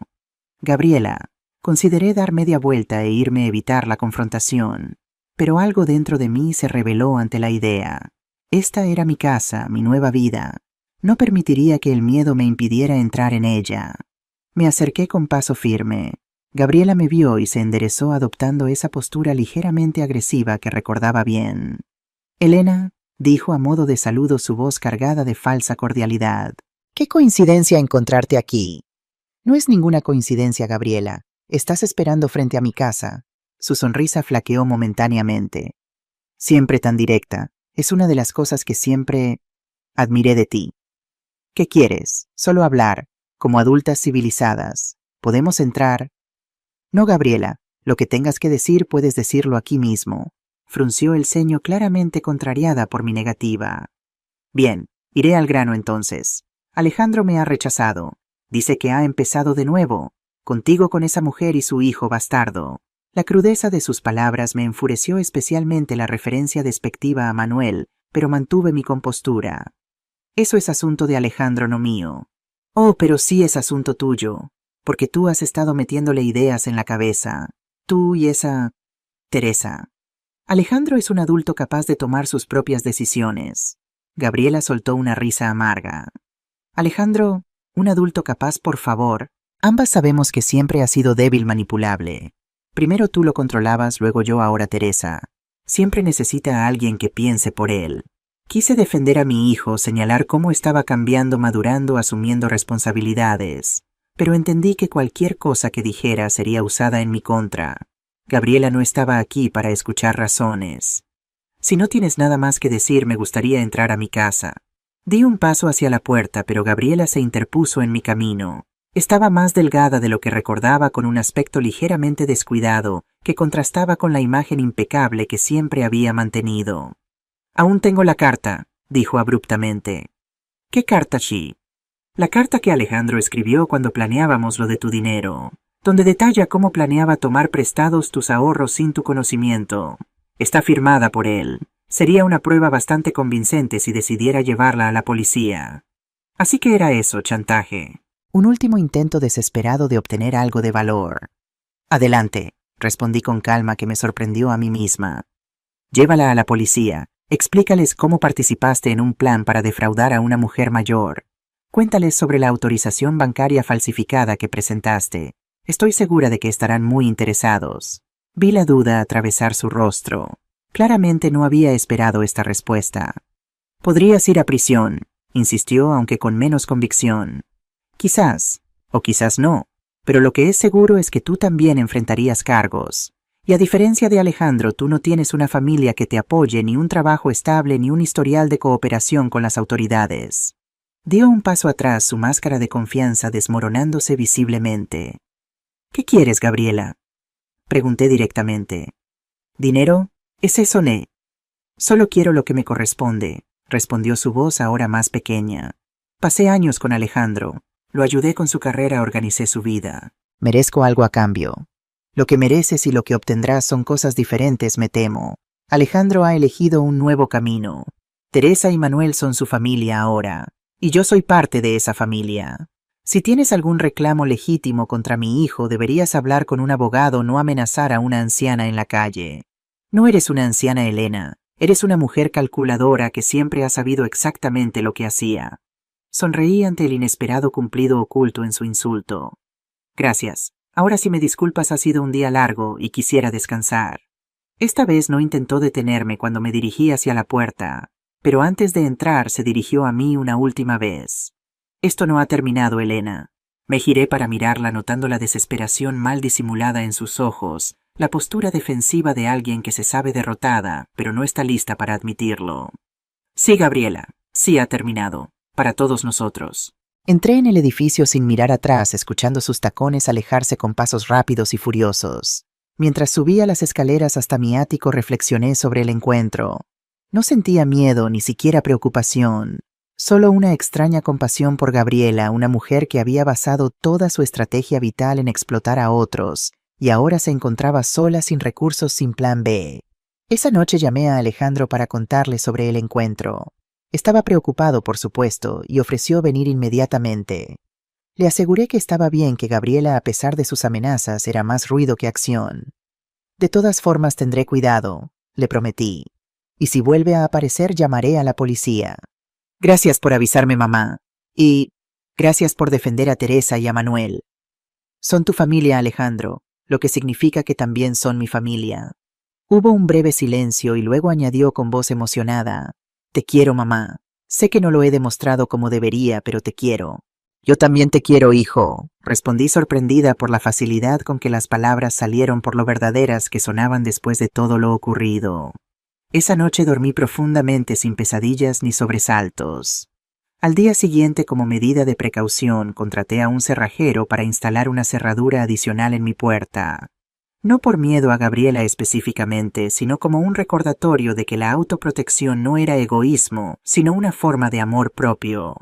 Gabriela. Consideré dar media vuelta e irme a evitar la confrontación, pero algo dentro de mí se rebeló ante la idea. Esta era mi casa, mi nueva vida. No permitiría que el miedo me impidiera entrar en ella. Me acerqué con paso firme. Gabriela me vio y se enderezó, adoptando esa postura ligeramente agresiva que recordaba bien. Elena, dijo a modo de saludo, su voz cargada de falsa cordialidad. ¡Qué coincidencia encontrarte aquí! No es ninguna coincidencia, Gabriela. Estás esperando frente a mi casa. Su sonrisa flaqueó momentáneamente. Siempre tan directa. Es una de las cosas que siempre admiré de ti. ¿Qué quieres? Solo hablar, como adultas civilizadas. ¿Podemos entrar? No, Gabriela. Lo que tengas que decir puedes decirlo aquí mismo. Frunció el ceño, claramente contrariada por mi negativa. Bien, iré al grano entonces. Alejandro me ha rechazado. Dice que ha empezado de nuevo, contigo con esa mujer y su hijo bastardo. La crudeza de sus palabras me enfureció, especialmente la referencia despectiva a Manuel, pero mantuve mi compostura. Eso es asunto de Alejandro, no mío. Oh, pero sí es asunto tuyo, porque tú has estado metiéndole ideas en la cabeza. Tú y esa Teresa. Alejandro es un adulto capaz de tomar sus propias decisiones. Gabriela soltó una risa amarga. Alejandro, un adulto capaz, por favor. Ambas sabemos que siempre ha sido débil, manipulable. Primero tú lo controlabas, luego yo, ahora Teresa. Siempre necesita a alguien que piense por él. Quise defender a mi hijo, señalar cómo estaba cambiando, madurando, asumiendo responsabilidades. Pero entendí que cualquier cosa que dijera sería usada en mi contra. Gabriela no estaba aquí para escuchar razones. Si no tienes nada más que decir, me gustaría entrar a mi casa. Di un paso hacia la puerta, pero Gabriela se interpuso en mi camino. Estaba más delgada de lo que recordaba, con un aspecto ligeramente descuidado, que contrastaba con la imagen impecable que siempre había mantenido. Aún tengo la carta, dijo abruptamente. ¿Qué carta, Chi? La carta que Alejandro escribió cuando planeábamos lo de tu dinero, donde detalla cómo planeaba tomar prestados tus ahorros sin tu conocimiento. Está firmada por él. Sería una prueba bastante convincente si decidiera llevarla a la policía. Así que era eso, chantaje. Un último intento desesperado de obtener algo de valor. Adelante, respondí con calma, que me sorprendió a mí misma. Llévala a la policía. Explícales cómo participaste en un plan para defraudar a una mujer mayor. Cuéntales sobre la autorización bancaria falsificada que presentaste. Estoy segura de que estarán muy interesados. Vi la duda atravesar su rostro. Claramente no había esperado esta respuesta. Podrías ir a prisión, insistió, aunque con menos convicción. Quizás, o quizás no, pero lo que es seguro es que tú también enfrentarías cargos. Y a diferencia de Alejandro, tú no tienes una familia que te apoye, ni un trabajo estable, ni un historial de cooperación con las autoridades. Dio un paso atrás, su máscara de confianza desmoronándose visiblemente. ¿Qué quieres, Gabriela? Pregunté directamente. ¿Dinero? ¿Es eso, ne? Solo quiero lo que me corresponde, respondió su voz ahora más pequeña. Pasé años con Alejandro. Lo ayudé con su carrera, organicé su vida. Merezco algo a cambio. Lo que mereces y lo que obtendrás son cosas diferentes, me temo. Alejandro ha elegido un nuevo camino. Teresa y Manuel son su familia ahora, y yo soy parte de esa familia. Si tienes algún reclamo legítimo contra mi hijo, deberías hablar con un abogado, no amenazar a una anciana en la calle. No eres una anciana, Elena. Eres una mujer calculadora que siempre ha sabido exactamente lo que hacía. Sonreí ante el inesperado cumplido oculto en su insulto. Gracias. Ahora, si me disculpas, ha sido un día largo y quisiera descansar. Esta vez no intentó detenerme cuando me dirigí hacia la puerta, pero antes de entrar se dirigió a mí una última vez. Esto no ha terminado, Elena. Me giré para mirarla, notando la desesperación mal disimulada en sus ojos, la postura defensiva de alguien que se sabe derrotada, pero no está lista para admitirlo. Sí, Gabriela, sí ha terminado, para todos nosotros. Entré en el edificio sin mirar atrás, escuchando sus tacones alejarse con pasos rápidos y furiosos. Mientras subía las escaleras hasta mi ático, reflexioné sobre el encuentro. No sentía miedo, ni siquiera preocupación. Solo una extraña compasión por Gabriela, una mujer que había basado toda su estrategia vital en explotar a otros, y ahora se encontraba sola, sin recursos, sin plan B. Esa noche llamé a Alejandro para contarle sobre el encuentro. Estaba preocupado, por supuesto, y ofreció venir inmediatamente. Le aseguré que estaba bien, que Gabriela, a pesar de sus amenazas, era más ruido que acción. De todas formas tendré cuidado, le prometí. Y si vuelve a aparecer, llamaré a la policía. Gracias por avisarme, mamá. Y gracias por defender a Teresa y a Manuel. Son tu familia, Alejandro, lo que significa que también son mi familia. Hubo un breve silencio y luego añadió con voz emocionada. Te quiero, mamá. Sé que no lo he demostrado como debería, pero te quiero. Yo también te quiero, hijo, respondí, sorprendida por la facilidad con que las palabras salieron, por lo verdaderas que sonaban después de todo lo ocurrido. Esa noche dormí profundamente, sin pesadillas ni sobresaltos. Al día siguiente, como medida de precaución, contraté a un cerrajero para instalar una cerradura adicional en mi puerta. No por miedo a Gabriela específicamente, sino como un recordatorio de que la autoprotección no era egoísmo, sino una forma de amor propio.